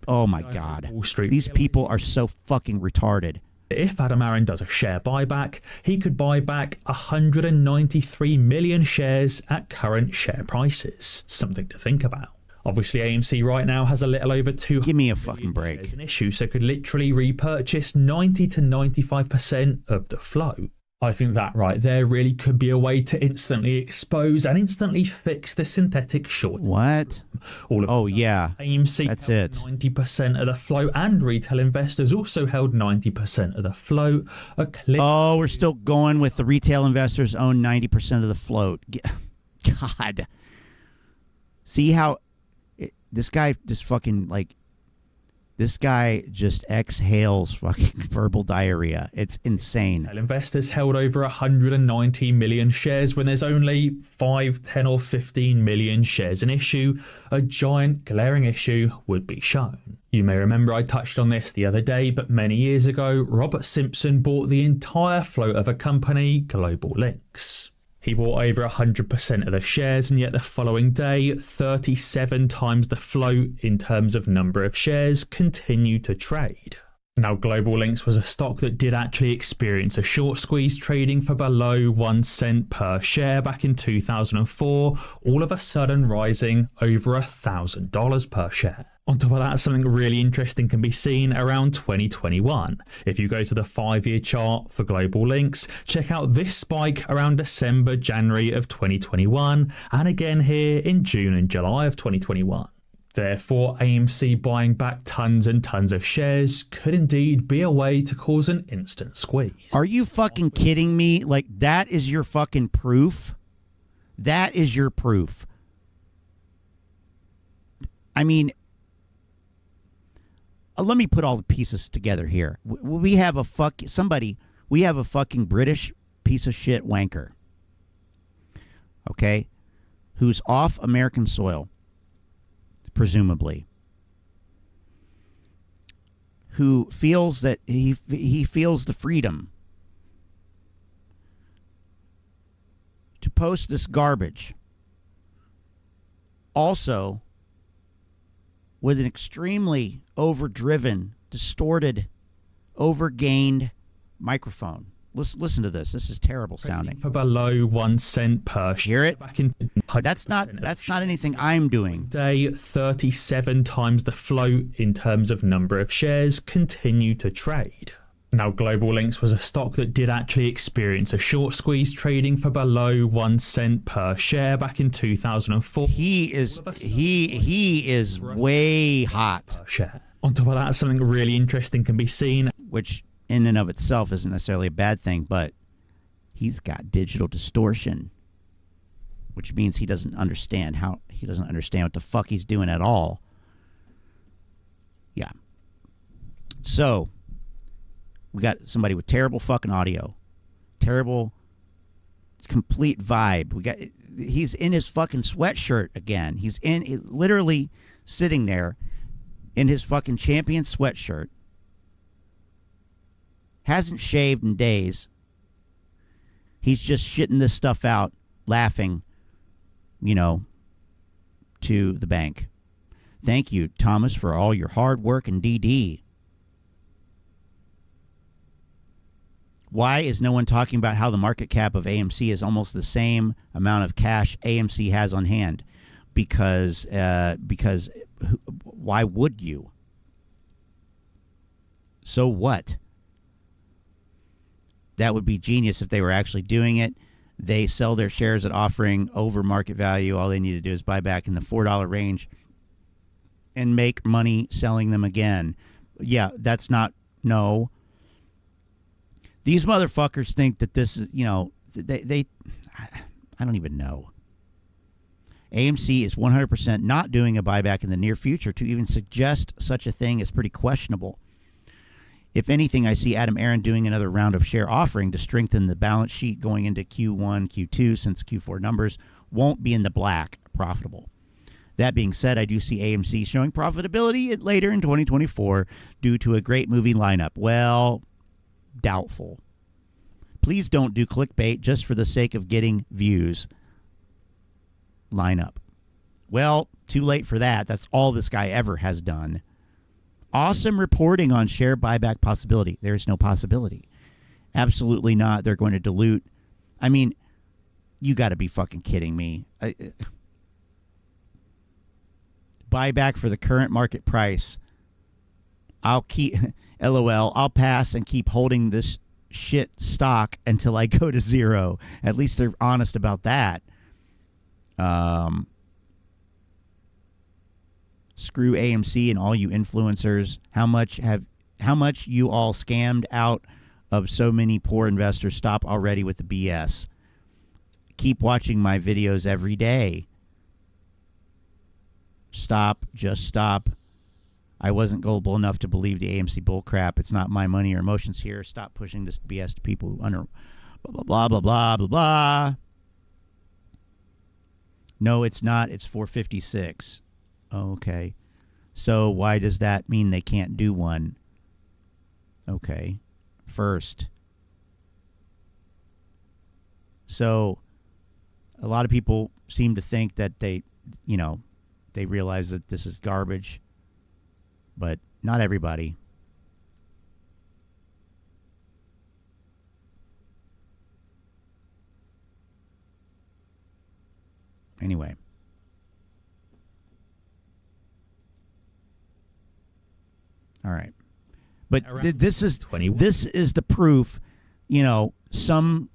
oh my God. Wall Street. These people are so fucking retarded. If Adam Aron does a share buyback, he could buy back 193 million shares at current share prices. Something to think about. Obviously, AMC right now has a little over 200 Give me a fucking break. shares in issue, so could literally repurchase 90 to 95% of the float. I think that right there really could be a way to instantly expose and instantly fix the synthetic short. What? Yeah. AMC That's held it. 90% of the float, and retail investors also held 90% of the float. Oh, we're still going with the retail investors own 90% of the float. God. See how this guy just fucking like, this guy just exhales fucking verbal diarrhea. It's insane. Investors held over 190 million shares when there's only 5, 10 or 15 million shares in issue. A giant glaring issue would be shown. You may remember I touched on this the other day, but many years ago, Robert Simpson bought the entire float of a company, Global Links. He bought over 100% of the shares, and yet the following day, 37 times the float in terms of number of shares continued to trade. Now, Global Links was a stock that did actually experience a short squeeze, trading for below 1 cent per share back in 2004, all of a sudden rising over $1,000 per share. On top of that, something really interesting can be seen around 2021. If you go to the 5-year chart for Global Links, check out this spike around December, January of 2021, and again here in June and July of 2021. Therefore, AMC buying back tons and tons of shares could indeed be a way to cause an instant squeeze. Are you fucking kidding me? Like, that is your fucking proof? That is your proof. I mean, let me put all the pieces together here. We have a we have a fucking British piece of shit wanker, okay, who's off American soil, presumably, who feels that he feels the freedom to post this garbage. Also, with an extremely overdriven, distorted, overgained microphone. Listen to this. This is terrible sounding. For below 1 cent per share. Hear it? That's not anything I'm doing. Day 37 times the float in terms of number of shares continue to trade. Now, Global Links was a stock that did actually experience a short squeeze, trading for below 1 cent per share back in 2004. He is way hot. Per share. On top of that, something really interesting can be seen, which in and of itself isn't necessarily a bad thing, but he's got digital distortion, which means he doesn't understand what the fuck he's doing at all. Yeah. So we got somebody with terrible fucking audio, terrible complete vibe. He's in his fucking sweatshirt again. He's literally sitting there in his fucking champion sweatshirt. Hasn't shaved in days. He's just shitting this stuff out, laughing, to the bank. Thank you, Thomas, for all your hard work and DD. Why is no one talking about how the market cap of AMC is almost the same amount of cash AMC has on hand? Because why would you? So what? That would be genius if they were actually doing it. They sell their shares at offering over market value. All they need to do is buy back in the $4 range and make money selling them again. Yeah, that's not, no. These motherfuckers think that this is, I don't even know. AMC is 100% not doing a buyback in the near future. To even suggest such a thing is pretty questionable. If anything, I see Aron doing another round of share offering to strengthen the balance sheet going into Q1, Q2, since Q4 numbers won't be in the black, profitable. That being said, I do see AMC showing profitability later in 2024 due to a great movie lineup. Well, doubtful. Please don't do clickbait just for the sake of getting views. Lineup. Well, too late for that. That's all this guy ever has done. Awesome reporting on share buyback possibility. There is no possibility. Absolutely not. They're going to dilute. I mean, you got to be fucking kidding me. Buyback for the current market price. I'll keep, LOL, I'll pass and keep holding this shit stock until I go to zero. At least they're honest about that. Screw AMC and all you influencers. How much you all scammed out of so many poor investors. Stop already with the BS. Keep watching my videos every day. Stop. Just stop. I wasn't gullible enough to believe the AMC bullcrap. It's not my money or emotions here. Stop pushing this BS to people who under blah, blah, blah, blah, blah, blah. No, it's not. It's 456. Okay. So why does that mean they can't do one? Okay. First. So a lot of people seem to think that they realize that this is garbage, but not everybody. Anyway. All right. But this is the proof, some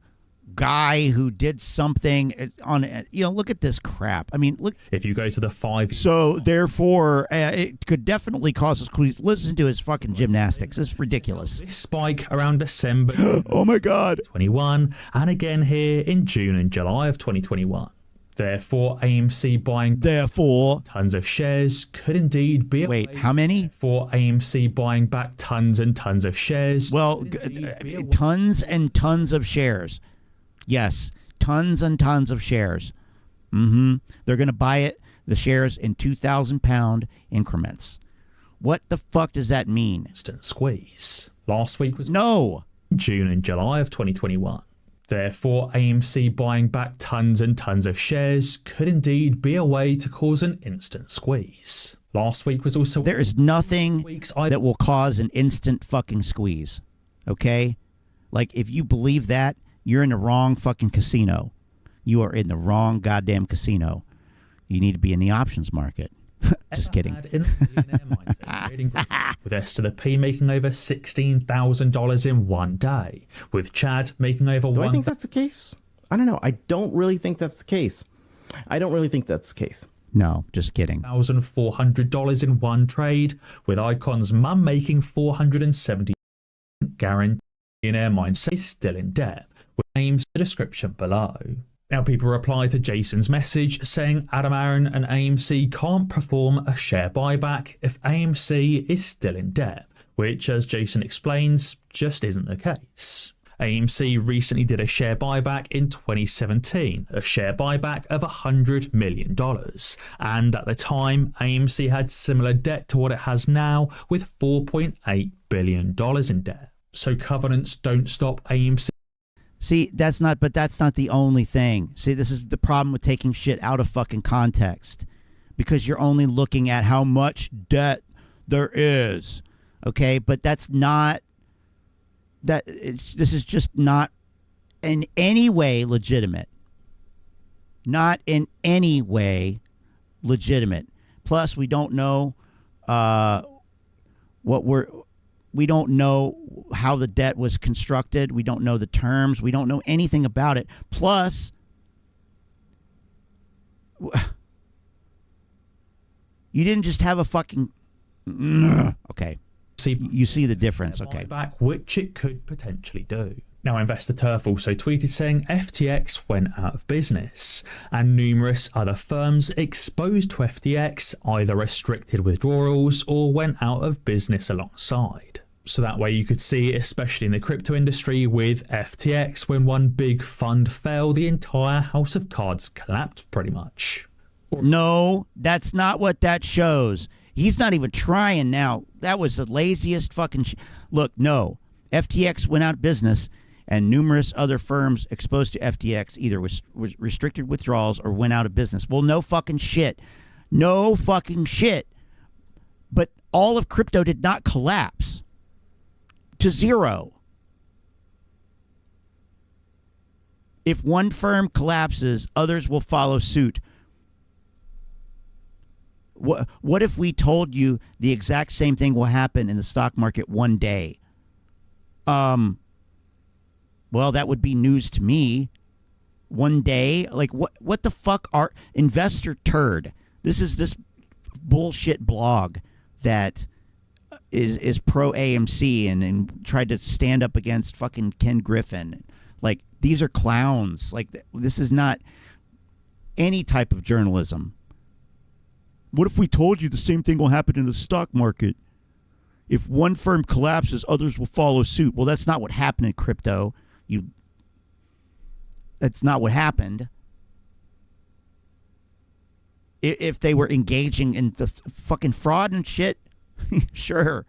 guy who did something on, look at this crap. I mean, look. If you go to the 5. So therefore, it could definitely cause us squeeze. Listen to his fucking gymnastics. It's ridiculous. This spike around December. Oh my God. 21, and again here in June and July of 2021. Therefore, AMC buying tons of shares could indeed be. Wait, how many? For AMC buying back tons and tons of shares. Well, tons and tons of shares. Yes, tons and tons of shares. They're going to buy the shares in 2,000 pound increments. What the fuck does that mean? Instant squeeze. Last week was June and July of 2021. Therefore, AMC buying back tons and tons of shares could indeed be a way to cause an instant squeeze. Last week was also... There is nothing that will cause an instant fucking squeeze. Okay? Like, if you believe that, you're in the wrong fucking casino. You are in the wrong goddamn casino. You need to be in the options market. Just kidding. With S to the P making over $16,000 in one day. With Chad making over Do I think that's the case? I don't know. I don't really think that's the case. No, just kidding. $1,400 in one trade. With Icon's mum making $470. Guaranteed millionaire mindset is still in debt. With names in the description below. Now people reply to Jason's message saying Aron and AMC can't perform a share buyback if AMC is still in debt, which, as Jason explains, just isn't the case. AMC recently did a share buyback in 2017, a share buyback of $100 million. And at the time, AMC had similar debt to what it has now, with $4.8 billion in debt. So covenants don't stop AMC. See, that's not the only thing. See, this is the problem with taking shit out of fucking context, because you're only looking at how much debt there is. Okay, but that's not this is just not in any way legitimate. Not in any way legitimate. Plus, we don't know what We don't know how the debt was constructed. We don't know the terms. We don't know anything about it. Plus, you didn't just have a fucking... Okay. You see the difference. Okay. Back, which it could potentially do. Now, Investor Turf also tweeted saying FTX went out of business, and numerous other firms exposed to FTX either restricted withdrawals or went out of business alongside. So that way you could see, especially in the crypto industry with FTX, when one big fund fell, the entire house of cards collapsed pretty much. No, that's not what that shows. He's not even trying now. That was the laziest fucking look, no. FTX went out of business, and numerous other firms exposed to FTX either was restricted withdrawals or went out of business. Well, no fucking shit. No fucking shit. But all of crypto did not collapse to zero. If one firm collapses, others will follow suit. What if we told you the exact same thing will happen in the stock market one day? Well, that would be news to me. One day, like what the fuck are Investor Turd? This is this bullshit blog that is pro AMC and tried to stand up against fucking Ken Griffin. Like, these are clowns. Like, this is not any type of journalism. What if we told you the same thing will happen in the stock market? If one firm collapses, others will follow suit. Well, that's not what happened in crypto. That's not what happened. If they were engaging in the fucking fraud and shit, sure.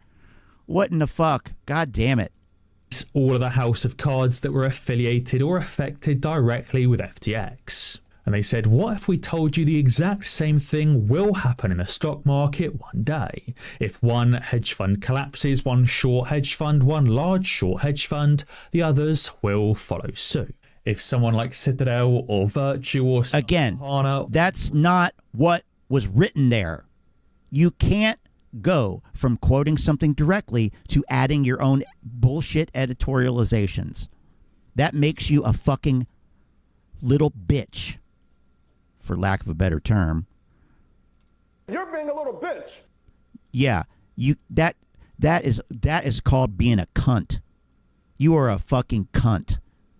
What in the fuck? God damn it. All of the house of cards that were affiliated or affected directly with FTX. And they said, what if we told you the exact same thing will happen in the stock market one day? If one hedge fund collapses, one short hedge fund, one large short hedge fund, the others will follow suit. If someone like Citadel or Virtue or... Again, that's not what was written there. You can't go from quoting something directly to adding your own bullshit editorializations. That makes you a fucking little bitch, for lack of a better term. You're being a little bitch. Yeah, that is called being a cunt. You are a fucking cunt.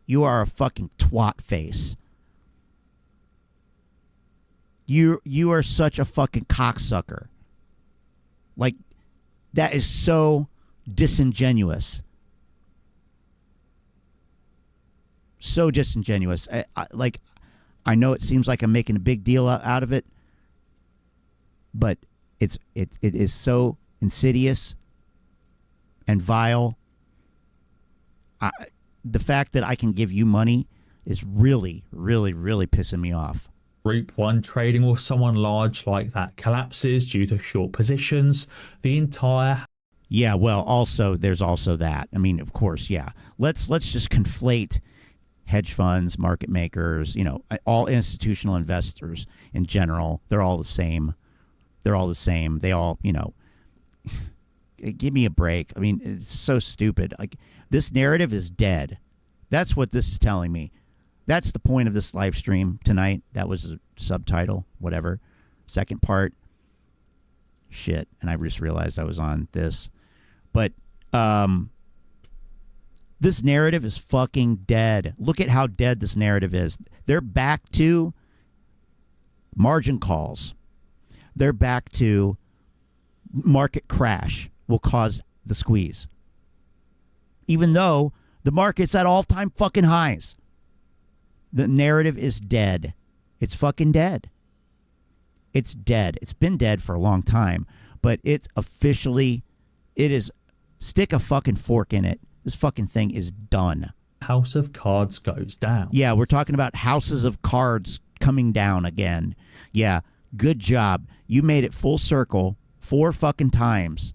You are a fucking twat face. You are such a fucking cocksucker. Like, that is so disingenuous. So disingenuous. I know it seems like I'm making a big deal out of it, but it is so insidious and vile. The fact that I can give you money is really, really, really pissing me off. Group 1 trading or someone large like that collapses due to short positions, the entire... Yeah, well, also, there's also that. I mean, of course, yeah. Let's just conflate hedge funds, market makers, all institutional investors in general. They're all the same. They're all the same. They all, give me a break. I mean, it's so stupid. Like, this narrative is dead. That's what this is telling me. That's the point of this live stream tonight. That was a subtitle, whatever. Second part. Shit. And I just realized I was on this. But this narrative is fucking dead. Look at how dead this narrative is. They're back to margin calls. They're back to market crash will cause the squeeze. Even though the market's at all-time fucking highs. The narrative is dead. It's fucking dead. It's dead. It's been dead for a long time, but it's officially, it is, stick a fucking fork in it. This fucking thing is done. House of cards goes down. Yeah, we're talking about houses of cards coming down again. Yeah, good job. You made it full circle 4 fucking times.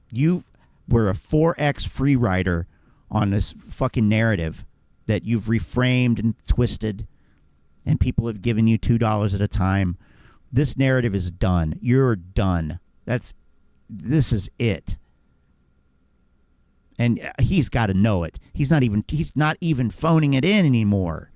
You were a 4X free rider on this fucking narrative that you've reframed and twisted, and people have given you $2 at a time. This narrative is done. You're done. This is it. And he's got to know it. He's not even phoning it in anymore.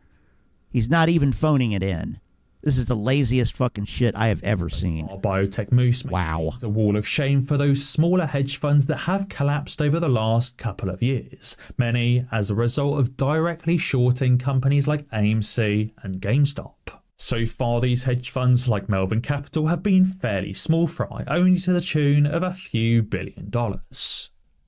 He's not even phoning it in. This is the laziest fucking shit I have ever seen. Our biotech moose. Wow. It's a wall of shame for those smaller hedge funds that have collapsed over the last couple of years. Many as a result of directly shorting companies like AMC and GameStop. So far, these hedge funds like Melbourne Capital have been fairly small fry, only to the tune of a few $billion.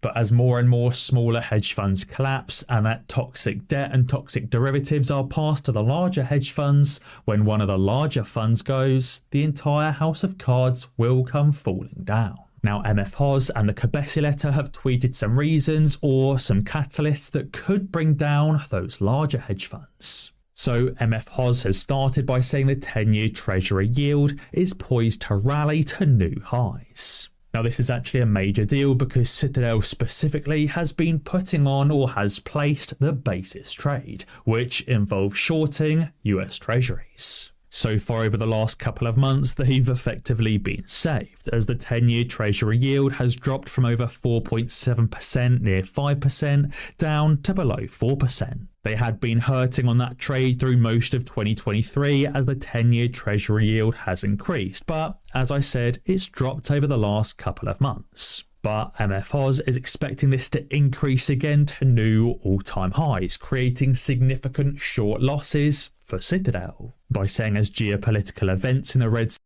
But as more and more smaller hedge funds collapse and that toxic debt and toxic derivatives are passed to the larger hedge funds, when one of the larger funds goes, the entire house of cards will come falling down. Now, MF Hoz and the Cabesi letter have tweeted some reasons or some catalysts that could bring down those larger hedge funds. So MF Hoz has started by saying the 10-year Treasury yield is poised to rally to new highs. Now, this is actually a major deal because Citadel specifically has been putting on or has placed the basis trade, which involves shorting US Treasuries. So far over the last couple of months, they've effectively been saved, as the 10-year Treasury yield has dropped from over 4.7% near 5% down to below 4%. They had been hurting on that trade through most of 2023 as the 10-year Treasury yield has increased, but as I said, it's dropped over the last couple of months. But MF Hoz is expecting this to increase again to new all-time highs, creating significant short losses for Citadel by saying as geopolitical events in the Red Sea.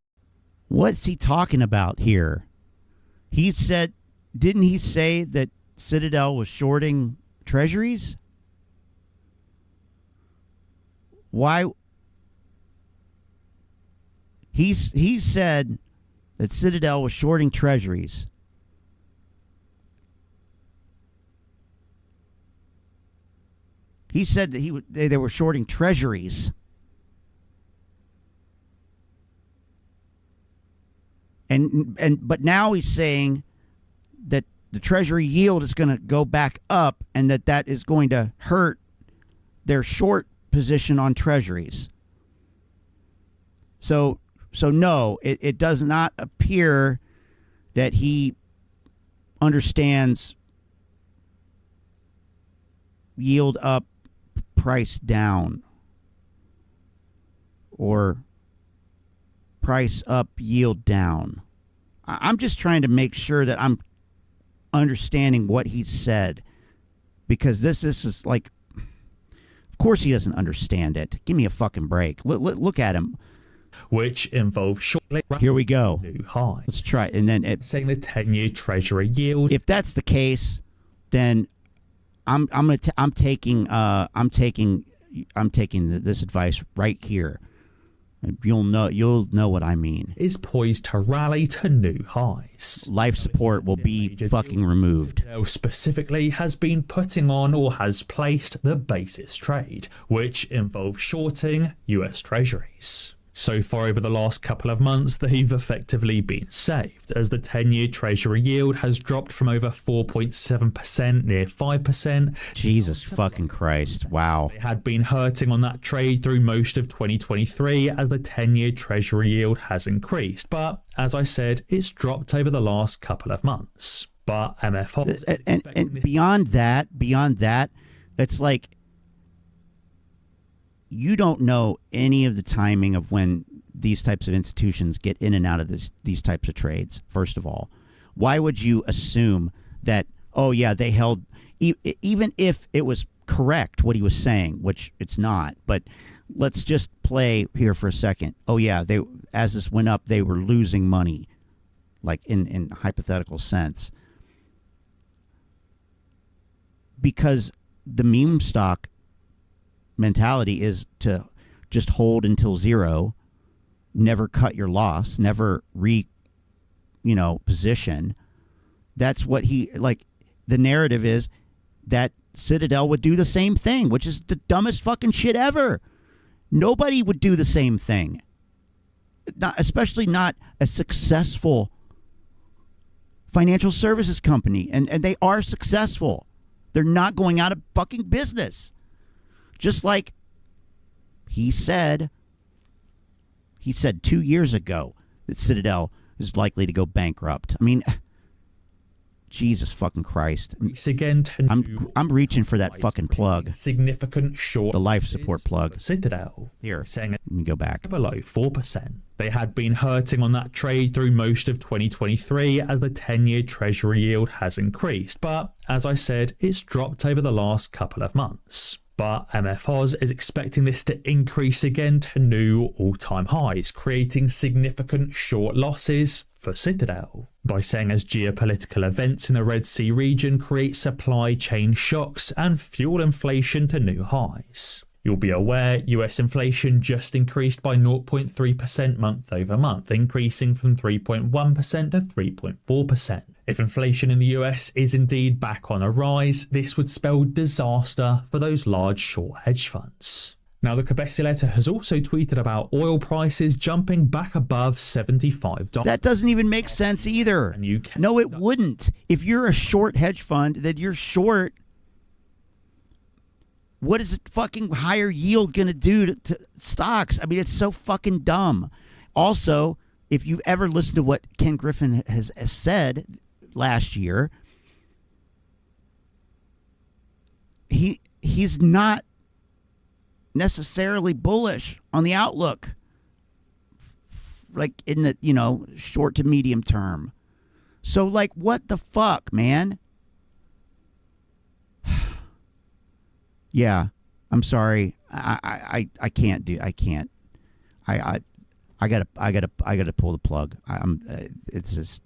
What's he talking about here? He said, didn't he say that Citadel was shorting treasuries? Why? He said that Citadel was shorting treasuries. He said that they were shorting treasuries. But now he's saying that the treasury yield is going to go back up and that is going to hurt their short position on treasuries. So no, it does not appear that he understands yield up, price down, or price up, yield down. I'm just trying to make sure that I'm understanding what he said, because this is like, of course he doesn't understand it. Give me a fucking break. Look at him. Which involves shortly. Here we go. New highs. Let's try it. And then saying the 10-year Treasury yield. If that's the case, then I'm taking this advice right here. You'll know what I mean. Is poised to rally to new highs. Life support will be fucking removed. Citadel specifically has been putting on or has placed the basis trade, which involves shorting US Treasuries. So far over the last couple of months, they've effectively been saved, as the 10-year Treasury yield has dropped from over 4.7% near 5%. Jesus fucking Christ, wow. They had been hurting on that trade through most of 2023 as the 10-year Treasury yield has increased, but as I said, it's dropped over the last couple of months. But MF Hoz and beyond that, it's like, you don't know any of the timing of when these types of institutions get in and out of these types of trades, first of all. Why would you assume that, oh, yeah, they held, even if it was correct what he was saying, which it's not, but let's just play here for a second. Oh, yeah, as this went up, they were losing money, like in hypothetical sense. Because the meme stock mentality is to just hold until zero, never cut your loss, never position. That's what the narrative is that Citadel would do the same thing, which is the dumbest fucking shit ever. Nobody would do the same thing. Especially not a successful financial services company. And they are successful. They're not going out of fucking business. Just like he said 2 years ago that Citadel is likely to go bankrupt. I mean, Jesus fucking Christ. Again, I'm reaching for that fucking plug. Significant short. The life support plug. Citadel. Here, saying let me go back. Below 4%. They had been hurting on that trade through most of 2023 as the 10-year Treasury yield has increased. But as I said, it's dropped over the last couple of months. But MFOz is expecting this to increase again to new all-time highs, creating significant short losses for Citadel. By saying as geopolitical events in the Red Sea region create supply chain shocks and fuel inflation to new highs. You'll be aware US inflation just increased by 0.3% month over month, increasing from 3.1% to 3.4%. If inflation in the US is indeed back on a rise, this would spell disaster for those large short hedge funds. Now, the Cabesiletter has also tweeted about oil prices jumping back above $75. That doesn't even make sense either. No, it wouldn't. If you're a short hedge fund, then you're short. What is a fucking higher yield going to do to stocks? I mean, it's so fucking dumb. Also, if you've ever listened to what Ken Griffin has said last year, he's not necessarily bullish on the outlook, like in the short to medium term. So like, what the fuck, man? Yeah, I'm sorry. I can't do. I can't. I gotta pull the plug. It's just.